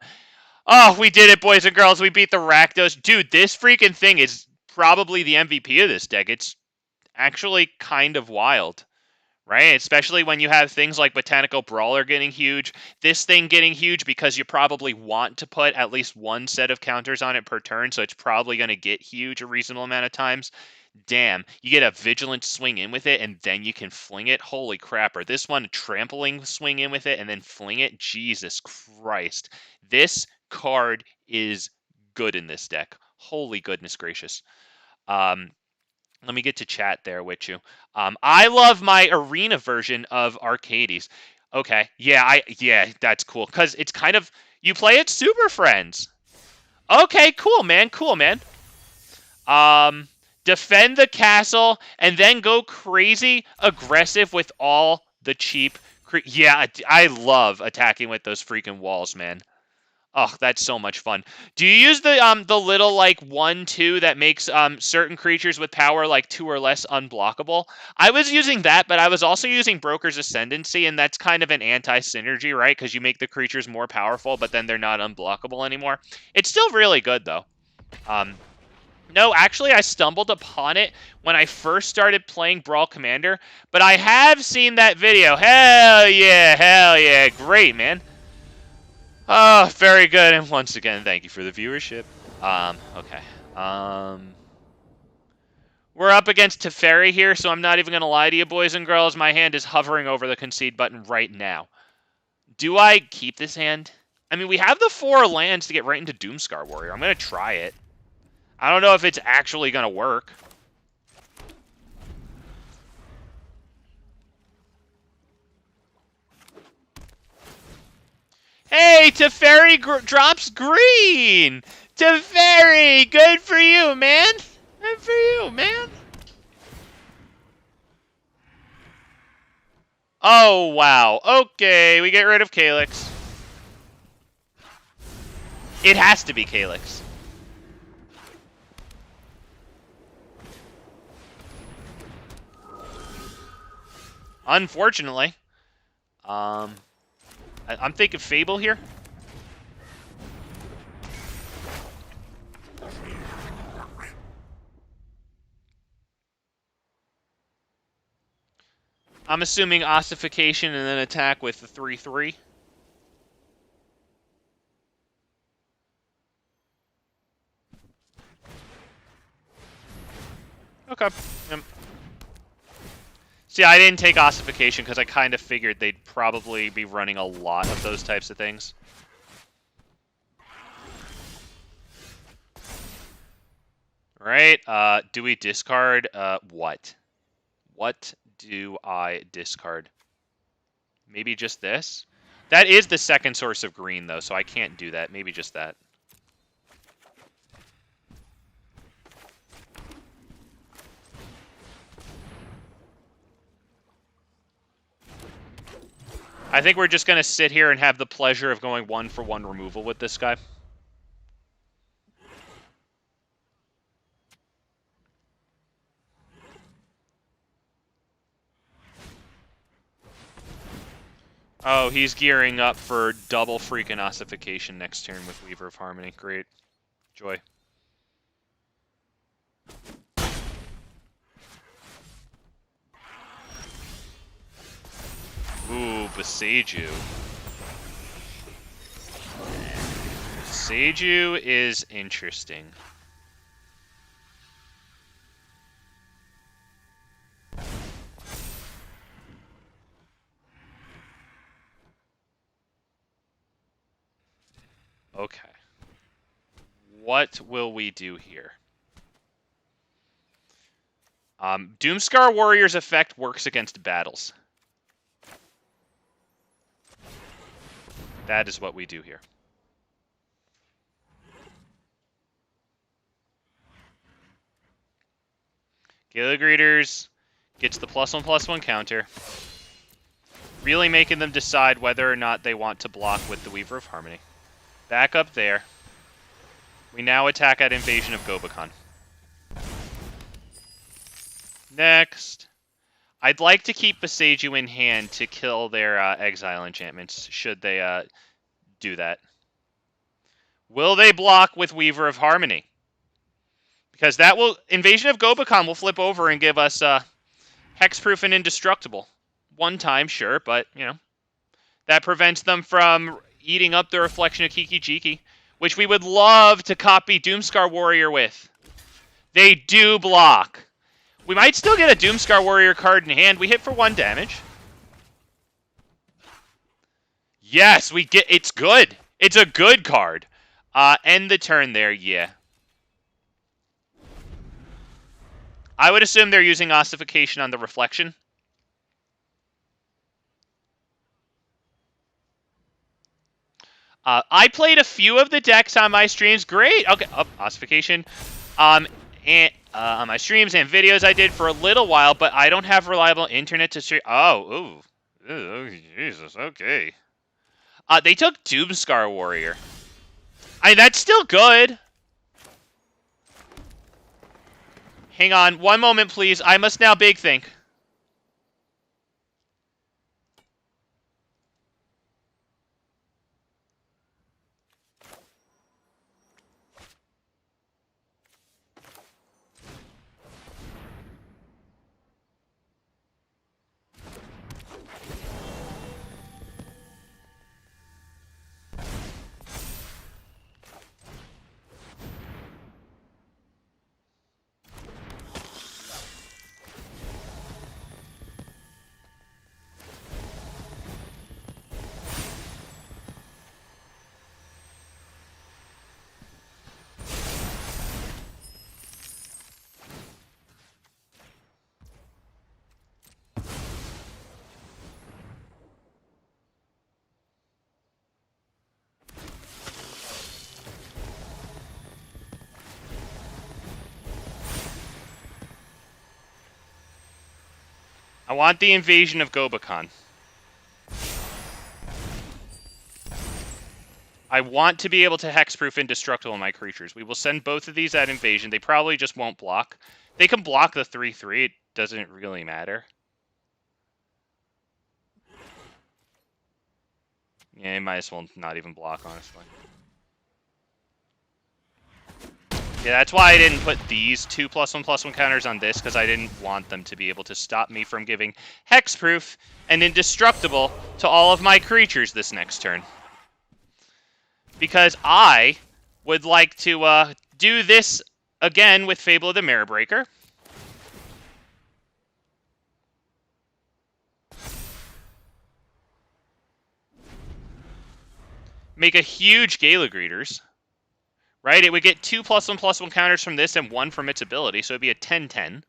Oh, we did it, boys and girls. We beat the Rakdos. Dude, this freaking thing is probably the MVP of this deck. It's actually kind of wild, right? Especially when you have things like Botanical Brawler getting huge, this thing getting huge because you probably want to put at least one set of counters on it per turn, so it's probably going to get huge a reasonable amount of times. Damn, you get a Vigilant swing in with it, and then you can fling it. Holy crap, or this one, a Trampling swing in with it, and then fling it. Jesus Christ. This card is good in this deck. Holy goodness gracious. Let me get to chat there with you. I love my arena version of Arcades. Okay, yeah, that's cool. Because it's kind of, you play it Super Friends. Okay, cool, man, defend the castle, and then go crazy aggressive with all the cheap... Yeah, I love attacking with those freaking walls, man. Oh, that's so much fun. Do you use the little, like, 1/2 that makes certain creatures with power, like, 2 or less, unblockable? I was using that, but I was also using Broker's Ascendancy, and that's kind of an anti-synergy, right? Because you make the creatures more powerful, but then they're not unblockable anymore. It's still really good, though. No, actually, I stumbled upon it when I first started playing Brawl Commander, but I have seen that video. Hell yeah, great, man. Oh, very good, and once again, thank you for the viewership. Okay. We're up against Teferi here, so I'm not even going to lie to you, boys and girls. My hand is hovering over the concede button right now. Do I keep this hand? I mean, we have the 4 lands to get right into Doomskar Warrior. I'm going to try it. I don't know if it's actually going to work. Hey, Teferi drops green! Teferi! Good for you, man! Good for you, man! Oh, wow. Okay, we get rid of Calyx. It has to be Calyx. Unfortunately. I'm thinking Fable here. I'm assuming Ossification and then attack with the 3/3. Okay. See, I didn't take Ossification because I kind of figured they'd probably be running a lot of those types of things. Right, do we discard, what? What do I discard? Maybe just this? That is the second source of green, though, so I can't do that. Maybe just that. I think we're just going to sit here and have the pleasure of going 1-for-1 removal with this guy. Oh, he's gearing up for double freaking Ossification next turn with Weaver of Harmony. Great. Joy. Ooh, Boseiju. Boseiju is interesting. Okay. What will we do here? Doomskar Warrior's effect works against battles. That is what we do here. Gala Greeters gets the +1/+1 counter. Really making them decide whether or not they want to block with the Weaver of Harmony. Back up there. We now attack at Invasion of Gobakhan. Next. I'd like to keep Boseiju in hand to kill their Exile enchantments, should they do that? Will they block with Weaver of Harmony? Because that will... Invasion of Gobakhan will flip over and give us Hexproof and Indestructible. One time, sure, but, you know. That prevents them from eating up the Reflection of Kiki-Jiki, which we would love to copy Doomskar Warrior with. They do block. We might still get a Doomskar Warrior card in hand. We hit for 1 damage. Yes, we get... It's good. It's a good card. End the turn there, yeah. I would assume they're using Ossification on the Reflection. I played a few of the decks on my streams. Great. Okay. Ossification. And on my streams and videos I did for a little while, but I don't have reliable internet to stream. Oh, Jesus. Okay. They took Doomskar Warrior. That's still good. Hang on. One moment, please. I must now big think. I want the Invasion of Gobakhan. I want to be able to hexproof Indestructible my creatures. We will send both of these at Invasion. They probably just won't block. They can block the 3/3. It doesn't really matter. Yeah, might as well not even block, honestly. Yeah, that's why I didn't put these 2+1/+1 counters on this, because I didn't want them to be able to stop me from giving Hexproof and Indestructible to all of my creatures this next turn. Because I would like to do this again with Fable of the Mirror Breaker. Make a huge Gala Greeters. Right? It would get 2+1/+1 counters from this and 1 from its ability, so it'd be a 10/10.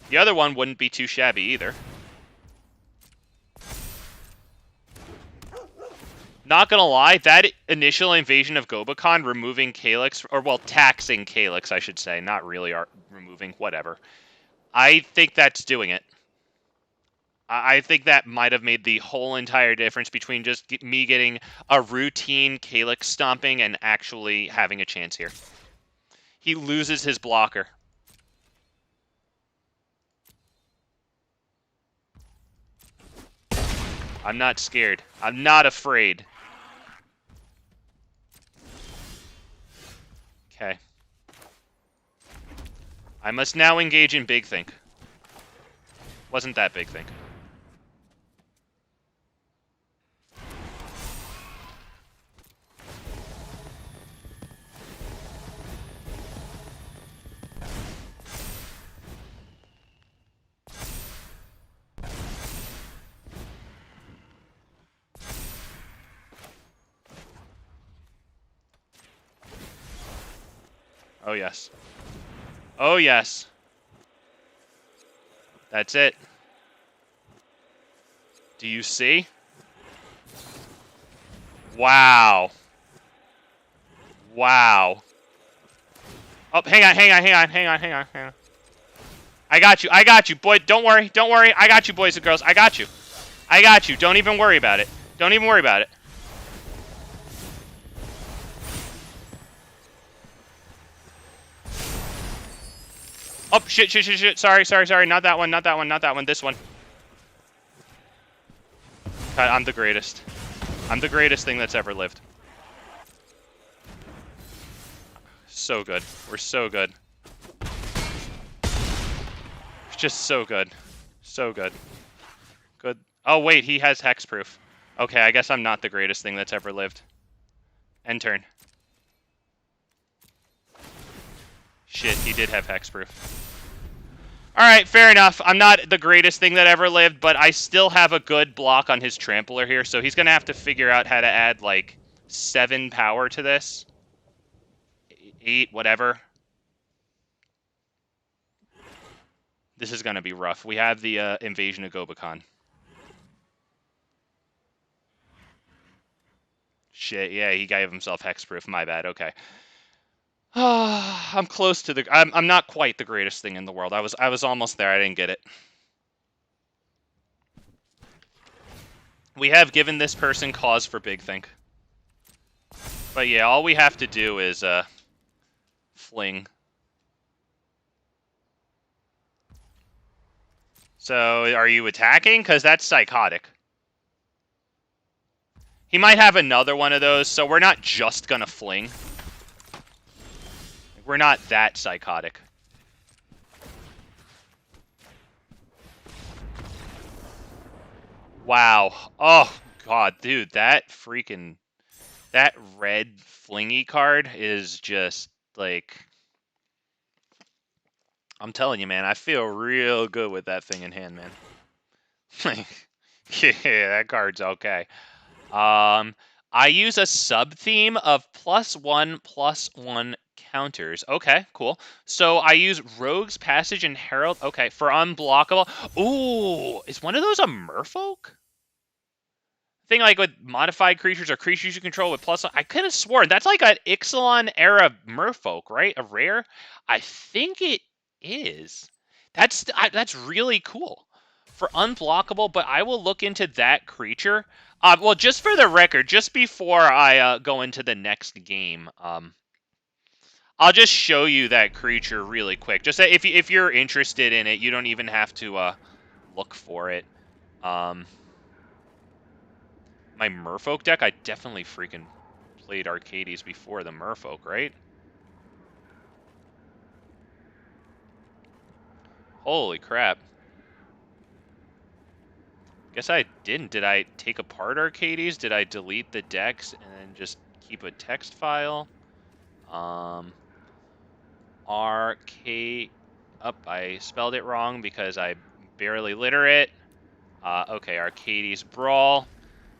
The other one wouldn't be too shabby either. Not gonna lie, that initial Invasion of Gobakhan removing Calyx, or well, taxing Calyx, I should say, not really removing, whatever. I think that's doing it. I think that might have made the whole entire difference between just me getting a routine Calyx stomping and actually having a chance here. He loses his blocker. I'm not scared. I'm not afraid. Okay. I must now engage in Big Think. Wasn't that Big Think. Oh, yes. Oh, yes. That's it. Do you see? Wow. Wow. Oh, hang on. I got you, boy. Don't worry. I got you, boys and girls. I got you. Don't even worry about it. Oh, shit. Sorry. Not that one. This one. God, I'm the greatest. I'm the greatest thing that's ever lived. So good. We're so good. Just so good. So good. Good. Oh, wait, he has hexproof. Okay, I guess I'm not the greatest thing that's ever lived. End turn. Shit, he did have hexproof. Alright, fair enough. I'm not the greatest thing that ever lived, but I still have a good block on his Trampler here, so he's gonna have to figure out how to add, like, 7 power to this. 8, whatever. This is gonna be rough. We have the Invasion of Gobakhan. Shit, yeah, he gave himself hexproof. My bad, okay. I'm close to the... I'm not quite the greatest thing in the world. I was almost there. I didn't get it. We have given this person cause for big think. But yeah, all we have to do is fling. So, are you attacking? Because that's psychotic. He might have another one of those, so we're not just gonna fling. We're not that psychotic. Wow. Oh, God, dude, that freaking... That red flingy card is just, like... I'm telling you, man, I feel real good with that thing in hand, man. Like, yeah, that card's okay. I use a sub-theme of +1/+1 counters. Okay, cool. So I use Rogue's Passage and Herald. Okay, for unblockable. Ooh, is one of those a merfolk? Thing like with modified creatures or creatures you control with +1. I could have sworn that's like an Ixalan era merfolk, right? A rare. I think it is. That's really cool for unblockable. But I will look into that creature. Well, just for the record, just before I go into the next game, I'll just show you that creature really quick. Just if you're interested in it, you don't even have to look for it. My Merfolk deck, I definitely freaking played Arcades before the Merfolk, right? Holy crap. Guess I didn't. Did I take apart Arcades? Did I delete the decks and then just keep a text file? Arcade... I spelled it wrong because I barely litter it. Okay, Arcades Brawl.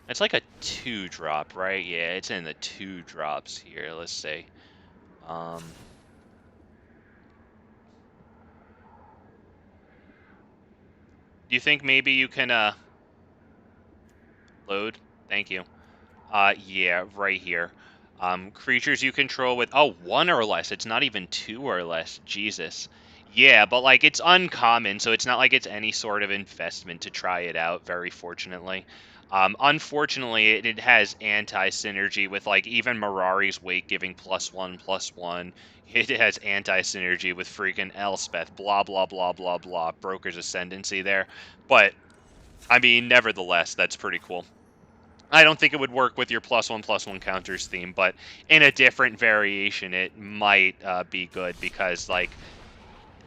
It's like a 2-drop, right? Yeah, it's in the 2 drops here. Let's see. Do you think maybe you can, load? Thank you. Yeah, right here. Creatures you control with... Oh, 1 or less. It's not even 2 or less. Jesus. Yeah, but, like, it's uncommon, so it's not like it's any sort of investment to try it out, very fortunately. Unfortunately, it has anti-synergy with, like, even Mirari's Wake giving +1/+1. It has anti-synergy with freaking Elspeth, blah, blah, blah, blah, blah. Broker's Ascendancy there. But, I mean, nevertheless, that's pretty cool. I don't think it would work with your +1/+1 counters theme, but in a different variation, it might be good because, like,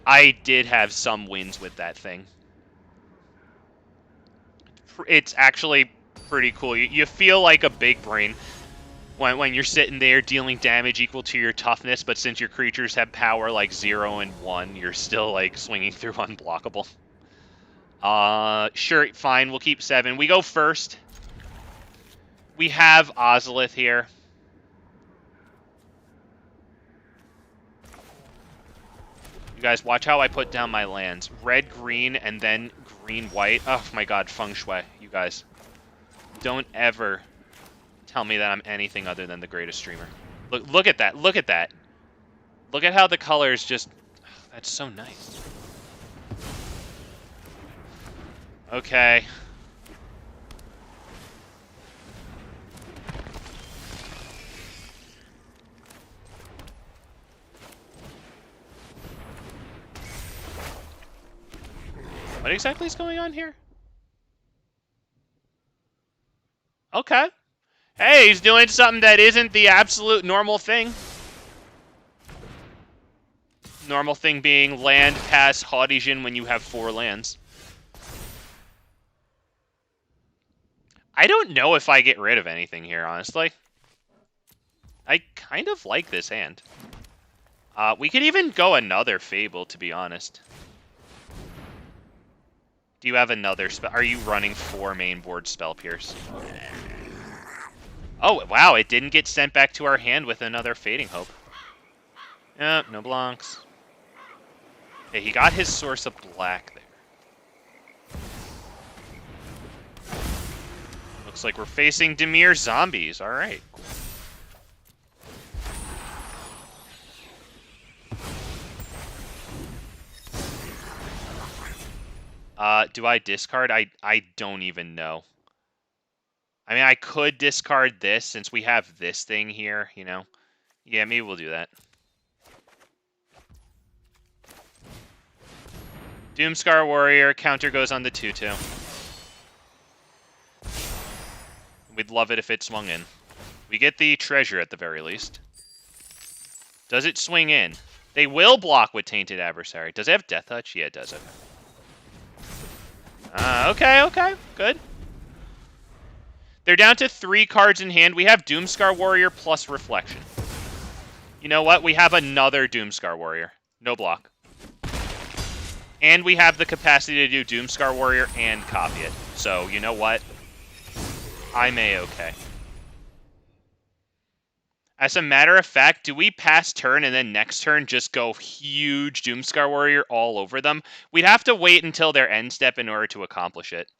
I did have some wins with that thing. It's actually pretty cool. You feel like a big brain when you're sitting there dealing damage equal to your toughness, but since your creatures have power like 0 and 1, you're still, like, swinging through unblockable. Sure, fine, we'll keep 7. We go first. We have Ozolith here. You guys, watch how I put down my lands. Red, green, and then green, white. Oh my god, feng shui. You guys. Don't ever tell me that I'm anything other than the greatest streamer. Look at that. Look at that. Look at how the colors just... Oh, that's so nice. Okay. What exactly is going on here? Okay. Hey, he's doing something that isn't the absolute normal thing. Normal thing being land past Haudijin when you have 4 lands. I don't know if I get rid of anything here, honestly. I kind of like this hand. We could even go another Fable, to be honest. Do you have another spell? Are you running 4 main board Spell Pierce? Oh, wow, it didn't get sent back to our hand with another Fading Hope. No Blancs. Okay, he got his source of black there. Looks like we're facing Dimir zombies. All right. Do I discard? I don't even know. I mean, I could discard this since we have this thing here, you know. Yeah, maybe we'll do that. Doomskar Warrior, counter goes on the 2/2. We'd love it if it swung in. We get the treasure at the very least. Does it swing in? They will block with Tainted Adversary. Does it have Death Touch? Yeah, it does. Okay, good. They're down to 3 cards in hand. We have Doomskar Warrior plus Reflection. You know what? We have another Doomskar Warrior. No block. And we have the capacity to do Doomskar Warrior and copy it. So, you know what? I'm A-okay. As a matter of fact, do we pass turn and then next turn just go huge Doomskar Warrior all over them? We'd have to wait until their end step in order to accomplish it.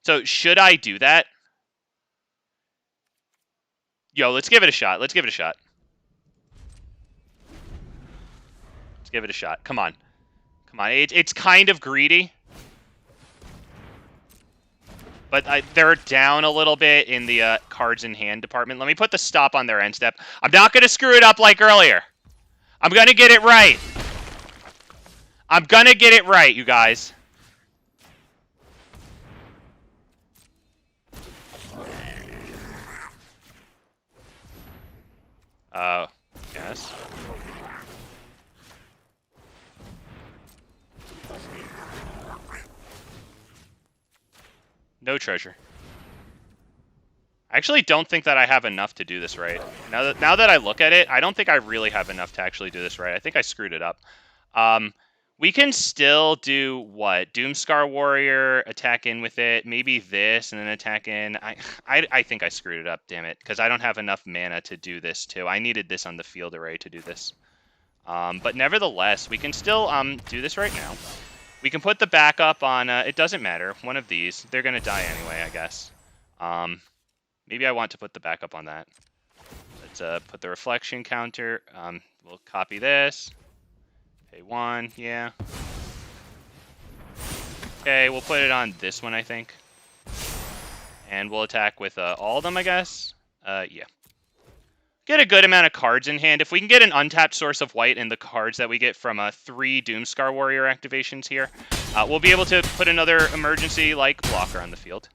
So, should I do that? Yo, let's give it a shot. Let's give it a shot. Let's give it a shot. Come on. Come on. It's kind of greedy. But they're down a little bit in the cards in hand department. Let me put the stop on their end step. I'm not going to screw it up like earlier. I'm going to get it right. I'm going to get it right, you guys. Yes. No treasure. I actually don't think that I have enough to do this right. Now that I look at it, I don't think I really have enough to actually do this right. I think I screwed it up. We can still do what? Doomskar Warrior, attack in with it, maybe this, and then attack in. I think I screwed it up, damn it, because I don't have enough mana to do this too. I needed this on the field array to do this. But nevertheless, we can still do this right now. We can put the backup on, it doesn't matter, one of these. They're going to die anyway, I guess. Maybe I want to put the backup on that. Let's put the reflection counter. We'll copy this. Pay 1, yeah. Okay, we'll put it on this one, I think. And we'll attack with all of them, I guess. Yeah. Get a good amount of cards in hand. If we can get an untapped source of white and the cards that we get from 3 Doomskar Warrior activations here, we'll be able to put another emergency-like blocker on the field.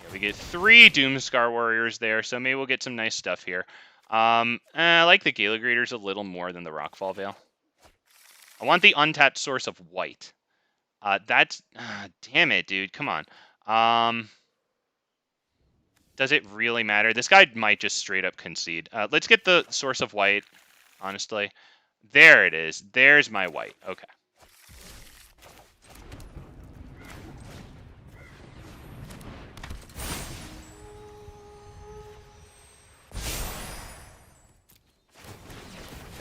Yeah, we get 3 Doomskar Warriors there, so maybe we'll get some nice stuff here. I like the Gala Greeters a little more than the Rockfall Vale. I want the untapped source of white. That's... damn it, dude. Come on. Does it really matter? This guy might just straight up concede. Let's get the source of white, honestly. There it is. There's my white. Okay.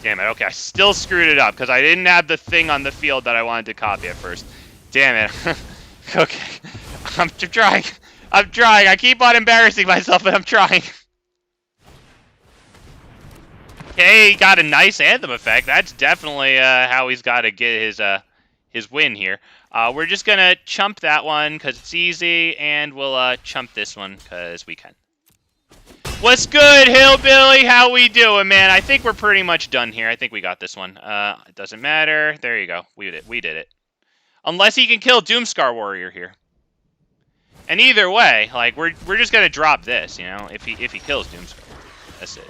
Damn it. Okay, I still screwed it up because I didn't have the thing on the field that I wanted to copy at first. Damn it. Okay. I'm trying. I'm trying. I keep on embarrassing myself, but I'm trying. Okay, got a nice Anthem effect. That's definitely how he's got to get his win here. We're just going to chump that one because it's easy, and we'll chump this one because we can. What's good, Hillbilly? How we doing, man? I think we're pretty much done here. I think we got this one. It doesn't matter. There you go. We did it. Unless he can kill Doomskar Warrior here. And either way, like we're just gonna drop this, you know, if he kills Doomskar. That's it.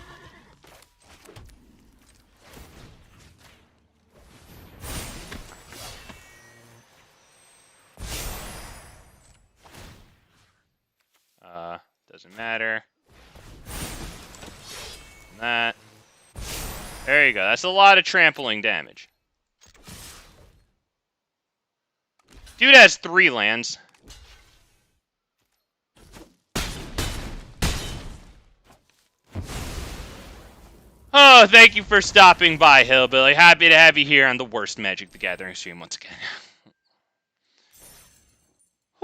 Doesn't matter. That. There you go. That's a lot of trampling damage. Dude has 3 lands. Oh, thank you for stopping by, Hillbilly. Happy to have you here on the worst Magic the Gathering stream once again.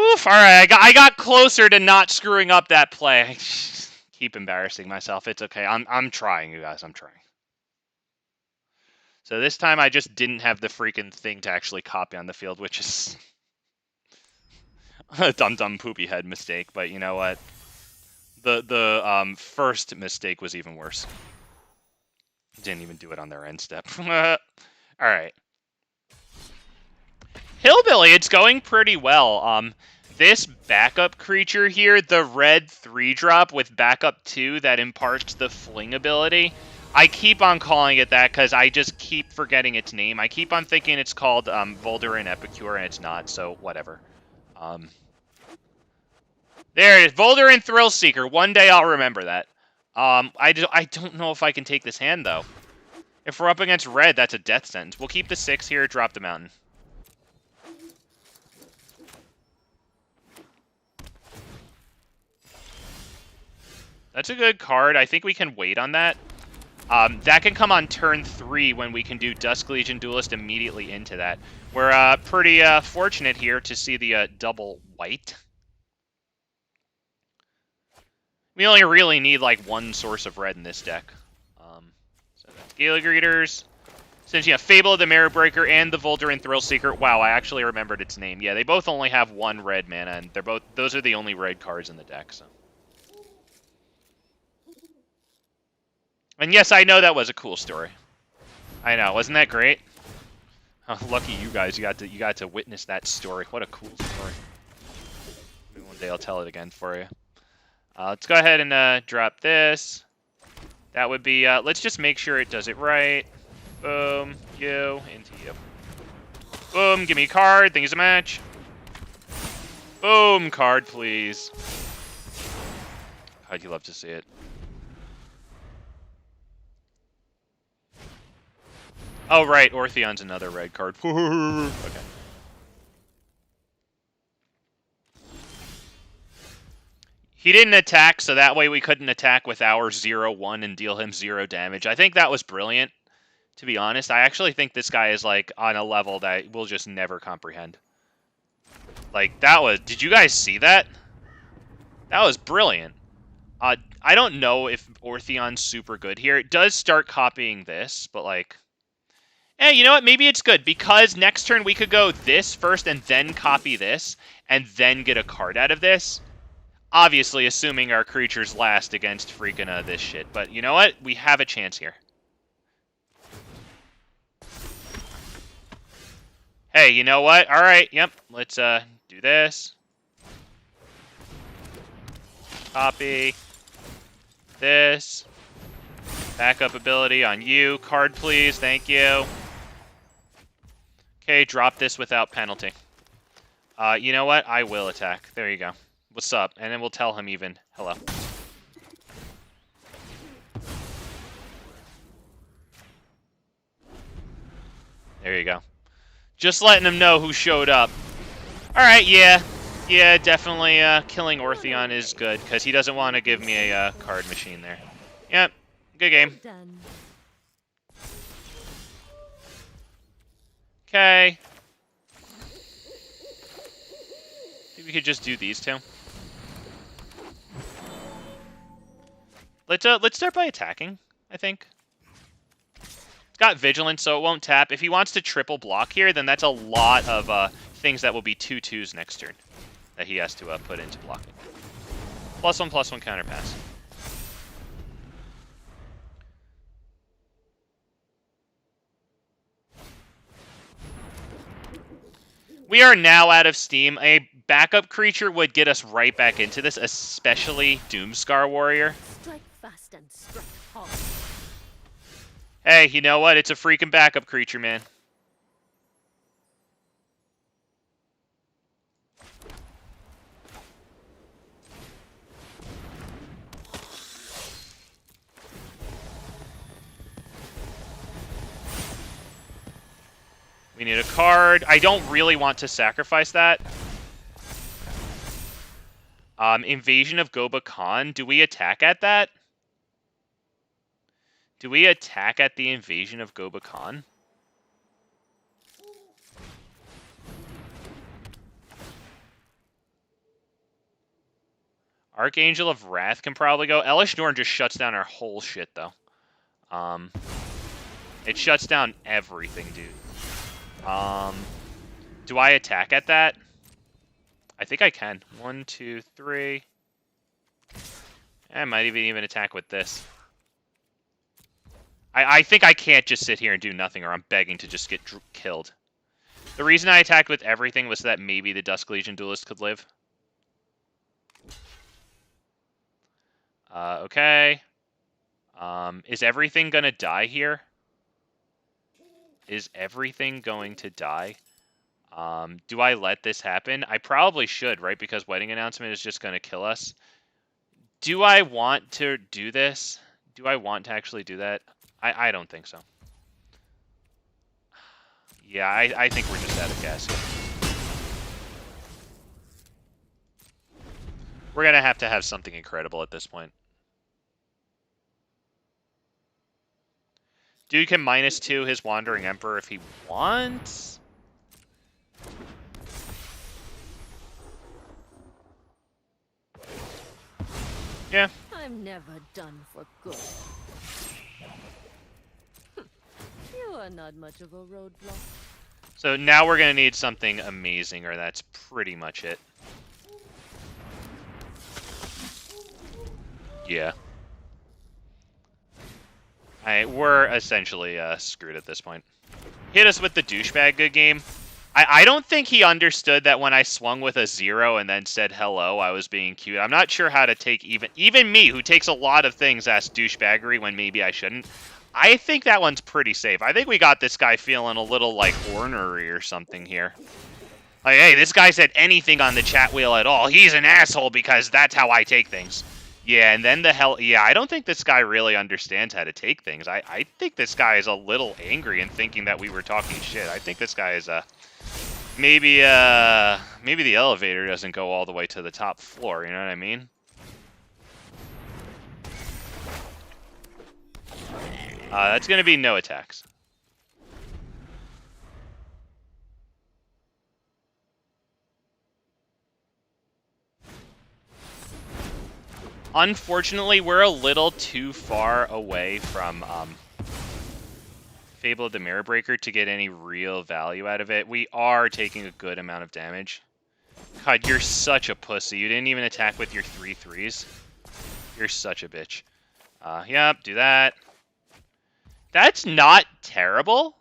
Oof, alright, I got closer to not screwing up that play. I keep embarrassing myself. It's okay. I'm trying, you guys. I'm trying. So this time I just didn't have the freaking thing to actually copy on the field, which is a dumb poopy head mistake, but you know what? The first mistake was even worse. Didn't even do it on their end step. Alright. Hillbilly, it's going pretty well. This backup creature here, the red 3-drop with backup 2 that imparts the fling ability. I keep on calling it that because I just keep forgetting its name. I keep on thinking it's called Voldaren Epicure, and it's not, so whatever. There it is, Voldaren Thrillseeker. One day I'll remember that. I don't know if I can take this hand, though. If we're up against red, that's a death sentence. We'll keep the 6 here, drop the mountain. That's a good card. I think we can wait on that. That can come on turn 3 when we can do Dusk Legion Duelist immediately into that. We're pretty fortunate here to see the double white. We only really need like 1 source of red in this deck. So that's Gala Greeters. Since you have Fable, the Mirror Breaker, and the Voldaren Thrillseeker. Wow, I actually remembered its name. Yeah, they both only have 1 red mana, and those are the only red cards in the deck. So. And yes, I know that was a cool story. I know, wasn't that great? Oh, lucky you guys, you got to witness that story. What a cool story. Maybe one day I'll tell it again for you. Let's go ahead and drop this. That would be, let's just make sure it does it right. Boom, you, into you. Boom, give me a card, thank you so much. Boom, card, please. I'd love to see it. Oh, right, Ortheon's another red card. Okay. He didn't attack, so that way we couldn't attack with our 0-1 and deal him 0 damage. I think that was brilliant, to be honest. I actually think this guy is, like, on a level that we'll just never comprehend. Like, that was... Did you guys see that? That was brilliant. I don't know if Ortheon's super good here. It does start copying this, but, like... Hey, you know what? Maybe it's good, because next turn we could go this first and then copy this, and then get a card out of this. Obviously, assuming our creatures last against freaking this shit. But you know what? We have a chance here. Hey, you know what? Alright, yep. Let's do this. Copy. This. Backup ability on you. Card, please. Thank you. Okay, drop this without penalty. You know what? I will attack. There you go. What's up? And then we'll tell him even hello. There you go. Just letting him know who showed up. Alright, yeah. Yeah, definitely killing Ortheon is good, because he doesn't want to give me a card machine there. Yep, good game. Okay. Maybe we could just do these two. Let's start by attacking, I think. It's got Vigilance, so it won't tap. If he wants to triple block here, then that's a lot of things that will be 2/2s next turn that he has to put into blocking. +1/+1 counter pass. We are now out of steam. A backup creature would get us right back into this, especially Doomskar Warrior. Strike fast and strike hard. Hey, you know what? It's a freaking backup creature, man. We need a card. I don't really want to sacrifice that. Invasion of Gobakhan. Do we attack at that? Do we attack at the Invasion of Gobakhan? Archangel of Wrath can probably go. Elish Norn just shuts down our whole shit, though. It shuts down everything, dude. Do I attack at that? I think I can. 1, 2, 3. I might even attack with this. I think I can't just sit here and do nothing, or I'm begging to just get killed. The reason I attacked with everything was that maybe the Dusk Legion Duelist could live. Okay. Is everything gonna die here? Is everything going to die? Do I let this happen? I probably should, right? Because Wedding Announcement is just going to kill us. Do I want to do this? Do I want to actually do that? I don't think so. Yeah, I think we're just out of gas here. We're going to have something incredible at this point. Dude can -2 his Wandering Emperor if he wants. Yeah. I'm never done for good. You are not much of a roadblock. So now we're going to need something amazing, or that's pretty much it. Yeah. We're essentially screwed at this point. Hit us with the douchebag good game. I don't think he understood that when I swung with a 0 and then said hello, I was being cute. I'm not sure how to take even me, who takes a lot of things as douchebaggery when maybe I shouldn't. I think that one's pretty safe. I think we got this guy feeling a little like ornery or something here. Like, hey, this guy said anything on the chat wheel at all. He's an asshole because that's how I take things. Yeah, and then yeah, I don't think this guy really understands how to take things. I think this guy is a little angry and thinking that we were talking shit. I think this guy is, maybe the elevator doesn't go all the way to the top floor, you know what I mean? That's gonna be no attacks. Unfortunately, we're a little too far away from Fable of the Mirror Breaker to get any real value out of it. We are taking a good amount of damage. God, you're such a pussy. You didn't even attack with your 3/3s. You're such a bitch. Yep, do that. That's not terrible.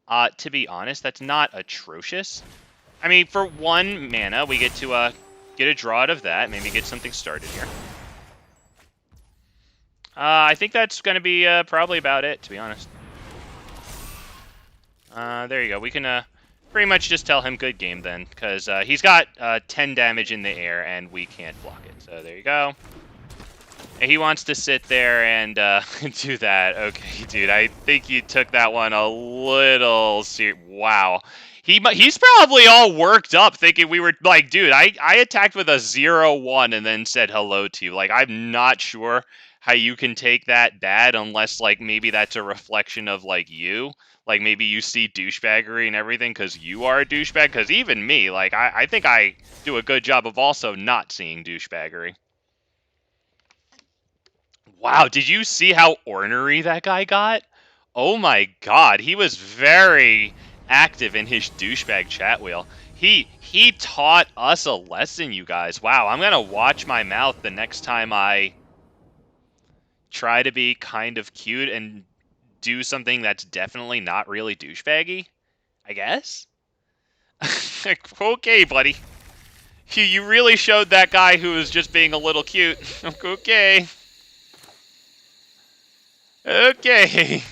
To be honest, that's not atrocious. I mean, for 1 mana, we get to get a draw out of that. Maybe get something started here. I think that's going to be probably about it, to be honest. There you go. We can pretty much just tell him good game then, because he's got 10 damage in the air, and we can't block it. So there you go. And he wants to sit there and do that. Okay, dude, I think you took that one a little serious. Wow. He's probably all worked up thinking we were like, dude, I attacked with a 0/1 and then said hello to you. Like, I'm not sure how you can take that bad unless, like, maybe that's a reflection of, like, you. Like, maybe you see douchebaggery and everything because you are a douchebag. Because even me, like, I think I do a good job of also not seeing douchebaggery. Wow, did you see how ornery that guy got? Oh my god, he was very active in his douchebag chat wheel. He taught us a lesson, you guys. Wow, I'm gonna watch my mouth the next time I try to be kind of cute and do something that's definitely not really douchebaggy, I guess? Okay, buddy. You really showed that guy who was just being a little cute. Okay. Okay.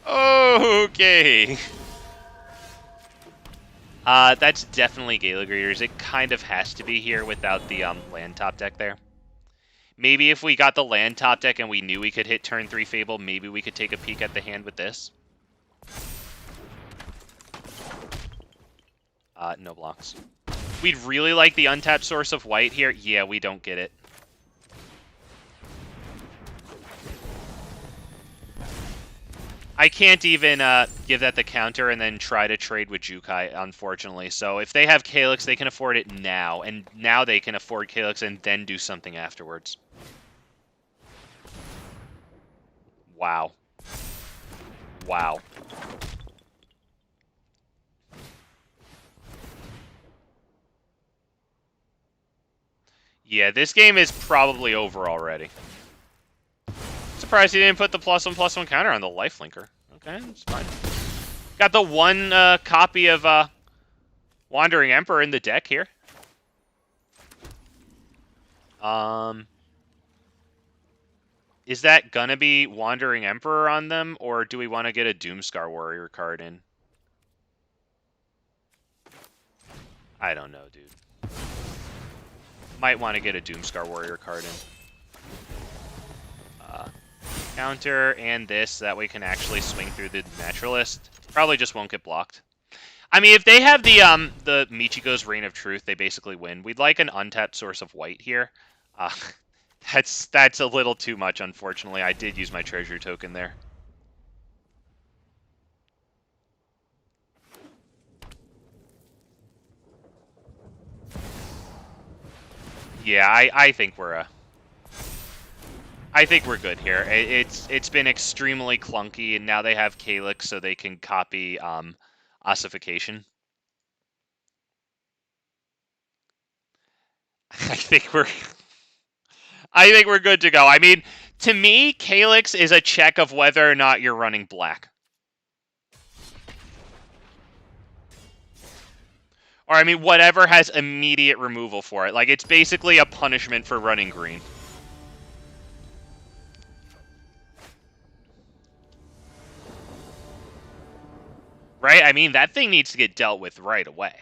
Okay. That's definitely Gala Greeters. It kind of has to be here without the land top deck there. Maybe if we got the land top deck and we knew we could hit turn 3 Fable, maybe we could take a peek at the hand with this. No blocks. We'd really like the untapped source of white here. Yeah, we don't get it. I can't even give that the counter and then try to trade with Jukai, unfortunately. So if they have Calyx, they can afford it now. And now they can afford Calyx and then do something afterwards. Wow. Wow. Yeah, this game is probably over already. Surprised he didn't put the +1/+1 counter on the lifelinker. Okay, that's fine. Got the one copy of Wandering Emperor in the deck here. Is that gonna be Wandering Emperor on them, or do we want to get a Doomskar Warrior card in? I don't know, dude. Might want to get a Doomskar Warrior card in. Counter and this, that way we can actually swing through the Naturalist. Probably just won't get blocked. I mean, if they have the Michiko's Reign of Truth, they basically win. We'd like an untapped source of white here. That's a little too much, unfortunately. I did use my treasure token there. Yeah, I think we're good here. It's been extremely clunky, and now they have Calyx, so they can copy ossification. I think we're good to go. I mean, to me, Calyx is a check of whether or not you're running black. Or, I mean, whatever has immediate removal for it. Like, it's basically a punishment for running green. Right? I mean, that thing needs to get dealt with right away.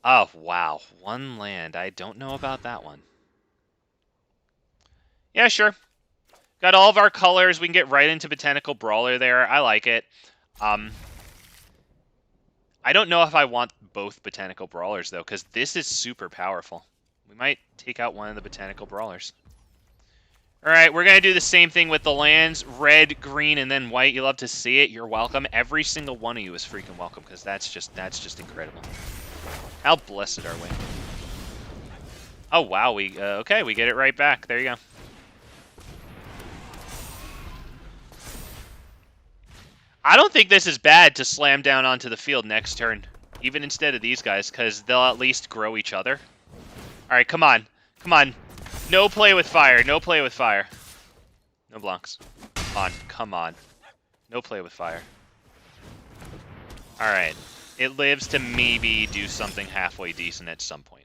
Oh, wow. One land. I don't know about that one. Yeah, sure. Got all of our colors. We can get right into Botanical Brawler there. I like it. I don't know if I want both Botanical Brawlers, though, because this is super powerful. We might take out one of the Botanical Brawlers. Alright, we're going to do the same thing with the lands. Red, green, and then white. You love to see it. You're welcome. Every single one of you is freaking welcome, because that's just incredible. How blessed are we? Oh, wow. Okay, we get it right back. There you go. I don't think this is bad to slam down onto the field next turn, even instead of these guys, because they'll at least grow each other. All right, come on. Come on. No play with fire. No play with fire. No blocks. Come on. Come on. No play with fire. All right. It lives to maybe do something halfway decent at some point.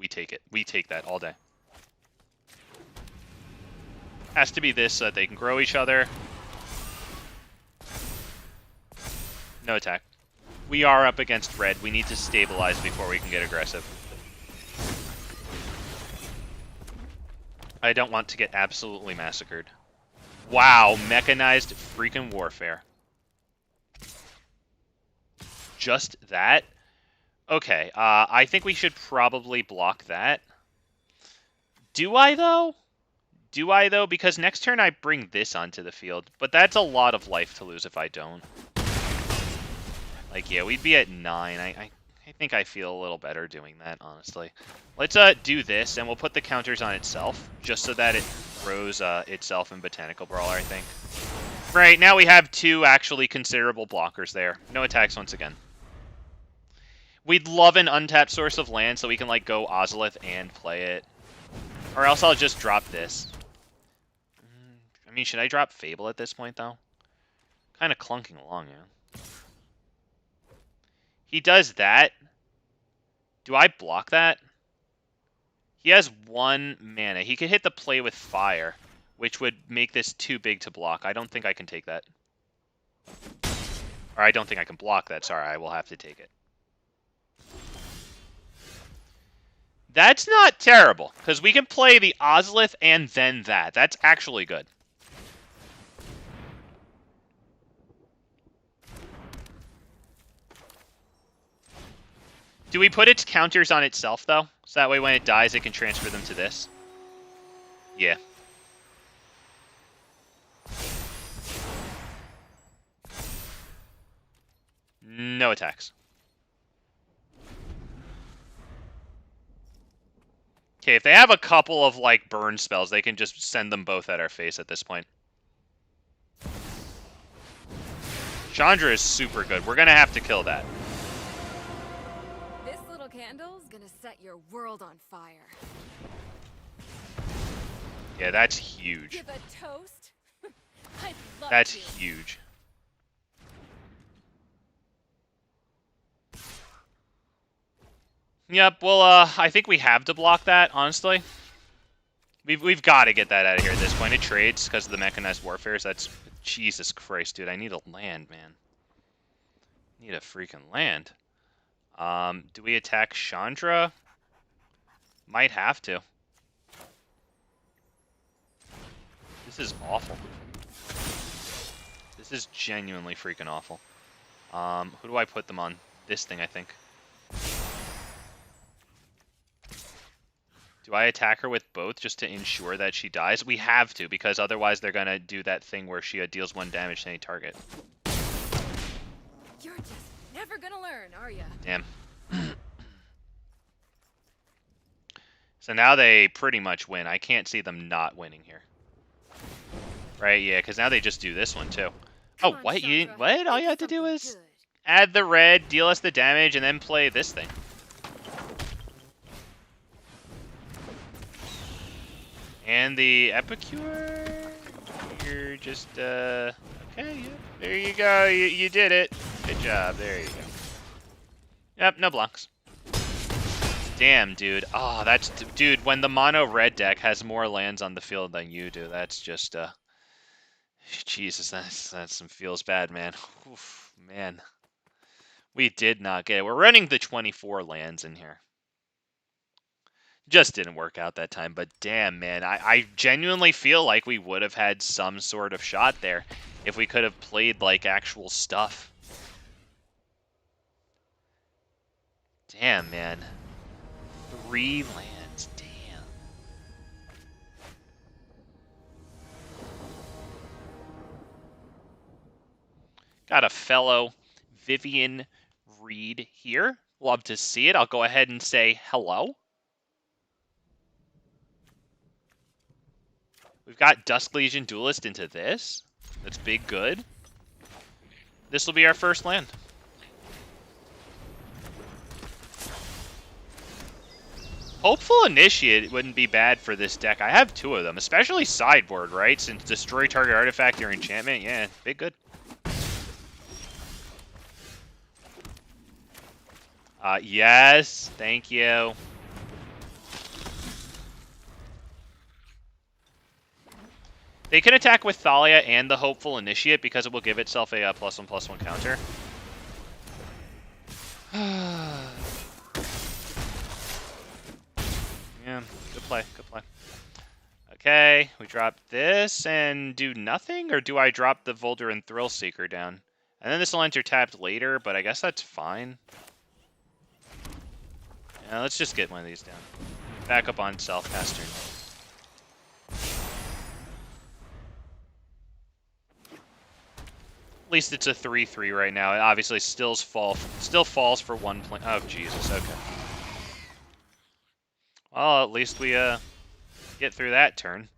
We take it. We take that all day. Has to be this so that they can grow each other. No attack. We are up against red. We need to stabilize before we can get aggressive. I don't want to get absolutely massacred. Wow, mechanized freaking warfare. Just that? Okay, I think we should probably block that. Do I, though? Do I, though? Because next turn I bring this onto the field. But that's a lot of life to lose if I don't. Like, yeah, we'd be at 9. I think I feel a little better doing that, honestly. Let's do this, and we'll put the counters on itself, just so that it throws itself in Botanical Brawler, I think. Right, now we have 2 actually considerable blockers there. No attacks once again. We'd love an untapped source of land so we can, like, go Ozolith and play it. Or else I'll just drop this. I mean, should I drop Fable at this point, though? Kind of clunking along, yeah. He does that. Do I block that? He has 1 mana. He could hit the play with fire, which would make this too big to block. I don't think I can take that. Or I don't think I can block that. Sorry, I will have to take it. That's not terrible, because we can play the Ozolith and then that. That's actually good. Do we put its counters on itself, though? So that way when it dies, it can transfer them to this? Yeah. No attacks. Okay, if they have a couple of, like, burn spells, they can just send them both at our face at this point. Chandra is super good. We're gonna have to kill that. This little candle's gonna set your world on fire. Yeah, that's huge. Give a toast? I'd love That's to. huge. Yep, well, I think we have to block that, honestly. We've got to get that out of here at this point. It trades because of the mechanized warfare, so that's... Jesus Christ, dude, I need a land, man. Need a freaking land. Do we attack Chandra? Might have to. This is awful. This is genuinely freaking awful. Who do I put them on? This thing, I think. Do I attack her with both just to ensure that she dies? We have to, because otherwise they're going to do that thing where she deals 1 damage to any target. You're just never gonna learn, are ya? Damn. So now they pretty much win. I can't see them not winning here. Right, yeah, because now they just do this one too. Come Oh, on, what? You Chandra. what? All you Make had to do something is good. add the red, deal us the damage, and then play this thing. And the Epicure, you're just, okay, yeah, there you go, you did it. Good job, there you go. Yep, no blocks. Damn, dude. Oh, that's, dude, when the mono red deck has more lands on the field than you do, that's just, Jesus, that feels bad, man. Oof, man. We did not get it. We're running the 24 lands in here. Just didn't work out that time, but damn, man. I genuinely feel like we would have had some sort of shot there if we could have played, like, actual stuff. Damn, man. 3 lands. Damn. Got a fellow Vivian Reed here. Love to see it. I'll go ahead and say hello. We've got Dusk Legion Duelist into this. That's big good. This will be our first land. Hopeful Initiate wouldn't be bad for this deck. I have 2 of them, especially sideboard, right? Since destroy target artifact or enchantment. Yeah, big good. Yes, thank you. They can attack with Thalia and the Hopeful Initiate because it will give itself a +1/+1 counter. Yeah, good play, good play. Okay, we drop this and do nothing? Or do I drop the Voldaren Thrillseeker down? And then this will enter tapped later, but I guess that's fine. Yeah, let's just get one of these down. Back up on self-caster. At least it's a 3/3 right now. It obviously still falls for 1 point. Oh, Jesus, okay. Well, at least we get through that turn.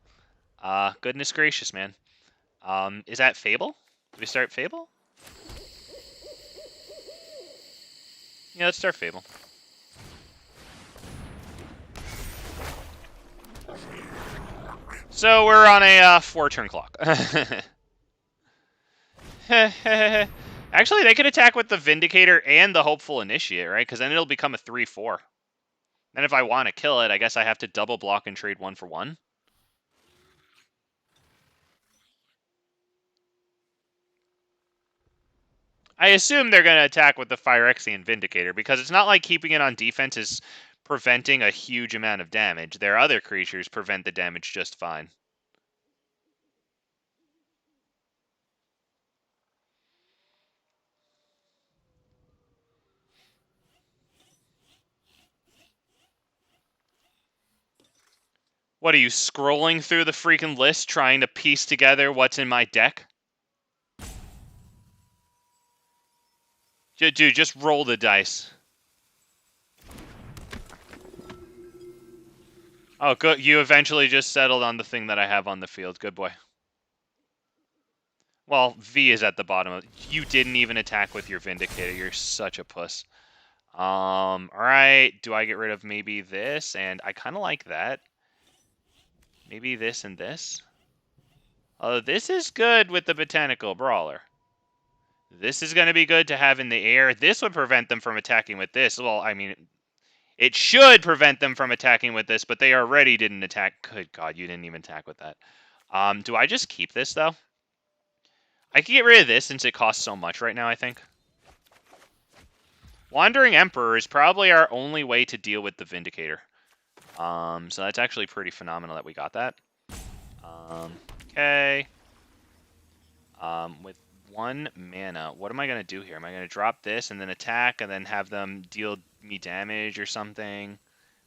Goodness gracious, man. Is that Fable? Do we start Fable? Yeah, let's start Fable. So we're on a 4-turn clock. Actually, they could attack with the Vindicator and the Hopeful Initiate, right? Because then it'll become a 3/4. And if I want to kill it, I guess I have to double block and trade 1 for 1. I assume they're going to attack with the Phyrexian Vindicator, because it's not like keeping it on defense is preventing a huge amount of damage. Their other creatures prevent the damage just fine. What are you, scrolling through the freaking list trying to piece together what's in my deck? Dude, just roll the dice. Oh, good. You eventually just settled on the thing that I have on the field. Good boy. Well, V is at the bottom of it. You didn't even attack with your Vindicator. You're such a puss. Alright. Do I get rid of maybe this? And I kind of like that. Maybe this and this. This is good with the Botanical Brawler. This is going to be good to have in the air. This would prevent them from attacking with this. Well, I mean, it should prevent them from attacking with this, but they already didn't attack. Good God, you didn't even attack with that. Do I just keep this, though? I can get rid of this since it costs so much right now, I think. Wandering Emperor is probably our only way to deal with the Vindicator. So that's actually pretty phenomenal that we got that. Okay. With 1 mana, what am I going to do here? Am I going to drop this and then attack and then have them deal me damage or something?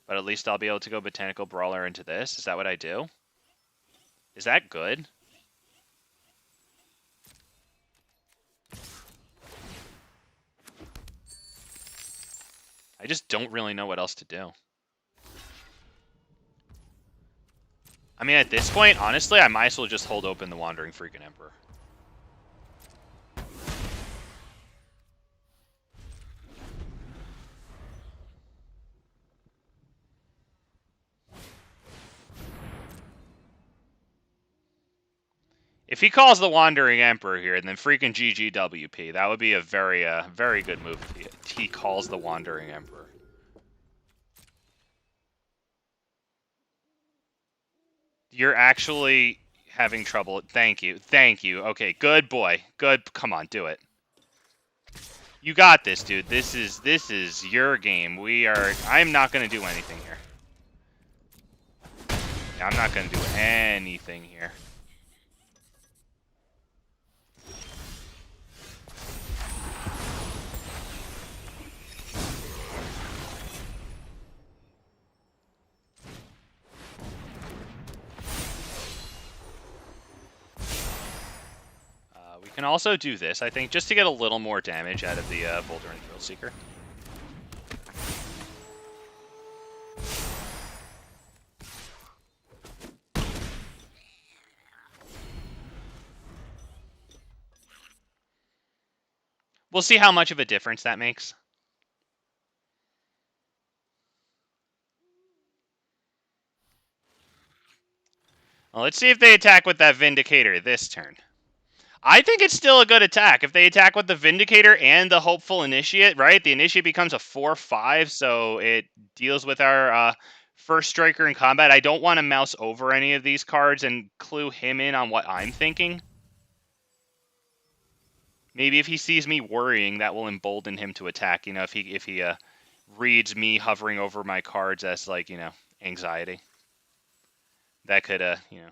But at least I'll be able to go Botanical Brawler into this. Is that what I do? Is that good? I just don't really know what else to do. I mean, at this point, honestly, I might as well just hold open the Wandering freaking Emperor. If he calls the Wandering Emperor here, then freaking GGWP. That would be a very good move if he calls the Wandering Emperor. You're actually having trouble. Thank you. Thank you. Okay, good boy. Good. Come on, do it. You got this, dude. This is your game. I'm not going to do anything here. Yeah, I'm not going to do anything here. We can also do this, I think, just to get a little more damage out of the Voldaren Thrillseeker. We'll see how much of a difference that makes. Well, let's see if they attack with that Vindicator this turn. I think it's still a good attack. If they attack with the Vindicator and the Hopeful Initiate, right? The Initiate becomes a 4/5, so it deals with our first striker in combat. I don't want to mouse over any of these cards and clue him in on what I'm thinking. Maybe if he sees me worrying, that will embolden him to attack. You know, if he reads me hovering over my cards as, like, you know, anxiety. That could, you know,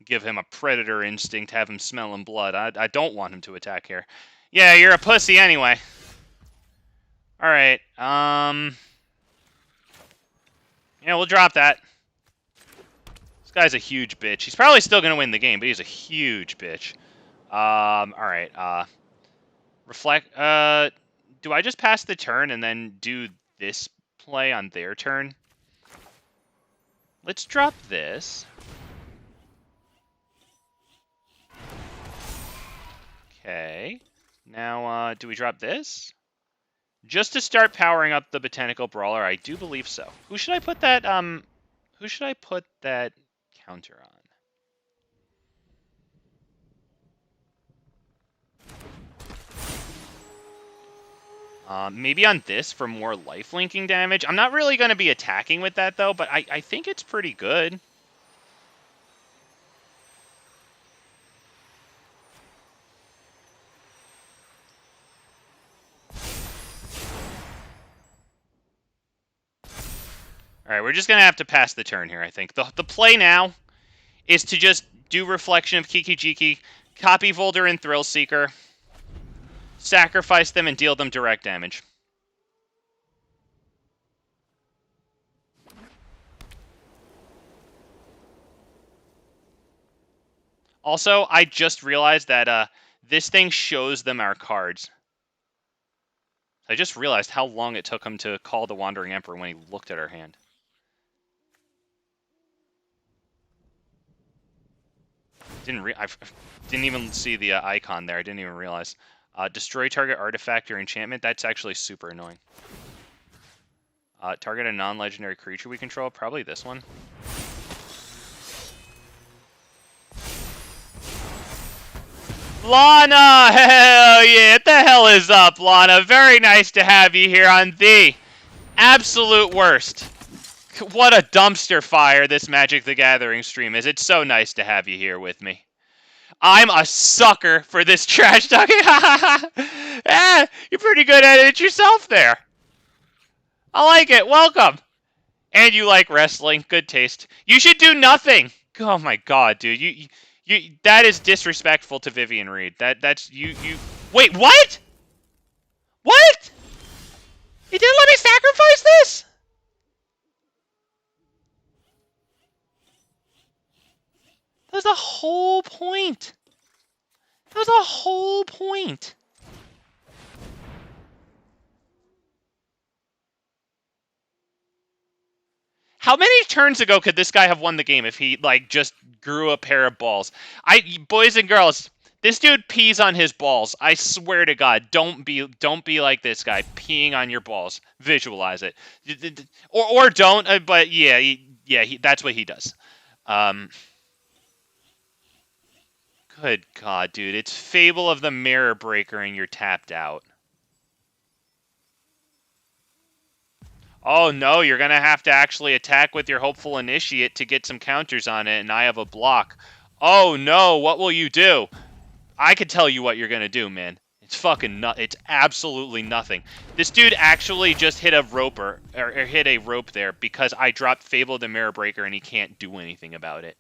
give him a predator instinct, have him smelling blood. I don't want him to attack here. Yeah, you're a pussy anyway. Alright, yeah, we'll drop that. This guy's a huge bitch. He's probably still going to win the game, but he's a huge bitch. Alright, reflect, do I just pass the turn and then do this play on their turn? Let's drop this. Okay. Now, do we drop this? Just to start powering up the Botanical Brawler, I do believe so. Who should I put that counter Maybe on this for more life-linking damage. I'm not really going to be attacking with that, though, but I think it's pretty good. Alright, we're just going to have to pass the turn here, I think. The play now is to just do Reflection of Kiki-Jiki, copy Voldaren Thrillseeker, sacrifice them, and deal them direct damage. Also, I just realized that this thing shows them our cards. I just realized how long it took him to call the Wandering Emperor when he looked at our hand. I didn't even see the icon there. I didn't even realize. Destroy target artifact or enchantment. That's actually super annoying. Target a non-legendary creature we control. Probably this one. Lana! Hell yeah! What the hell is up, Lana? Very nice to have you here on the absolute worst. What a dumpster fire this Magic the Gathering stream is. It's so nice to have you here with me. I'm a sucker for this trash talking. You're pretty good at it yourself there. I like it. Welcome. And you like wrestling. Good taste. You should do nothing. Oh my god, dude. You that is disrespectful to Vivian Reed. That's you Wait, what? What? You didn't let me sacrifice this? That was the whole point. That was the whole point. How many turns ago could this guy have won the game if he, like, just grew a pair of balls? Boys and girls, this dude pees on his balls. I swear to God, don't be like this guy, peeing on your balls. Visualize it. Or don't, but yeah, that's what he does. Good God, dude. It's Fable of the Mirror Breaker and you're tapped out. Oh no, you're going to have to actually attack with your Hopeful Initiate to get some counters on it, and I have a block. Oh no, what will you do? I could tell you what you're going to do, man. It's fucking it's absolutely nothing. This dude actually just hit a roper, or hit a rope there because I dropped Fable of the Mirror Breaker and he can't do anything about it.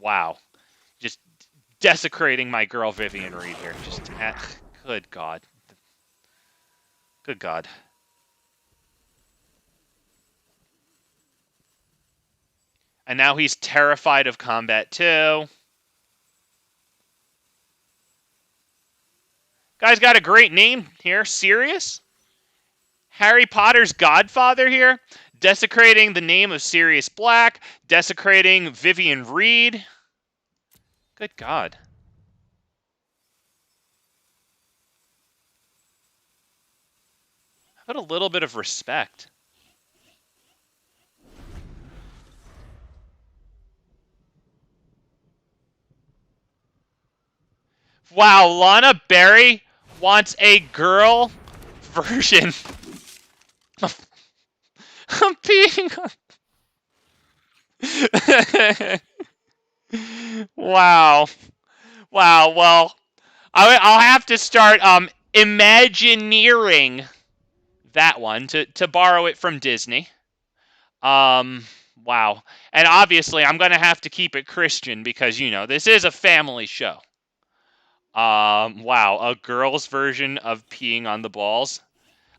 Wow. Just desecrating my girl Vivian Reed here. Just, good God. Good God. And now he's terrified of combat too. Guy's got a great name here. Sirius? Harry Potter's godfather here. Desecrating the name of Sirius Black. Desecrating Vivian Reed. Good God. How about a little bit of respect? Wow, Lana Berry wants a girl version of being... Wow. Wow, well, I'll have to start imagineering that one to borrow it from Disney. Wow. And obviously, I'm going to have to keep it Christian because, you know, this is a family show. Wow, a girl's version of peeing on the balls.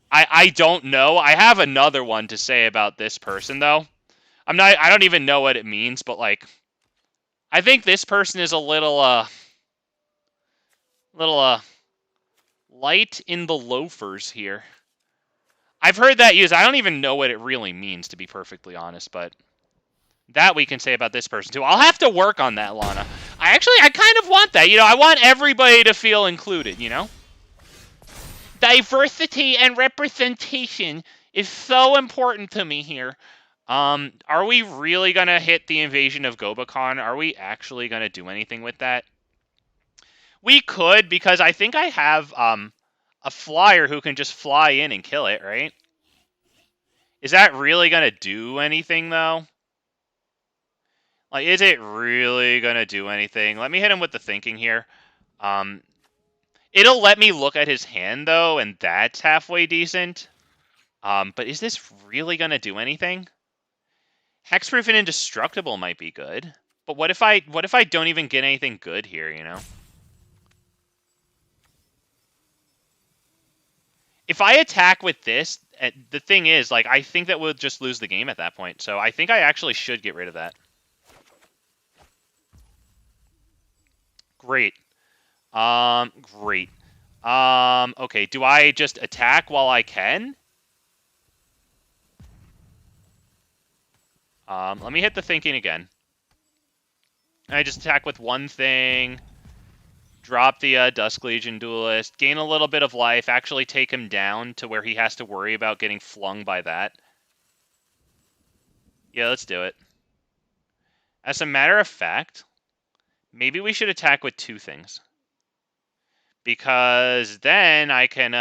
I don't know. I have another one to say about this person, though. I don't even know what it means, but, like, I think this person is a little light in the loafers here. I've heard that used. I don't even know what it really means, to be perfectly honest, but that we can say about this person, too. I'll have to work on that, Lana. I kind of want that. You know, I want everybody to feel included, you know? Diversity and representation is so important to me here. Are we really going to hit the Invasion of Gobakhan? Are we actually going to do anything with that? We could, because I think I have a flyer who can just fly in and kill it, right? Is that really going to do anything, though? Like, is it really going to do anything? Let me hit him with the thinking here. It'll let me look at his hand, though, and that's halfway decent. But is this really going to do anything? Hexproof and Indestructible might be good. But what if I don't even get anything good here, you know? If I attack with this, the thing is, like, I think that we'll just lose the game at that point. So I think I actually should get rid of that. Great. Great. Okay, do I just attack while I can? Let me hit the thinking again. I just attack with one thing. Drop the Dusk Legion Duelist. Gain a little bit of life. Actually take him down to where he has to worry about getting flung by that. Yeah, let's do it. As a matter of fact, maybe we should attack with two things. Because then I can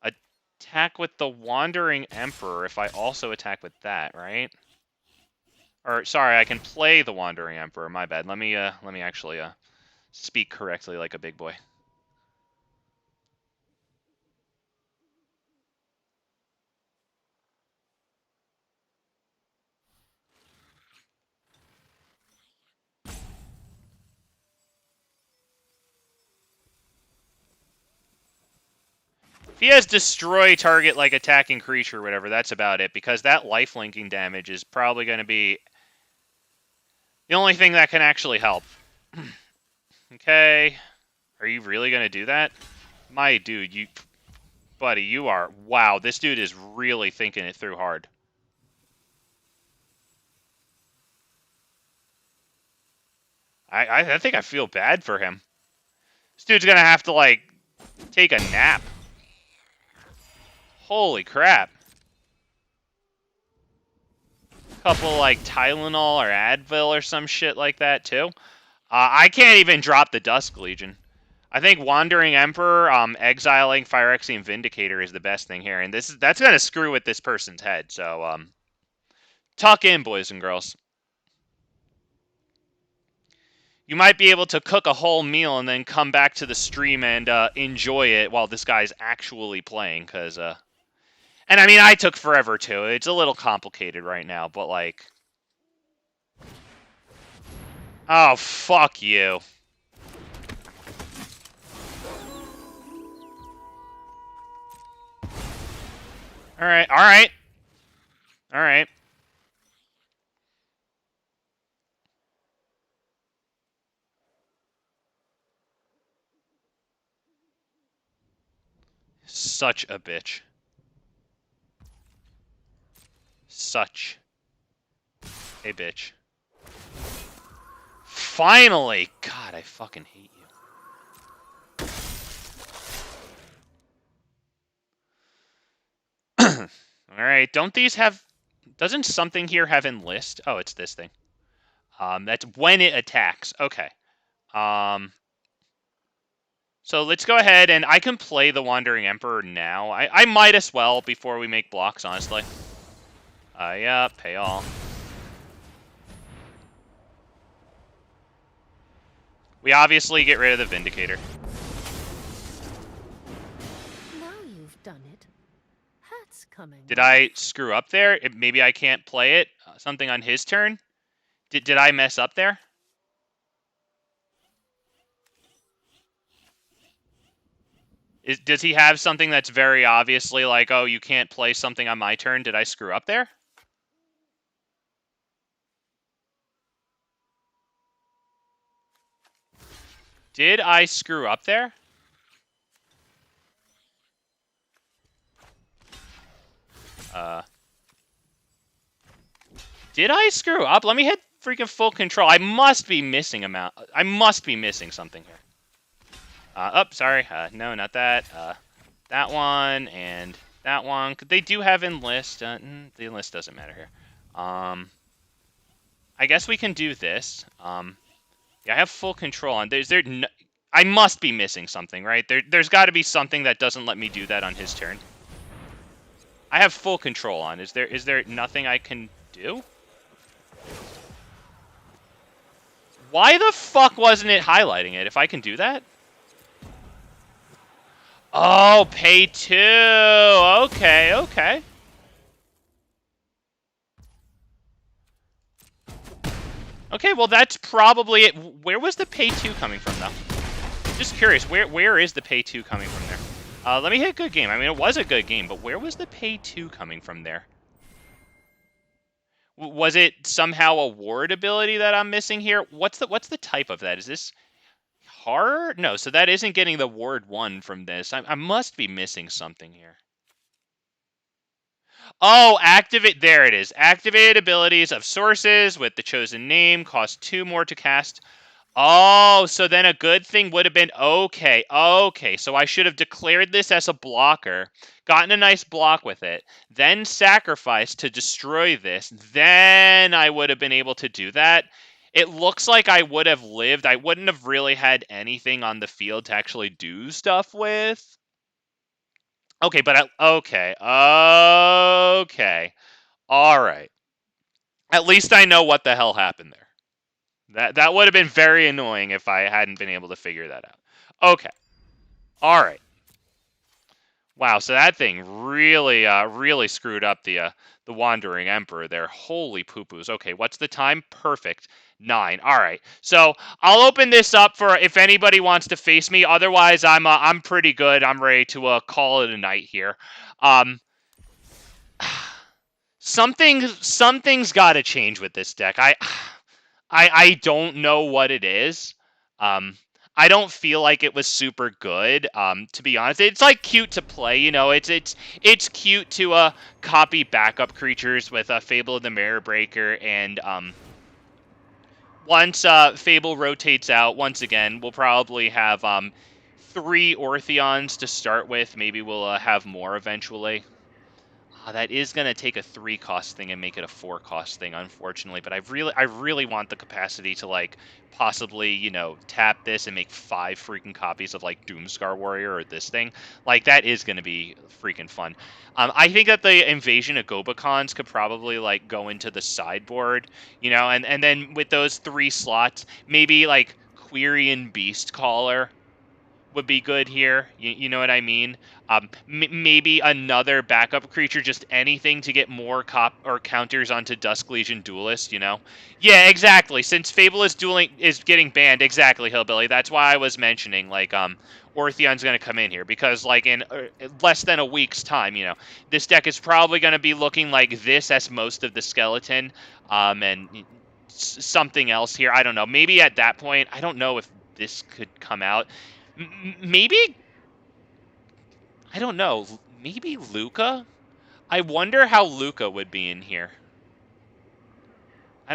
attack with the Wandering Emperor if I also attack with that, right? Or sorry, I can play the Wandering Emperor. My bad. Let me actually speak correctly like a big boy. If he has destroy target like attacking creature or whatever, that's about it, because that life linking damage is probably going to be the only thing that can actually help. Okay. Are you really going to do that? My dude, buddy, you are... Wow, this dude is really thinking it through hard. I think I feel bad for him. This dude's going to have to, like, take a nap. Holy crap. Couple, like, Tylenol or Advil or some shit like that, too. I can't even drop the Dusk Legion. I think Wandering Emperor, exiling Phyrexian Vindicator is the best thing here, and that's gonna screw with this person's head. So, tuck in, boys and girls. You might be able to cook a whole meal and then come back to the stream and enjoy it while this guy's actually playing, because, and I mean, I took forever too. It's a little complicated right now, but like, oh fuck you. All right, all right, all right. Such a bitch. Such a bitch. Finally! God, I fucking hate you. Alright, don't these have... Doesn't something here have enlist? Oh, it's this thing. That's when it attacks. Okay. So let's go ahead, and I can play the Wandering Emperor now. I might as well before we make blocks, honestly. Yeah, pay all. We obviously get rid of the Vindicator. Now you've done it. Hat's coming. Did I screw up there? Maybe I can't play it. Something on his turn? Did I mess up there? Does he have something that's very obviously like, oh, you can't play something on my turn? Did I screw up there? Did I screw up there? Did I screw up? Let me hit freaking full control. I must be missing I must be missing something here. Oh, sorry. No, not that. That one and that one. They do have enlist. The enlist doesn't matter here. I guess we can do this. Yeah, I have full control on. I must be missing something, right? There's got to be something that doesn't let me do that on his turn. I have full control on. Is there nothing I can do? Why the fuck wasn't it highlighting it if I can do that? Oh, pay 2. Okay, okay. Okay, well that's probably it. Where was the pay 2 coming from though? Just curious, where is the pay 2 coming from there? Let me hit good game. I mean, it was a good game, but where was the pay 2 coming from there? Was it somehow a ward ability that I'm missing here? What's the type of that? Is this horror? No, so that isn't getting the ward 1 from this. I must be missing something here. Oh, activate. There it is. Activated abilities of sources with the chosen name cost 2 more to cast. Oh, so then a good thing would have been, okay, so I should have declared this as a blocker, gotten a nice block with it, then sacrificed to destroy this, then I would have been able to do that. It looks like I would have lived. I wouldn't have really had anything on the field to actually do stuff with. Okay, but okay, all right. At least I know what the hell happened there. That would have been very annoying if I hadn't been able to figure that out. Okay. All right. Wow, so that thing really really screwed up the Wandering Emperor there. Holy poo-poos. Okay, what's the time? Perfect. 9. All right. So, I'll open this up for if anybody wants to face me. Otherwise, I'm pretty good. I'm ready to call it a night here. Something's got to change with this deck. I don't know what it is. I don't feel like it was super good. To be honest, it's like cute to play. You know, it's cute to copy backup creatures with a Fable of the Mirror Breaker, and once Fable rotates out, once again, we'll probably have 3 Ortheons to start with. Maybe we'll have more eventually. That is going to take a 3-cost thing and make it a 4-cost thing, unfortunately. But I really want the capacity to, like, possibly, you know, tap this and make 5 freaking copies of, like, Doomskar Warrior or this thing. Like, that is going to be freaking fun. I think that the Invasion of Gobakhans could probably, like, go into the sideboard, you know, and then with those 3 slots, maybe, like, Quirion Beastcaller would be good here. You know what I mean? Maybe another backup creature, just anything to get more counters onto Dusk Legion Duelist, you know? Yeah, exactly. Since Fable is getting banned, exactly, Hillbilly. That's why I was mentioning, like, Ortheon's going to come in here. Because, like, in less than a week's time, you know, this deck is probably going to be looking like this as most of the skeleton. And something else here. I don't know. Maybe at that point, I don't know if this could come out. Maybe, I don't know, maybe Luca? I wonder how Luca would be in here.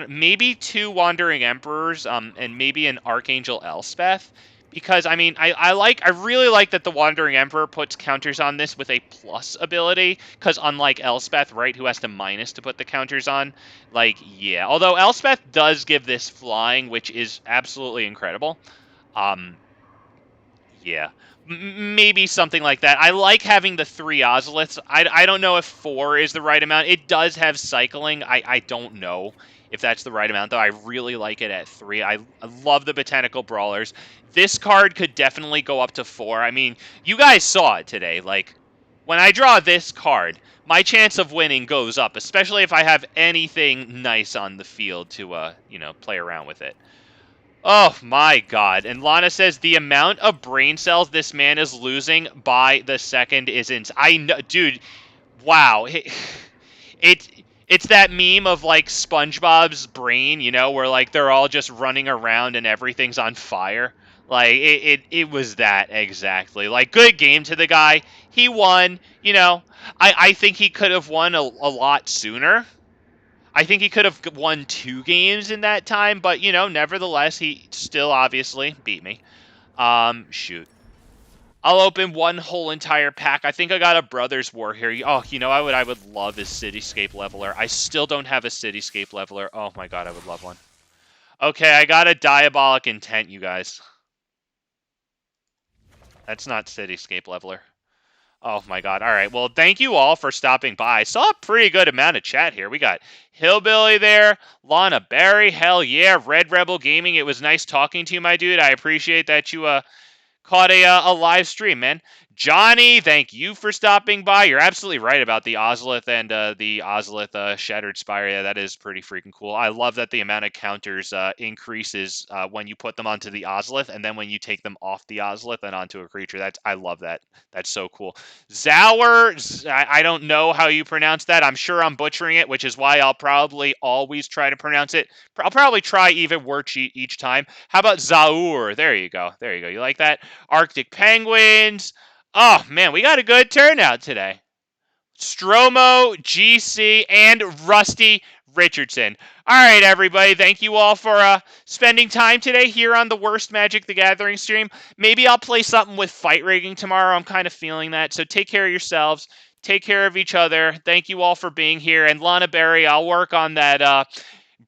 Maybe 2 Wandering Emperors, and maybe an Archangel Elspeth. Because, I mean, I really like that the Wandering Emperor puts counters on this with a plus ability. Because unlike Elspeth, right, who has to minus to put the counters on, like, yeah. Although Elspeth does give this flying, which is absolutely incredible. Yeah, maybe something like that. I like having the 3 Ozoliths. I don't know if 4 is the right amount. It does have cycling. I don't know if that's the right amount, though. I really like it at 3. I love the Botanical Brawlers. This card could definitely go up to 4. I mean, you guys saw it today. Like, when I draw this card, my chance of winning goes up, especially if I have anything nice on the field to, you know, play around with it. Oh my god. And Lana says the amount of brain cells this man is losing by the second is I know, dude. Wow. It's that meme of like SpongeBob's brain, you know, where like they're all just running around and everything's on fire. Like it was that exactly. Like, good game to the guy. He won, you know. I think he could have won a lot sooner. I think he could have won 2 games in that time, but, you know, nevertheless, he still obviously beat me. Shoot. I'll open one whole entire pack. I think I got a Brothers War here. Oh, you know, I would love his Cityscape Leveler. I still don't have a Cityscape Leveler. Oh my god, I would love one. Okay, I got a Diabolic Intent, you guys. That's not Cityscape Leveler. Oh my god. All right. Well, thank you all for stopping by. I saw a pretty good amount of chat here. We got Hillbilly there, Lana Berry, hell yeah, Red Rebel Gaming. It was nice talking to you, my dude. I appreciate that you caught a live stream, man. Johnny, thank you for stopping by. You're absolutely right about the Ozolith and the Ozolith Shattered Spire. Yeah, that is pretty freaking cool. I love that the amount of counters increases when you put them onto the Ozolith, and then when you take them off the Ozolith and onto a creature. I love that. That's so cool. Zower, I don't know how you pronounce that. I'm sure I'm butchering it, which is why I'll probably always try to pronounce it. I'll probably try even worse each time. How about Zaur? There you go. There you go. You like that? Arctic Penguins. Oh, man, we got a good turnout today. Stromo, GC, and Rusty Richardson. All right, everybody. Thank you all for spending time today here on the Worst Magic the Gathering stream. Maybe I'll play something with fight rigging tomorrow. I'm kind of feeling that. So take care of yourselves. Take care of each other. Thank you all for being here. And Lana Berry, I'll work on that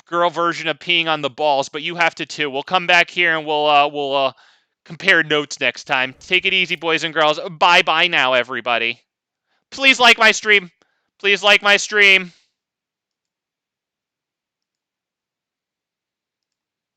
girl version of peeing on the balls, but you have to too. We'll come back here and we'll compare notes next time. Take it easy, boys and girls. Bye-bye now, everybody. Please like my stream. Please like my stream.